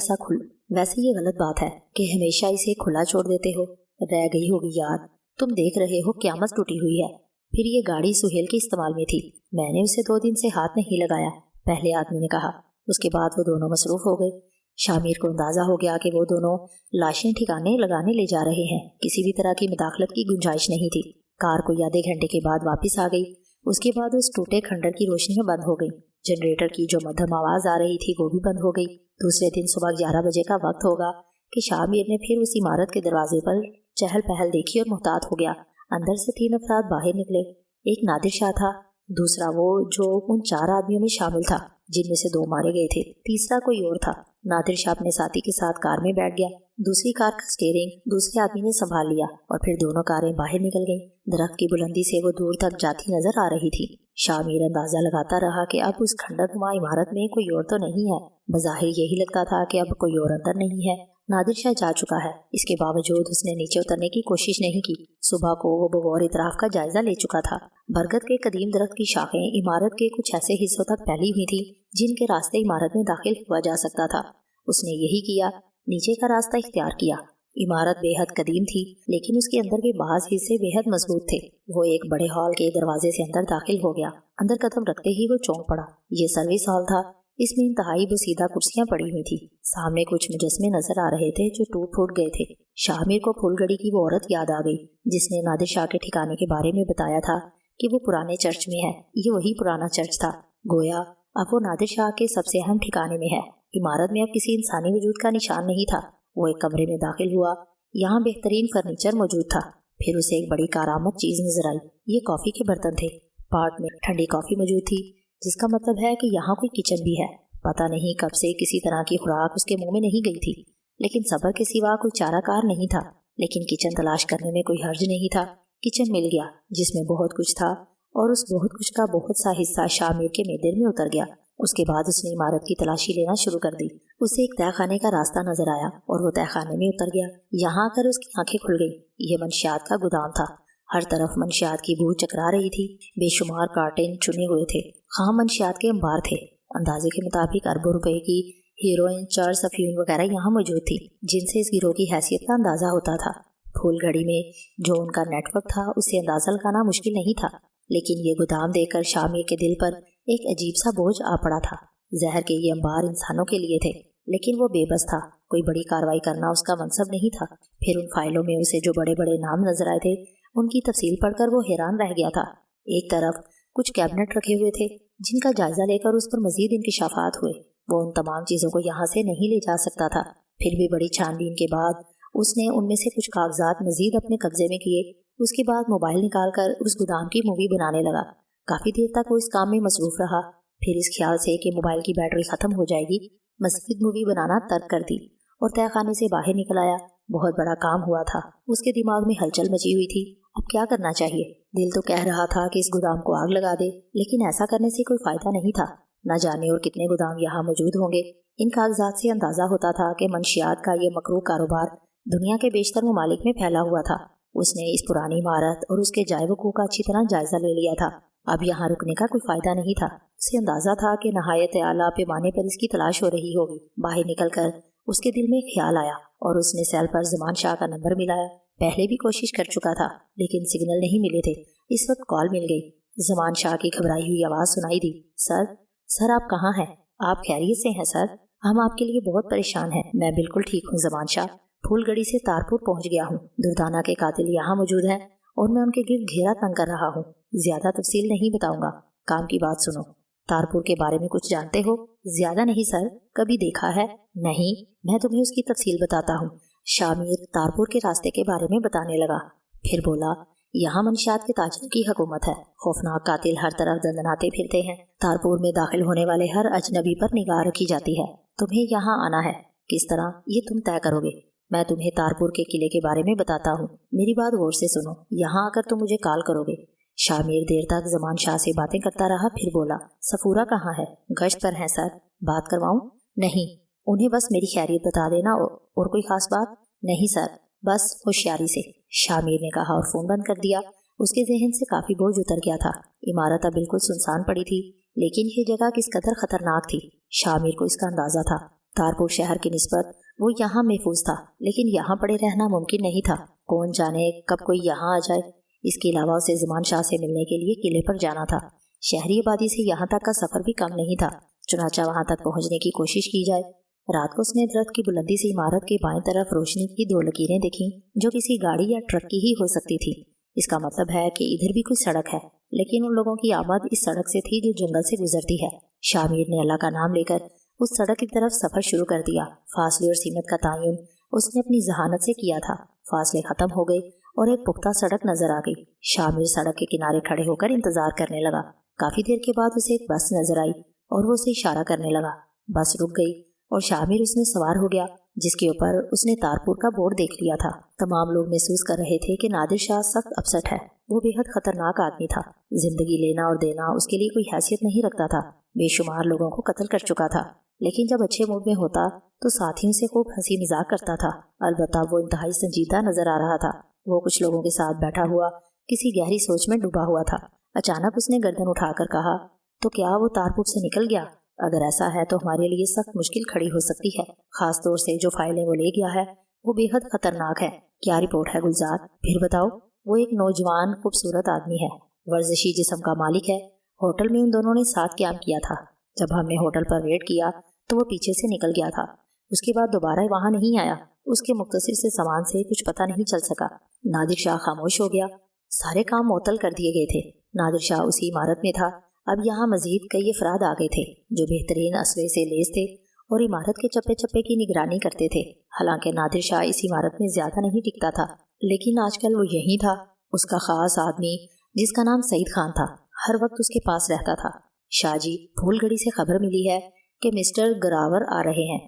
इसे खुला छोड़ देते हो। रह गई होगी याद, तुम देख रहे हो क़यामत टूटी हुई है। फिर ये गाड़ी सुहेल के इस्तेमाल में थी। मैंने उसे 2 दिन से हाथ नहीं लगाया, पहले आदमी ने कहा। उसके बाद वो दोनों मसरूफ हो गए। शामिर को अंदाजा हो गया कि वो दोनों लाशें ठिकाने लगाने ले जा रहे हैं। किसी भी तरह की मुदाखलत की गुंजाइश नहीं थी। कार कोई आधे घंटे के बाद वापस आ गई। उसके बाद उस टूटे खंडर की रोशनियां बंद हो गई। जनरेटर की जो मध्यम आवाज आ रही थी वो भी बंद हो गई। दूसरे दिन सुबह 11 बजे का वक्त होगा کہ شامیر نے پھر اس عمارت کے دروازے پر چہل پہل دیکھی اور محتاط ہو گیا۔ اندر سے 3 افراد باہر نکلے۔ ایک نادر شاہ تھا، دوسرا وہ جو ان 4 آدمیوں میں شامل تھا جن میں سے 2 مارے گئے تھے، تیسرا کوئی اور تھا۔ نادر شاہ اپنے ساتھی کے ساتھ کار میں بیٹھ گیا۔ دوسری کار کا اسٹیئرنگ دوسرے آدمی نے سنبھال لیا اور پھر دونوں کاریں باہر نکل گئیں۔ درخت کی بلندی سے وہ دور تک جاتی نظر آ رہی تھی۔ شامیر اندازہ لگاتا رہا کہ اب اس کھنڈر نما عمارت میں کوئی اور تو نہیں ہے۔ بظاہر یہی لگتا تھا کہ اب کوئی اور اندر نہیں ہے۔ نادر شاہ جا چکا ہے، اس کے باوجود اس نے نیچے اترنے کی کوشش نہیں کی۔ صبح کو وہ بغور اطراف کا جائزہ لے چکا تھا۔ برگد کے قدیم درخت کی شاخیں عمارت کے کچھ ایسے حصوں تک پھیلی ہوئی تھی جن کے راستے عمارت میں داخل ہوا جا سکتا تھا۔ اس نے یہی کیا، نیچے کا راستہ اختیار کیا۔ عمارت بے حد قدیم تھی لیکن اس کے اندر کے بعض حصے بے حد مضبوط تھے۔ وہ ایک بڑے ہال کے دروازے سے اندر داخل ہو گیا۔ اندر قدم رکھتے ہی وہ چونک پڑا۔ یہ سروس ہال تھا۔ اس میں انتہائی بسیدہ کرسیاں پڑی ہوئی تھی۔ سامنے کچھ مجسمے نظر آ رہے تھے جو ٹوٹ پھوٹ گئے تھے۔ شامیر کو پھول گڑی کی وہ عورت یاد آ گئی جس نے نادر شاہ کے ٹھکانے کے بارے میں بتایا تھا کہ وہ پرانے چرچ میں ہے۔ یہ وہی پرانا چرچ تھا۔ گویا اب وہ نادر شاہ کے سب سے اہم ٹھکانے میں ہے۔ عمارت میں اب کسی انسانی وجود کا نشان نہیں تھا۔ وہ ایک کمرے میں داخل ہوا۔ یہاں بہترین فرنیچر موجود تھا۔ پھر اسے ایک بڑی کارآمد چیز نظر آئی۔ یہ کافی کے برتن تھے۔ پارٹ میں ٹھنڈی کافی موجود تھی، جس کا مطلب ہے کہ یہاں کوئی کچن بھی ہے۔ پتہ نہیں کب سے کسی طرح کی خوراک اس کے منہ میں نہیں گئی تھی، لیکن صبر کے سوا کوئی چارہ کار نہیں تھا۔ لیکن کچن تلاش کرنے میں کوئی حرج نہیں تھا۔ کچن مل گیا جس میں بہت کچھ تھا اور اس بہت کچھ کا بہت سا حصہ شامیر کے معدے میں اتر گیا۔ اس کے بعد اس نے عمارت کی تلاشی لینا شروع کر دی۔ اسے ایک تہہ خانے کا راستہ نظر آیا اور وہ تہہ خانے میں اتر گیا۔ یہاں آ کر اس کی آنکھیں کھل گئی۔ یہ منشیات کا گودام تھا۔ ہر طرف منشیات کی بو چکرا رہی تھی۔ بے شمار کارٹن چنے ہوئے تھے۔ خام منشیات کے انبار تھے۔ اندازے کے مطابق اربوں روپے کی ہیروئن، چرس، افیون وغیرہ یہاں موجود تھی، جن سے اس گروہ کی حیثیت کا اندازہ ہوتا تھا۔ پھول گھڑی میں جو ان کا نیٹ ورک تھا اسے اندازہ لگانا مشکل نہیں تھا، لیکن یہ گودام دیکھ کر شامیر کے دل پر ایک عجیب سا بوجھ آ پڑا تھا۔ زہر کے یہ انبار انسانوں کے لیے تھے، لیکن وہ بے بس تھا۔ کوئی بڑی کارروائی کرنا اس کا منصب نہیں تھا۔ پھر ان فائلوں میں اسے جو بڑے بڑے نام نظر آئے تھے ان کی تفصیل پڑھ کر وہ حیران رہ گیا تھا۔ ایک طرف کچھ کیبنٹ رکھے ہوئے تھے جن کا جائزہ لے کر اس پر مزید انکشافات ہوئے۔ وہ ان تمام چیزوں کو یہاں سے نہیں لے جا سکتا تھا۔ پھر بھی بڑی چھان بین کے بعد اس نے ان میں سے کچھ کاغذات مزید اپنے قبضے میں کیے۔ اس کے بعد موبائل نکال کر اس گودام کی مووی بنانے لگا۔ کافی دیر تک وہ اس کام میں مصروف رہا۔ پھر اس خیال سے کہ موبائل کی بیٹری ختم ہو جائے گی، مزید مووی بنانا ترک کر دی اور تہہ خانے سے باہر نکل آیا۔ بہت بڑا کام ہوا تھا۔ اس کے دماغ میں ہلچل مچی ہوئی تھی۔ اب کیا کرنا چاہیے؟ دل تو کہہ رہا تھا کہ اس گودام کو آگ لگا دے، لیکن ایسا کرنے سے کوئی فائدہ نہیں تھا۔ نہ جانے اور کتنے گودام یہاں موجود ہوں گے۔ ان کاغذات سے اندازہ ہوتا تھا کہ منشیات کا یہ مکروہ کاروبار دنیا کے بیشتر ممالک میں پھیلا ہوا تھا۔ اس نے اس پرانی عمارت اور اس کے جائے وقوع کا اچھی طرح جائزہ لے لیا تھا۔ اب یہاں رکنے کا کوئی فائدہ نہیں تھا۔ اسے اندازہ تھا کہ نہایت اعلیٰ پیمانے پر اس کی تلاش ہو رہی ہوگی۔ باہر نکل کر اس کے دل میں خیال آیا اور اس نے سیل پر زمان شاہ کا نمبر ملایا۔ پہلے بھی کوشش کر چکا تھا لیکن سگنل نہیں ملے تھے۔ اس وقت کال مل گئی۔ زمان شاہ کی گھبرائی ہوئی آواز سنائی دی۔ سر آپ کہاں ہیں؟ آپ خیریت سے ہیں سر؟ ہم آپ کے لیے بہت پریشان ہیں۔ میں بالکل ٹھیک ہوں زمان شاہ۔ پھول گڑی سے تارپور پہنچ گیا ہوں۔ دردانہ کے قاتل یہاں موجود ہیں اور میں ان کے گرد گھیرا تنگ کر رہا ہوں۔ زیادہ تفصیل نہیں بتاؤں گا، کام کی بات سنو۔ تارپور کے بارے میں کچھ جانتے ہو؟ زیادہ نہیں سر، کبھی دیکھا ہے؟ نہیں، میں تمہیں اس کی تفصیل بتاتا ہوں۔ شامیر تارپور کے راستے کے بارے میں بتانے لگا۔ پھر بولا، یہاں منشیات کے تاجروں کی حکومت ہے۔ خوفناک قاتل ہر طرف دندناتے پھرتے ہیں۔ تارپور میں داخل ہونے والے ہر اجنبی پر نگاہ رکھی جاتی ہے۔ تمہیں یہاں آنا ہے۔ کس طرح یہ تم طے کرو گے۔ میں تمہیں تارپور کے قلعے کے بارے میں بتاتا ہوں، میری بات غور سے سنو۔ یہاں آ کر تم مجھے کال کرو گے۔ شامیر دیر تک زمان شاہ سے باتیں کرتا رہا، پھر بولا، سفورہ کہاں ہے؟ گشت پر ہیں سر۔ بات کرواؤں؟ نہیں، انہیں بس میری خیریت بتا دینا۔ اور کوئی خاص بات؟ نہیں سر، بس ہوشیاری سے، شامیر نے کہا اور فون بند کر دیا۔ اس کے ذہن سے کافی بوجھ اتر گیا تھا۔ عمارت اب بالکل سنسان پڑی تھی، لیکن یہ جگہ کس قدر خطرناک تھی شامیر کو اس کا اندازہ تھا۔ تارپور شہر کی نسبت وہ یہاں محفوظ تھا، لیکن یہاں پڑے رہنا ممکن نہیں تھا۔ کون جانے کب کوئی یہاں آ جائے۔ اس کے علاوہ اسے زمان شاہ سے ملنے کے لیے قلعے پر جانا تھا۔ شہری آبادی سے یہاں تک کا سفر بھی کم نہیں تھا، چنانچہ وہاں تک پہنچنے کی کوشش کی جائے۔ رات کو اس نے درخت کی بلندی سے عمارت کے بائیں طرف روشنی کی 2 لکیریں دیکھیں جو کسی گاڑی یا ٹرک کی ہی ہو سکتی تھی۔ اس کا مطلب ہے کہ ادھر بھی کوئی سڑک ہے، لیکن ان لوگوں کی آمد اس سڑک سے تھی جو جنگل سے گزرتی ہے۔ شامیر نے اللہ کا نام لے کر اس سڑک کی طرف سفر شروع کر دیا۔ فاصلے اور سمت کا تعین उसने अपनी जहानत से किया था। फासले खत्म हो गए और एक पुख्ता सड़क नजर आ गई। शामिर सड़क के किनारे खड़े होकर इंतजार करने लगा। काफी देर के बाद उसे एक बस नजर आई और वो उसे इशारा करने लगा। बस रुक गई और शामिर उसमें सवार हो गया, जिसके ऊपर उसने तारपुर का बोर्ड देख लिया था। तमाम लोग महसूस कर रहे थे कि नादिर शाह सख्त अपसेट है। वो बेहद खतरनाक आदमी था। जिंदगी लेना और देना उसके लिए कोई हैसियत नहीं रखता था। बेशुमार लोगों को कत्ल कर चुका था, लेकिन जब अच्छे मूड में होता तो साथियों से खूब हंसी मजाक करता था। अलबत्ता वो इंतहाई संजीदा नजर आ रहा था। वो कुछ लोगों के साथ बैठा हुआ किसी गहरी सोच में डूबा हुआ था। अचानक उसने गर्दन उठाकर कहा, तो क्या वो तारपुर से निकल गया? अगर ऐसा है तो हमारे लिए सख्त मुश्किल खड़ी हो सकती है। खास तौर से जो फाइलें वो ले गया है वो बेहद खतरनाक है। क्या रिपोर्ट है गुलजार? फिर बताओ। वो एक नौजवान खूबसूरत आदमी है, वर्जिशी जिस्म का मालिक है। होटल में उन दोनों ने साथ क्याम किया था। जब हमने होटल पर रेड किया तो वो पीछे से निकल गया था। उसके बाद दोबारा वहां नहीं आया। उसके मुख्तसर से सामान से कुछ पता नहीं चल सका। नादिर शाह खामोश हो गया। सारे काम मुअत्तल कर दिए गए थे। नादिर शाह उसी इमारत में था। अब यहाँ मजीद कई अफराद आ गए थे जो बेहतरीन असले से लेस थे और इमारत के चप्पे चप्पे की निगरानी करते थे। हालांकि नादिर शाह इस इमारत में ज्यादा नहीं टिकता था, लेकिन आजकल वो यहीं था। उसका खास आदमी जिसका नाम सईद खान था हर वक्त उसके पास रहता था। शाहजी, फूलगढ़ी से खबर मिली है कि मिस्टर गरावर आ रहे हैं।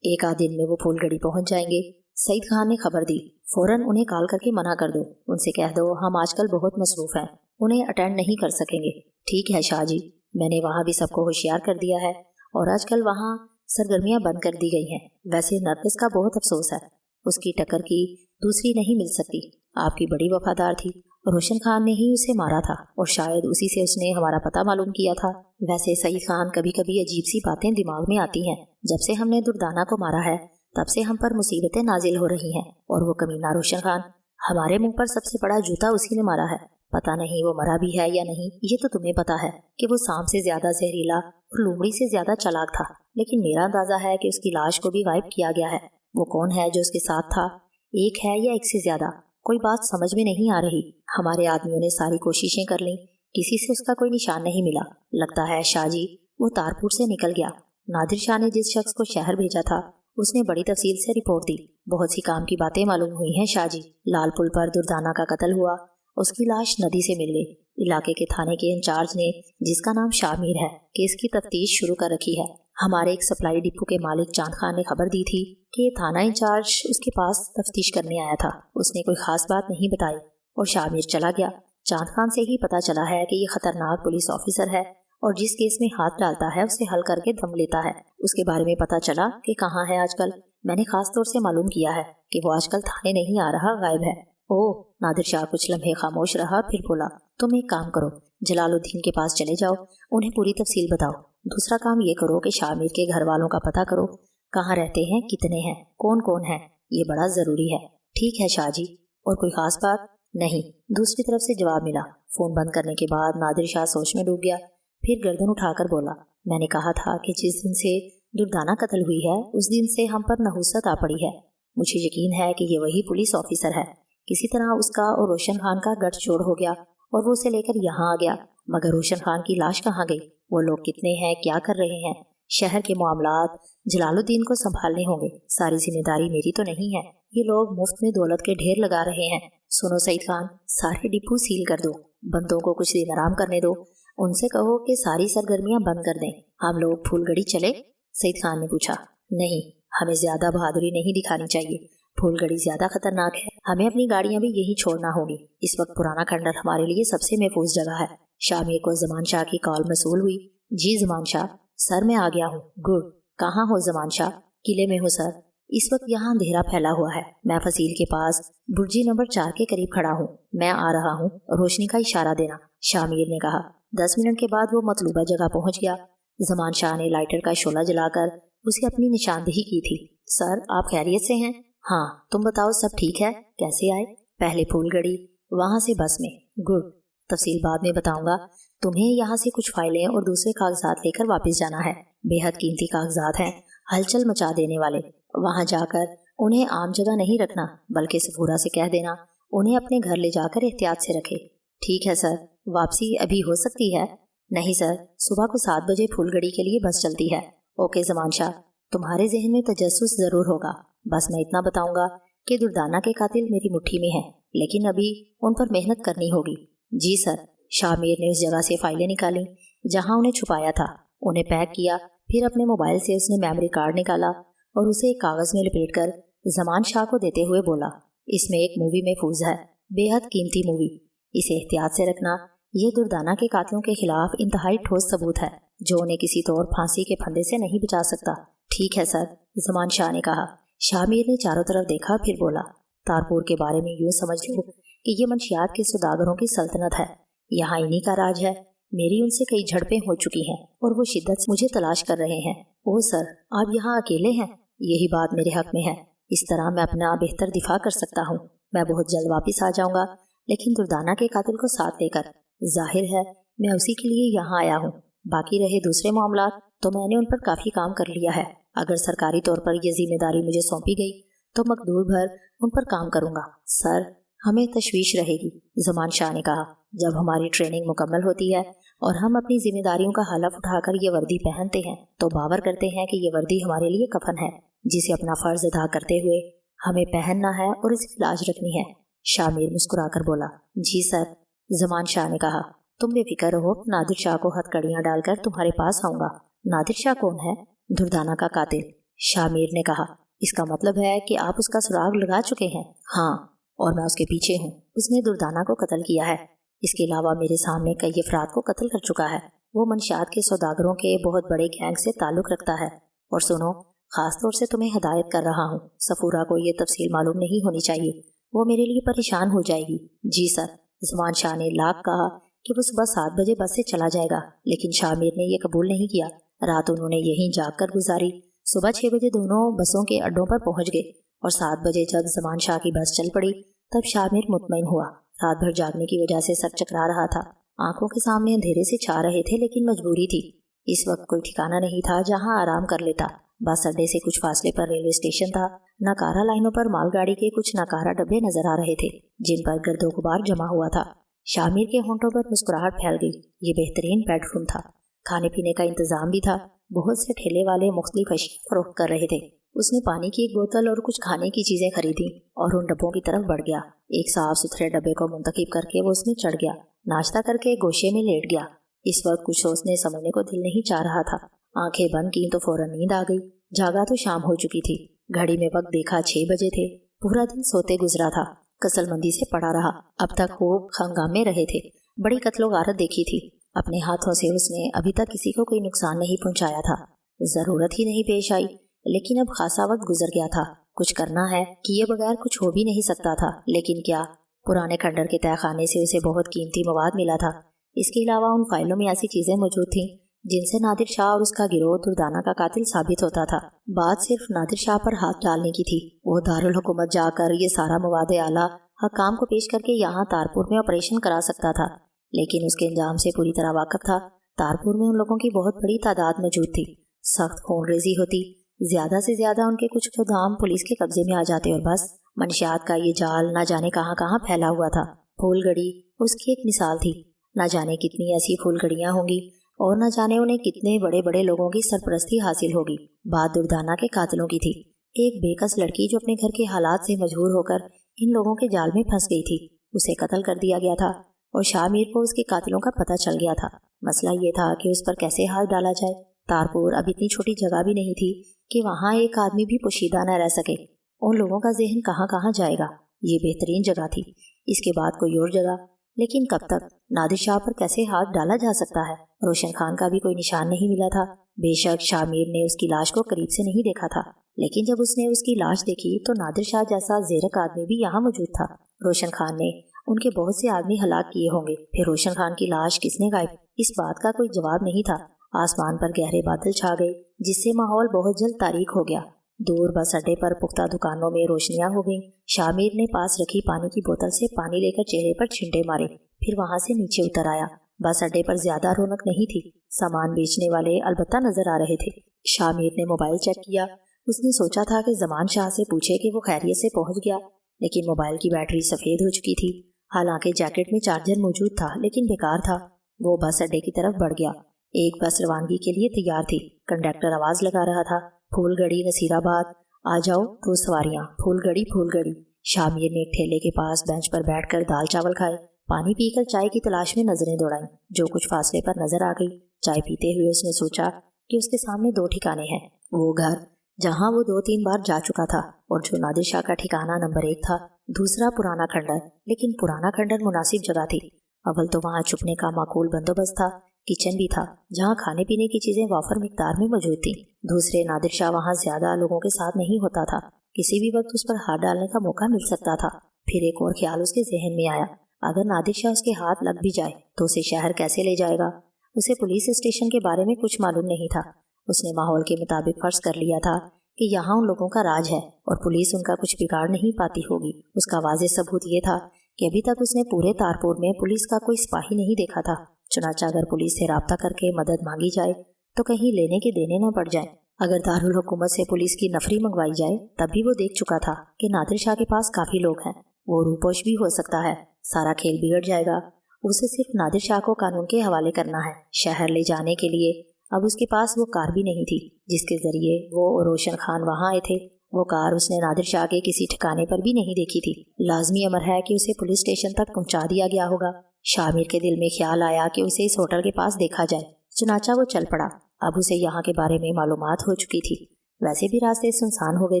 एक आध दिन में वो फूलगढ़ी पहुंच जाएंगे। सईद खान ने खबर दी, फौरन उन्हें कॉल करके मना कर दो। उनसे कह दो हम आजकल बहुत मसरूफ हैं, उन्हें अटेंड नहीं कर सकेंगे। ठीक है शाहजी, मैंने वहाँ भी सबको होशियार कर दिया है और आजकल वहाँ सरगर्मियाँ बंद कर दी गई हैं। वैसे नरगिस का बहुत अफसोस है, उसकी टक्कर की दूसरी नहीं मिल सकती। आपकी बड़ी वफादार थी। रोशन खान ने ही उसे मारा था और शायद उसी से उसने हमारा पता मालूम किया था। वैसे सईद खान, कभी कभी अजीब सी बातें दिमाग में आती हैं। जब से हमने दुर्दाना को मारा है तब से हम पर मुसीबतें नाजिल हो रही हैं और वो कमीना रोशन खान, हमारे मुंह पर सबसे बड़ा जूता उसी ने मारा है। पता नहीं वो मरा भी है या नहीं। ये तो तुम्हें पता है कि वो सांप से ज्यादा जहरीला और लोमड़ी से ज्यादा चालाक था, लेकिन मेरा अंदाजा है कि उसकी लाश को भी गायब किया गया है। वो कौन है जो उसके साथ था? एक है या एक से ज्यादा? कोई बात समझ में नहीं आ रही। हमारे आदमियों ने सारी कोशिशें कर ली, किसी से उसका कोई निशान नहीं मिला। लगता है शाहजी वो तारपुर से निकल गया। नादिर शाह ने जिस शख्स को शहर भेजा था उसने बड़ी तफसील से रिपोर्ट दी। बहुत सी काम की बातें मालूम हुई हैं शाहजी। लाल पुल पर दुर्दाना का कत्ल हुआ, उसकी लाश नदी से मिल गई। इलाके के थाने के इंचार्ज ने, जिसका नाम शामिर है, केस की तफ्तीश शुरू कर रखी है। हमारे एक सप्लाई डिपो के मालिक चांद खान ने खबर दी थी कि थाना इंचार्ज उसके पास तफ्तीश करने आया था। उसने कोई खास बात नहीं बताई और शामिर चला गया। चांद खान से ही पता चला है कि ये खतरनाक पुलिस ऑफिसर है और जिस केस में हाथ डालता है उसे हल करके दम लेता है। उसके बारे में पता चला कि कहाँ है आजकल। मैंने खास तौर से मालूम किया है कि वो आजकल थाने नहीं आ रहा, गायब है। ओह, नादिर शाह कुछ लम्हे खामोश रहा, फिर बोला, तुम एक काम करो, जलालुद्दीन के पास चले जाओ, उन्हें पूरी तफसील बताओ। दूसरा काम ये करो कि शामिर के घर वालों का पता करो, कहाँ रहते हैं, कितने हैं, कौन कौन है, ये बड़ा जरूरी है। ठीक है शाहजी। और कोई खास बात? नहीं। दूसरी तरफ से जवाब मिला। फोन बंद करने के बाद नादिर शाह सोच में डूब गया। फिर गर्दन उठाकर बोला, मैंने कहा था कि जिस दिन से दुर्दाना कत्ल हुई है उस दिन से हम पर नहुसत आ पड़ी है। मुझे यकीन है कि ये वही पुलिस ऑफिसर है। किसी तरह उसका और रोशन खान का गठजोड़ हो गया और वो उसे लेकर यहाँ आ गया। मगर रोशन खान की लाश कहाँ गई? वो लोग कितने हैं, क्या कर रहे हैं? शहर के मामलात जलालुद्दीन को संभालने होंगे, सारी जिम्मेदारी मेरी तो नहीं है। ये लोग मुफ्त में दौलत के ढेर लगा रहे हैं। सुनो सईद खान, सारे डिपो सील कर दो, बंदों को कुछ दिन आराम करने दो, उनसे कहो कि सारी सरगर्मियां बंद कर दें। हम लोग फूलगढ़ी चले? सईद खान ने पूछा। नहीं, हमें ज्यादा बहादुरी नहीं दिखानी चाहिए। फूलगढ़ी ज्यादा खतरनाक है, हमें अपनी गाड़ियां भी यही छोड़ना होगी। इस वक्त पुराना खंडर हमारे लिए सबसे महफूज जगह है। शामिर को जमान शाह की कॉल मसूल हुई। जी जमान शाह, सर मैं आ गया हूँ। गुड। कहाँ हो जमान शाह? किले में हूँ सर। इस वक्त यहाँ अंधेरा फैला हुआ है। मैं फसील के पास बुर्जी नंबर 4 के करीब खड़ा हूँ। मैं आ रहा हूँ, रोशनी का इशारा देना, शामिर ने कहा। 10 मिनट के बाद वो मतलूबा जगह पहुँच गया। जमान शाह ने लाइटर का शोला जलाकर उसे अपनी निशानदेही की थी। सर, आप खैरियत से हैं? हाँ, तुम बताओ, सब ठीक है? कैसे आए? पहले फूलगढ़ी, वहाँ से बस में। गुड। तफसील बाद में बताऊंगा। तुम्हें यहाँ से कुछ फाइलें और दूसरे कागजात लेकर वापस जाना है। बेहद कीमती कागजात हैं, हलचल मचा देने वाले। वहाँ जाकर उन्हें आम जगह नहीं रखना, बल्कि सफूरा से कह देना उन्हें अपने घर ले जाकर एहतियात से रखे। ठीक है सर। वापसी अभी हो सकती है? नहीं सर, सुबह को 7 बजे फूलगढ़ी के लिए बस चलती है। ओके जमान शाह, तुम्हारे जहन में तजस्सुस जरूर होगा। बस मैं इतना बताऊंगा कि दुर्दाना के कातिल मेरी मुट्ठी में हैं, लेकिन अभी उन पर मेहनत करनी होगी। जी सर। शामिर ने उस जगह से फाइलें निकाली जहां उन्हें छुपाया था, उन्हें पैक किया। फिर अपने मोबाइल से उसने मेमोरी कार्ड निकाला और उसे एक कागज़ में लपेटकर जमान शाह को देते हुए बोला, इसमें एक मूवी महफूज है, बेहद कीमती मूवी, इसे एहतियात से रखना। यह दुर्दाना के कातिलों के खिलाफ इंतहाई ठोस सबूत है जो उन्हें किसी तौर फांसी के फंदे से नहीं बचा सकता। ठीक है सर, जमान शाह ने कहा। शामिर ने चारों तरफ देखा, फिर बोला, तारपुर के बारे में यूँ समझ लो कि ये मंशियात के सौदागरों की सल्तनत है, यहाँ इन्हीं का राज है। मेरी उनसे कई झड़पें हो चुकी हैं और वो शिद्दत से मुझे तलाश कर रहे हैं। ओह सर, आप यहाँ अकेले हैं? यही बात मेरे हक में है, इस तरह मैं अपना बेहतर दिफा कर सकता हूँ। मैं बहुत जल्द वापस आ जाऊँगा, लेकिन दुर्दाना के कातिल को साथ लेकर। जाहिर है मैं उसी के लिए यहाँ आया हूँ। बाकी रहे दूसरे मामलात तो मैंने उन पर काफ़ी काम कर लिया है। अगर सरकारी तौर पर यह जिम्मेदारी मुझे सौंपी गई तो मकदूर भर उन पर काम करूँगा। सर, हमें तशवीश रहेगी, जमान शाह ने कहा। जब हमारी ट्रेनिंग मुकम्मल होती है और हम अपनी जिम्मेदारियों का हलफ उठाकर ये वर्दी पहनते हैं तो बावर करते हैं कि ये वर्दी हमारे लिए कफन है जिसे अपना फ़र्ज अदा करते हुए हमें पहनना है और इसकी लाज रखनी है। शामिर मुस्कुराकर बोला, जी सर। जमान शाह ने कहा, तुम बेफिक्र रहो, नादिर शाह को हथकड़ियाँ डालकर तुम्हारे पास आऊँगा। नादिर शाह कौन है? दुर्दाना का कातिल। शामिर ने कहा, इसका मतलब है कि आप उसका सुराग लगा चुके हैं? हाँ, और मैं उसके पीछे हूँ। उसने दुर्दाना को कत्ल किया है। इसके अलावा मेरे सामने कई अफराद को कत्ल कर चुका है। वो मंशियात के सौदागरों के बहुत बड़े गैंग से ताल्लुक़ रखता है। और सुनो, ख़ास तौर से तुम्हें हदायत कर रहा हूँ, सफूरा को ये तफसील मालूम नहीं होनी चाहिए, वो मेरे लिए परेशान हो जाएगी। जी सर। जमान शाह ने लाख कहा कि वो सुबह 7 बजे बस से चला जाएगा, लेकिन शामिर ने यह कबूल नहीं किया। रात उन्होंने यहीं जाग कर गुजारी। सुबह 6 बजे दोनों बसों के अड्डों पर पहुंच गए और 7 बजे जब जमान शाह की बस चल पड़ी तब शामिर मुतमईन हुआ। रात भर जागने की वजह से सर चकरा रहा था। आंखों के सामने अंधेरे से छा रहे थे, लेकिन मजबूरी थी। इस वक्त कोई ठिकाना नहीं था जहां आराम कर लेता। बस अड्डे से कुछ फासले पर रेलवे स्टेशन था। नकारा लाइनों पर मालगाड़ी के कुछ नकारा डब्बे नजर आ रहे थे जिन पर गर्दो गुबार जमा हुआ था। शामिर के होंठों पर मुस्कुराहट फैल गई। ये बेहतरीन बेडरूम था। खाने पीने का इंतजाम भी था। बहुत से ठेले वाले मुख्तलिफ अशिया फरोख्त कर रहे थे। उसने पानी की एक बोतल और कुछ खाने की चीजें खरीदी और उन डब्बों की तरफ बढ़ गया। एक साफ सुथरे डब्बे को मुंतखब करके वो उसमें चढ़ गया। नाश्ता करके गोशे में लेट गया। इस वक्त कुछ सोचने समझने को दिल नहीं चाह रहा था। आंखें बंद की तो फौरन नींद आ गई। जागा तो शाम हो चुकी थी। घड़ी में वक्त देखा 6 बजे थे। पूरा दिन सोते गुजरा था। कसलमंदी से पड़ा रहा। अब तक वो हंगामे रहे थे। बड़ी कत्लो गारत देखी थी। अपने हाथों से उसने अभी तक किसी को कोई नुकसान नहीं पहुंचाया था। जरूरत ही नहीं पेश आई, लेकिन अब खासा वक्त गुजर गया था। कुछ करना है, किए बगैर कुछ हो भी नहीं सकता था। लेकिन क्या? पुराने खंडर के तहखाने से उसे बहुत कीमती मवाद मिला था। इसके अलावा उन फाइलों में ऐसी चीजें मौजूद थीं जिनसे नादिर शाह और उसका गिरोह दुर्दाना का कातिल साबित होता था। बात सिर्फ नादिर शाह पर हाथ डालने की थी। वो दारुल हुकूमत जाकर ये सारा मवाद आला हकाम को पेश करके यहाँ तारपुर में ऑपरेशन करा सकता था, लेकिन उसके अंजाम से पूरी तरह वाकिफ था। तारपुर में उन लोगों की बहुत बड़ी तादाद मौजूद थी। सख्त खूनरेजी होती। ज्यादा से ज्यादा उनके कुछ गोदाम पुलिस के कब्जे में आ जाते और बस। मंशियात का ये जाल न जाने कहाँ कहाँ फैला हुआ था। फूलगड़ी उसकी एक मिसाल थी। न जाने कितनी ऐसी फूलगड़ियाँ होंगी और न जाने उन्हें कितने बड़े बड़े लोगों की सरपरस्ती हासिल होगी। बात दुर्दाना के कातिलों की थी। एक बेकस लड़की जो अपने घर के हालात से मजबूर होकर इन लोगों के जाल में फंस गई थी। उसे कत्ल कर दिया गया था और शामिर को उसके कातिलों का पता चल गया था। मसला ये था कि उस पर कैसे हाथ डाला जाए। तारपुर अब इतनी छोटी जगह भी नहीं थी कि वहाँ एक आदमी भी पोशीदा न रह सके। उन लोगों का जहन कहाँ कहाँ जाएगा। ये बेहतरीन जगह थी। इसके बाद कोई और जगह, लेकिन कब तक? नादिर शाह पर कैसे हाथ डाला जा सकता है? रोशन खान का भी कोई निशान नहीं मिला था। बेशक शामिर ने उसकी लाश को करीब से नहीं देखा था, लेकिन जब उसने उसकी लाश देखी तो नादिर शाह जैसा जेरक आदमी भी यहाँ मौजूद था। रोशन खान ने उनके बहुत से आदमी हलाक किए होंगे। फिर रोशन खान की लाश किसने गायब? इस बात का कोई जवाब नहीं था। आसमान पर गहरे बादल छा गए जिससे माहौल बहुत जल्द तारीक हो गया। दूर बस अड्डे पर पुख्ता दुकानों में रोशनियां हो गईं। शामिर ने पास रखी पानी की बोतल से पानी लेकर चेहरे पर छिंटे मारे, फिर वहां से नीचे उतर आया। बस अड्डे पर ज्यादा रौनक नहीं थी। सामान बेचने वाले अलबत्ता नजर आ रहे थे। शामिर ने मोबाइल चेक किया। उसने सोचा था कि जमान शाह से पूछे कि वो खैरियत से पहुंच गया, लेकिन मोबाइल की बैटरी सफेद हो चुकी थी। हालांकि जैकेट में चार्जर मौजूद था, लेकिन बेकार था। वो बस अड्डे की तरफ बढ़ गया। एक बस रवानगी के लिए तैयार थी। कंडक्टर आवाज लगा रहा था, फूलगड़ी नसीराबाद। आ जाओ 2 सवारियाँ, फूलगड़ी फूलगड़ी। शामिर ने एक ठेले के पास बेंच पर बैठकर दाल चावल खाए, पानी पीकर चाय की तलाश में नजरें दौड़ाई। जो कुछ फासले पर नजर आ गई। चाय पीते हुए उसने सोचा कि उसके सामने 2 ठिकाने हैं। वो घर जहाँ वो 2-3 बार जा चुका था और जो नादिर शाह का ठिकाना नंबर 1 था। दूसरा पुराना खंडर, लेकिन पुराना खंडर मुनासिब जगह थी। अव्वल तो वहाँ छुपने का माकूल बंदोबस्त था, किचन भी था जहाँ खाने पीने की चीजें वाफर मिकदार में मौजूद थी। दूसरे, नादिर शाह वहाँ ज्यादा लोगों के साथ नहीं होता था, किसी भी वक्त उस पर हाथ डालने का मौका मिल सकता था। फिर एक और ख्याल उसके जहन में आया, अगर नादिर शाह उसके हाथ लग भी जाए तो उसे शहर कैसे ले जाएगा। उसे पुलिस स्टेशन के बारे में कुछ मालूम नहीं था। उसने माहौल के मुताबिक फर्ज कर लिया था कि यहाँ उन लोगों का राज है और पुलिस उनका कुछ बिगाड़ नहीं पाती होगी। उसका वाज़ेह सबूत ये था कि अभी तक उसने पूरे तारपुर में पुलिस का कोई सिपाही नहीं देखा था। चुनाचा अगर पुलिस से राब्ता करके मदद मांगी जाए तो कहीं लेने के देने न पड़ जाए। अगर दारुल हुकूमत से पुलिस की नफरी मंगवाई जाए तब भी वो देख चुका था कि नादिर शाह के पास काफ़ी लोग हैं, वो रूपोश भी हो सकता है। सारा खेल बिगड़ जाएगा। उसे सिर्फ नादिर शाह को कानून के हवाले करना है। शहर ले जाने के लिए अब उसके पास वो कार भी नहीं थी जिसके जरिए वो और रोशन खान वहाँ आए थे। वो कार उसने नादिर शाह के किसी ठिकाने पर भी नहीं देखी थी। लाजमी अमर है कि उसे पुलिस स्टेशन तक पहुँचा दिया गया होगा। शामिर के दिल में ख्याल आया कि उसे इस होटल के पास देखा जाए। चुनाचा वो चल पड़ा। अब उसे यहाँ के बारे में मालूमात हो चुकी थी। वैसे भी रास्ते सुनसान हो गए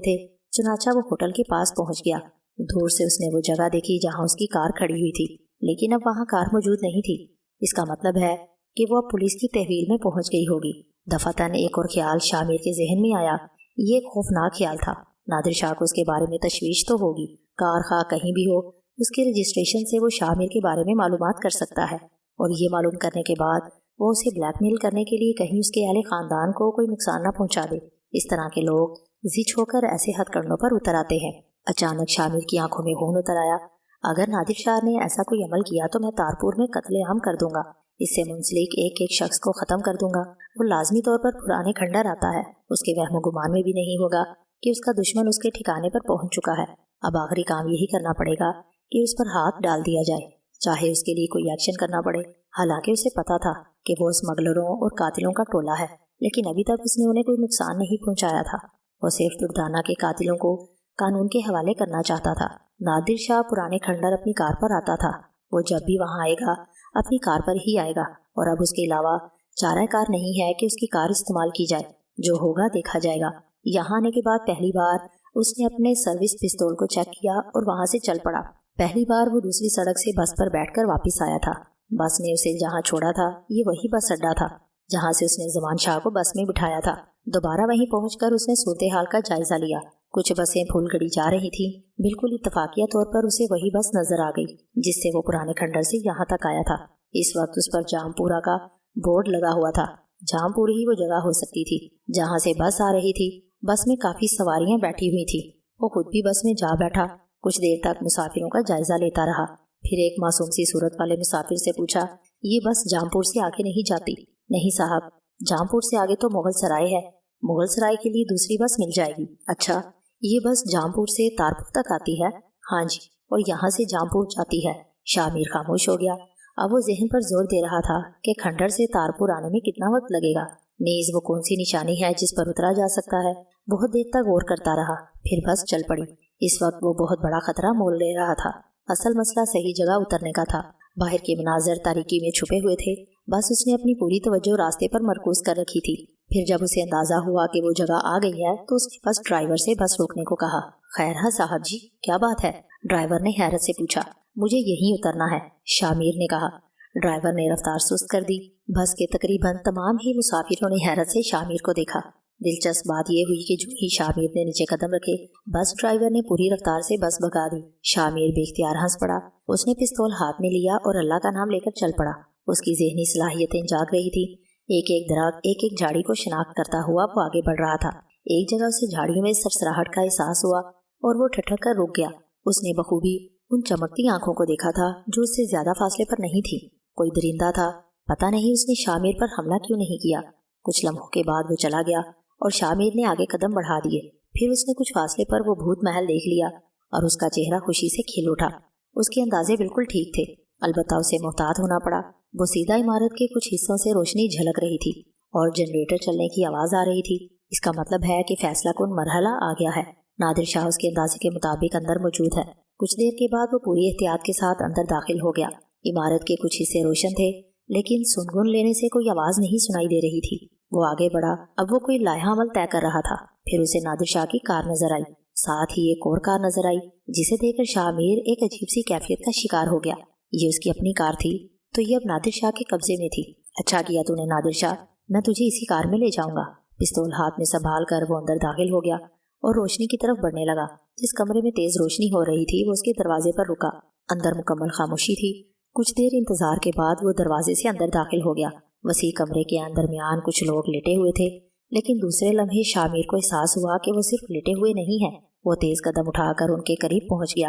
थे। चुनाचा वो होटल के पास पहुँच गया। दूर से उसने वो जगह देखी जहाँ उसकी कार खड़ी हुई थी, लेकिन अब वहाँ कार मौजूद नहीं थी। इसका मतलब है कि वो अब पुलिस की तहवील में पहुंच गई होगी। दफातन एक और ख्याल शामिर के जहन में आया। ये खौफनाक ख्याल था। नादिर शाह को उसके बारे में तशवीश तो होगी। कार खा कहीं भी हो, उसके रजिस्ट्रेशन से वो शामिर के बारे में मालूमात कर सकता है और ये मालूम करने के बाद वो उसे ब्लैकमेल करने के लिए कहीं उसके अहले खानदान को कोई नुकसान न पहुंचा दे। इस तरह के लोग जिद होकर ऐसे हथकंडों पर उतर आते हैं। अचानक शामिर की आंखों में खून उतर आया। अगर नादिर शाह ने ऐसा कोई अमल किया तो मैं तारपुर में कत्लेआम कर दूंगा। इससे मुंसलिक एक एक शख्स को ख़त्म कर दूंगा। वो लाजमी तौर पर पुराने खंडर आता है। उसके वहम गुमान में भी नहीं होगा कि उसका दुश्मन उसके ठिकाने पर पहुंच चुका है। अब आखिरी काम यही करना पड़ेगा कि उस पर हाथ डाल दिया जाए, चाहे उसके लिए कोई एक्शन करना पड़े। हालांकि उसे पता था कि वो स्मगलरों और कातिलों का टोला है, लेकिन अभी तक उसने उन्हें कोई नुकसान नहीं पहुंचाया था। वो सिर्फ दुर्दाना के कातिलों को कानून के हवाले करना चाहता था। नादिर शाह पुराने खंडर अपनी कार पर आता था। वो जब भी वहाँ आएगा अपनी कार पर ही आएगा और अब उसके अलावा चारा कार नहीं है कि उसकी कार इस्तेमाल की जाए। जो होगा देखा जाएगा। यहाँ आने के बाद पहली बार उसने अपने सर्विस पिस्तौल को चेक किया और वहाँ से चल पड़ा। पहली बार वो दूसरी सड़क से बस पर बैठकर वापस आया था। बस ने उसे जहाँ छोड़ा था ये वही बस अड्डा था जहाँ से उसने ज़मान शाह को बस में बिठाया था। दोबारा वहीं पहुंचकर उसने सूरत हाल का जायजा लिया। कुछ बसें फूलगड़ी जा रही थी। बिल्कुल इत्तफाकिया तौर पर उसे वही बस नजर आ गई जिससे वो पुराने खंडर से यहाँ तक आया था। इस वक्त उस पर जामपुरा का बोर्ड लगा हुआ था। जामपुर ही वो जगह हो सकती थी जहाँ से बस आ रही थी। बस में काफ़ी सवारियाँ बैठी हुई थी। वो खुद भी बस में जा बैठा। कुछ देर तक मुसाफिरों का जायजा लेता रहा। फिर एक मासूम सी सूरत वाले मुसाफिर से पूछा, ये बस जामपुर से आगे नहीं जाती? नहीं साहब, जामपुर से आगे तो मुगल सराय है। मुगल सराय के लिए दूसरी बस मिल जाएगी। अच्छा, ये बस जामपुर से तारपुर तक आती है? हाँ जी, और यहाँ से जामपुर जाती है। शामिर खामोश हो गया। अब वो जहन पर जोर दे रहा था कि खंडर से तारपुर आने में कितना वक्त लगेगा। नीज वो कौन सी निशानी है जिस पर उतरा जा सकता है। बहुत देर तक गौर करता रहा। फिर बस चल पड़ी। इस वक्त वो बहुत बड़ा खतरा मोल ले रहा था। असल मसला सही जगह उतरने का था। बाहर के मनाजर तारीकी में छुपे हुए थे। बस उसने अपनी पूरी तवज्जो रास्ते पर मरकूज कर रखी थी। फिर जब उसे अंदाजा हुआ कि वो जगह आ गई है तो उसने बस ड्राइवर से बस रोकने को कहा। खैर है साहब जी, क्या बात है? ड्राइवर ने हैरत से पूछा। मुझे यहीं उतरना है, शामिर ने कहा। ड्राइवर ने रफ्तार सुस्त कर दी। बस के तकरीबन तमाम ही मुसाफिरों ने हैरत से शामिर को देखा। दिलचस्प बात यह हुई कि जो ही शामिर ने नीचे कदम रखे, बस ड्राइवर ने पूरी रफ्तार से बस भगा दी। शामिर बेख्तियार हंस पड़ा। उसने पिस्तौल हाथ में लिया और अल्लाह का नाम लेकर चल पड़ा। उसकी ज़हनी सलाहियतें जाग रही थी। एक एक दरख्त, एक एक झाड़ी को शिनाख्त करता हुआ वो आगे बढ़ रहा था। एक जगह उसे झाड़ियों में सरसराहट का एहसास हुआ और वो ठठक कर रुक गया। उसने बखूबी उन चमकती आंखों को देखा था जो उससे ज्यादा फासले पर नहीं थी। कोई दरिंदा था। पता नहीं उसने शामिर पर हमला क्यों नहीं किया। कुछ लम्हों के बाद वो चला गया और शामिर ने आगे कदम बढ़ा दिए। फिर उसने कुछ फासले पर वो भूत महल देख लिया और उसका चेहरा खुशी से खिल उठा। उसके अंदाजे बिल्कुल ठीक थे, अलबत्ता उसे मोहतात होना पड़ा। वो सीधा इमारत के कुछ हिस्सों से रोशनी झलक रही थी और जनरेटर चलने की आवाज़ आ रही थी। اس کا مطلب ہے کہ فیصلہ کن مرحلہ آ گیا ہے۔ نادر شاہ اس کے اندازے کے مطابق اندر موجود ہے۔ کچھ دیر کے بعد وہ پوری احتیاط کے ساتھ اندر داخل ہو گیا۔ عمارت کے کچھ حصے روشن تھے، لیکن سنگن لینے سے کوئی آواز نہیں سنائی دے رہی تھی۔ وہ آگے بڑھا۔ اب وہ کوئی لائحہ عمل طے کر رہا تھا۔ پھر اسے نادر شاہ کی کار نظر آئی، ساتھ ہی ایک اور کار نظر آئی جسے دیکھ کر شاہ میر ایک عجیب سی کیفیت کا شکار ہو گیا۔ یہ اس کی اپنی کار تھی تو یہ اب نادر شاہ کے قبضے میں تھی۔ اچھا کیا تو نے نادر شاہ، میں تجھے اسی کار میں لے جاؤں گا۔ پستول ہاتھ میں سنبھال کر وہ اندر داخل ہو گیا اور روشنی کی طرف بڑھنے لگا۔ جس کمرے میں تیز روشنی ہو رہی تھی وہ اس کے دروازے پر رکا۔ اندر مکمل خاموشی تھی۔ کچھ دیر انتظار کے بعد وہ دروازے سے اندر داخل ہو گیا۔ وسیع کمرے کے درمیان کچھ لوگ لیٹے ہوئے تھے، لیکن دوسرے لمحے شاہ میر کو احساس ہوا کہ وہ صرف لیٹے ہوئے نہیں ہیں۔ وہ تیز قدم اٹھا کر ان کے قریب پہنچ گیا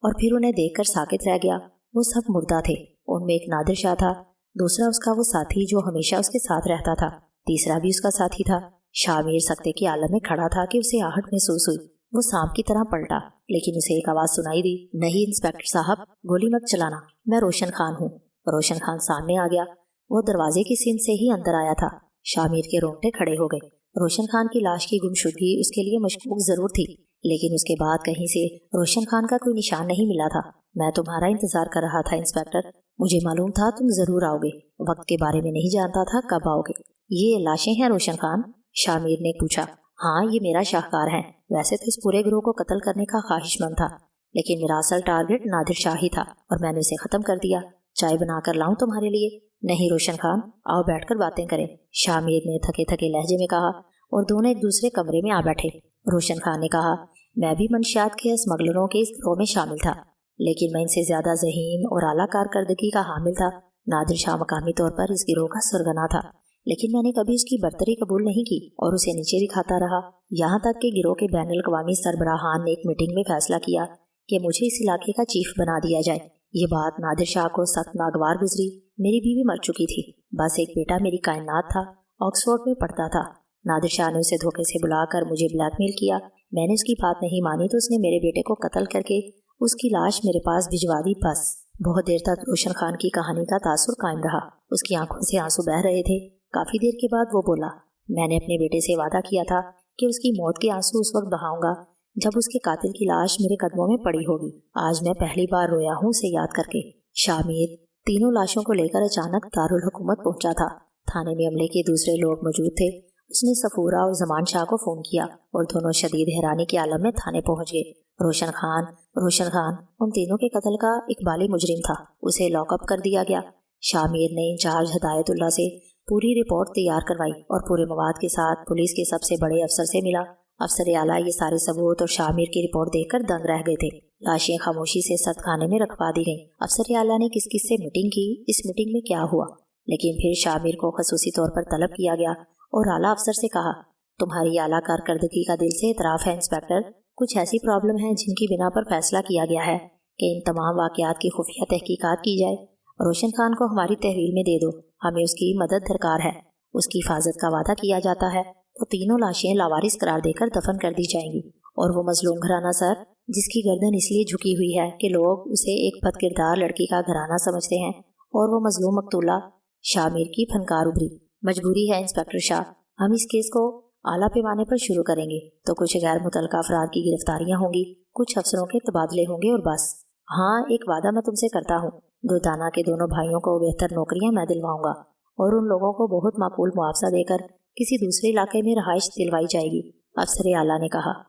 اور پھر انہیں دیکھ کر ساکت رہ گیا۔ وہ سب مردہ تھے۔ ان میں ایک نادر شاہ تھا، دوسرا اس کا وہ ساتھی جو ہمیشہ اس کے ساتھ رہتا تھا، تیسرا بھی اس کا ساتھی تھا۔ شاہ میر سکتے کے عالم میں کھڑا تھا کہ اسے آہٹ محسوس ہوئی۔ وہ سانپ کی طرح پلٹا، لیکن اسے ایک آواز سنائی دی، نہیں انسپکٹر صاحب، گولی مت چلانا، میں روشن خان ہوں۔ روشن خان سامنے آ گیا۔ وہ دروازے کی سمت سے ہی اندر آیا تھا۔ شاہ میر کے رونگٹے کھڑے ہو گئے۔ روشن خان کی لاش کی گمشدگی اس کے لیے مشکوک ضرور تھی، لیکن اس کے بعد کہیں سے روشن خان کا کوئی نشان نہیں ملا تھا۔ میں تمہارا انتظار کر رہا تھا انسپکٹر، مجھے معلوم تھا تم ضرور آؤ گے، وقت کے بارے میں نہیں جانتا تھا کب آؤ گے۔ یہ لاشیں ہیں روشن خان؟ شاہ میر نے پوچھا۔ ہاں، یہ میرا شاہکار ہے۔ ویسے تو اس پورے گروہ کو قتل کرنے کا خواہش مند تھا، لیکن میرا اصل ٹارگٹ نادر شاہ ہی تھا اور میں نے اسے ختم کر دیا۔ چائے بنا کر لاؤں تمہارے لیے؟ نہیں روشن خان، آؤ بیٹھ کر باتیں کریں، شاہ میر نے تھکے تھکے لہجے میں کہا، اور دونوں ایک دوسرے کمرے میں آ بیٹھے۔ روشن خان نے کہا، میں بھی منشیات کے اسمگلروں کے اس گروہ میں شامل تھا، لیکن میں ان سے زیادہ ذہین اور اعلیٰ کارکردگی کا حامل تھا۔ نادر شاہ مقامی طور پر اس گروہ کا سرغنہ تھا، لیکن میں نے کبھی اس کی برتری قبول نہیں کی اور اسے نیچے دکھاتا رہا، یہاں تک کہ گروہ کے بین الاقوامی سربراہان نے ایک میٹنگ میں فیصلہ کیا کہ مجھے اس علاقے کا چیف بنا دیا جائے۔ یہ بات نادر شاہ کو سخت ناگوار گزری۔ میری بیوی مر چکی تھی، بس ایک بیٹا میری کائنات تھا، آکسفورڈ میں پڑھتا تھا۔ نادر شاہ نے اسے دھوکے سے بلا کر مجھے بلیک میل کیا۔ میں نے اس کی بات نہیں مانی تو اس نے میرے بیٹے کو قتل کر کے اس کی لاش میرے پاس بھجوا دی۔ بس بہت دیر تک روشن خان کی کہانی کا تاثر قائم رہا۔ اس کی آنکھوں سے آنسو بہہ رہے تھے۔ کافی دیر کے بعد وہ بولا، میں نے اپنے بیٹے سے وعدہ کیا تھا کہ اس کی موت کے آنسو اس وقت بہاؤں گا جب اس کے قاتل کی لاش میرے قدموں میں پڑی ہوگی۔ آج میں پہلی بار رویا ہوں اسے یاد کر کے۔ شاہ میر تینوں لاشوں کو لے کر اچانک دارالحکومت پہنچا تھا۔ تھانے میں عملے کے دوسرے لوگ موجود تھے۔ اس نے صفورہ اور زمان شاہ کو فون کیا اور دونوں شدید حیرانی کے عالم میں تھانے پہنچ گئے۔ روشن خان ان تینوں کے قتل کا اقبالی مجرم تھا، اسے لاک اپ کر دیا گیا۔ شاہ میر نے انچارج ہدایت اللہ سے پوری رپورٹ تیار کروائی اور پورے مواد کے ساتھ پولیس کے سب سے بڑے افسر سے ملا۔ افسر اعلیٰ یہ سارے ثبوت اور شاہ میر کی رپورٹ دیکھ کر دنگ رہ گئے تھے۔ لاشیں خاموشی سے سخت خانے میں رکھوا دی گئیں۔ افسر اعلیٰ نے کس کس سے میٹنگ کی، اس میٹنگ میں کیا ہوا، لیکن پھر شاہ میر کو خصوصی طور پر طلب کیا گیا اور اعلیٰ افسر سے کہا، تمہاری اعلیٰ کارکردگی کا دل سے اعتراف ہے انسپکٹر، کچھ ایسی پرابلم ہیں جن کی بنا پر فیصلہ کیا گیا ہے کہ ان تمام واقعات کی خفیہ تحقیقات کی جائے۔ روشن خان کو ہماری تحویل میں دے دو، ہمیں اس کی مدد درکار ہے۔ اس کی حفاظت کا وعدہ کیا جاتا ہے تو تینوں لاشیں لاوارث قرار دے کر دفن کر دی جائیں گی۔ اور وہ مظلوم گھرانہ سر جس کی گردن اس لیے جھکی ہوئی ہے کہ لوگ اسے ایک بد کردار لڑکی کا گھرانہ سمجھتے ہیں، اور وہ مظلوم مقتولہ۔ شاہ میر کی فنکار ابھری، مجبوری ہے انسپکٹر شاہ، ہم اس کیس کو اعلیٰ پیمانے پر شروع کریں گے تو کچھ غیر متعلقہ افراد کی گرفتاریاں ہوں گی، کچھ افسروں کے تبادلے ہوں گے اور بس۔ ہاں، ایک وعدہ میں تم سے کرتا ہوں، دودانہ کے دونوں بھائیوں کو بہتر نوکریاں میں دلواؤں گا اور ان لوگوں کو بہت معقول معاوضہ دے کر کسی دوسرے علاقے میں رہائش دلوائی جائے گی۔ افسر اعلیٰ نے کہا۔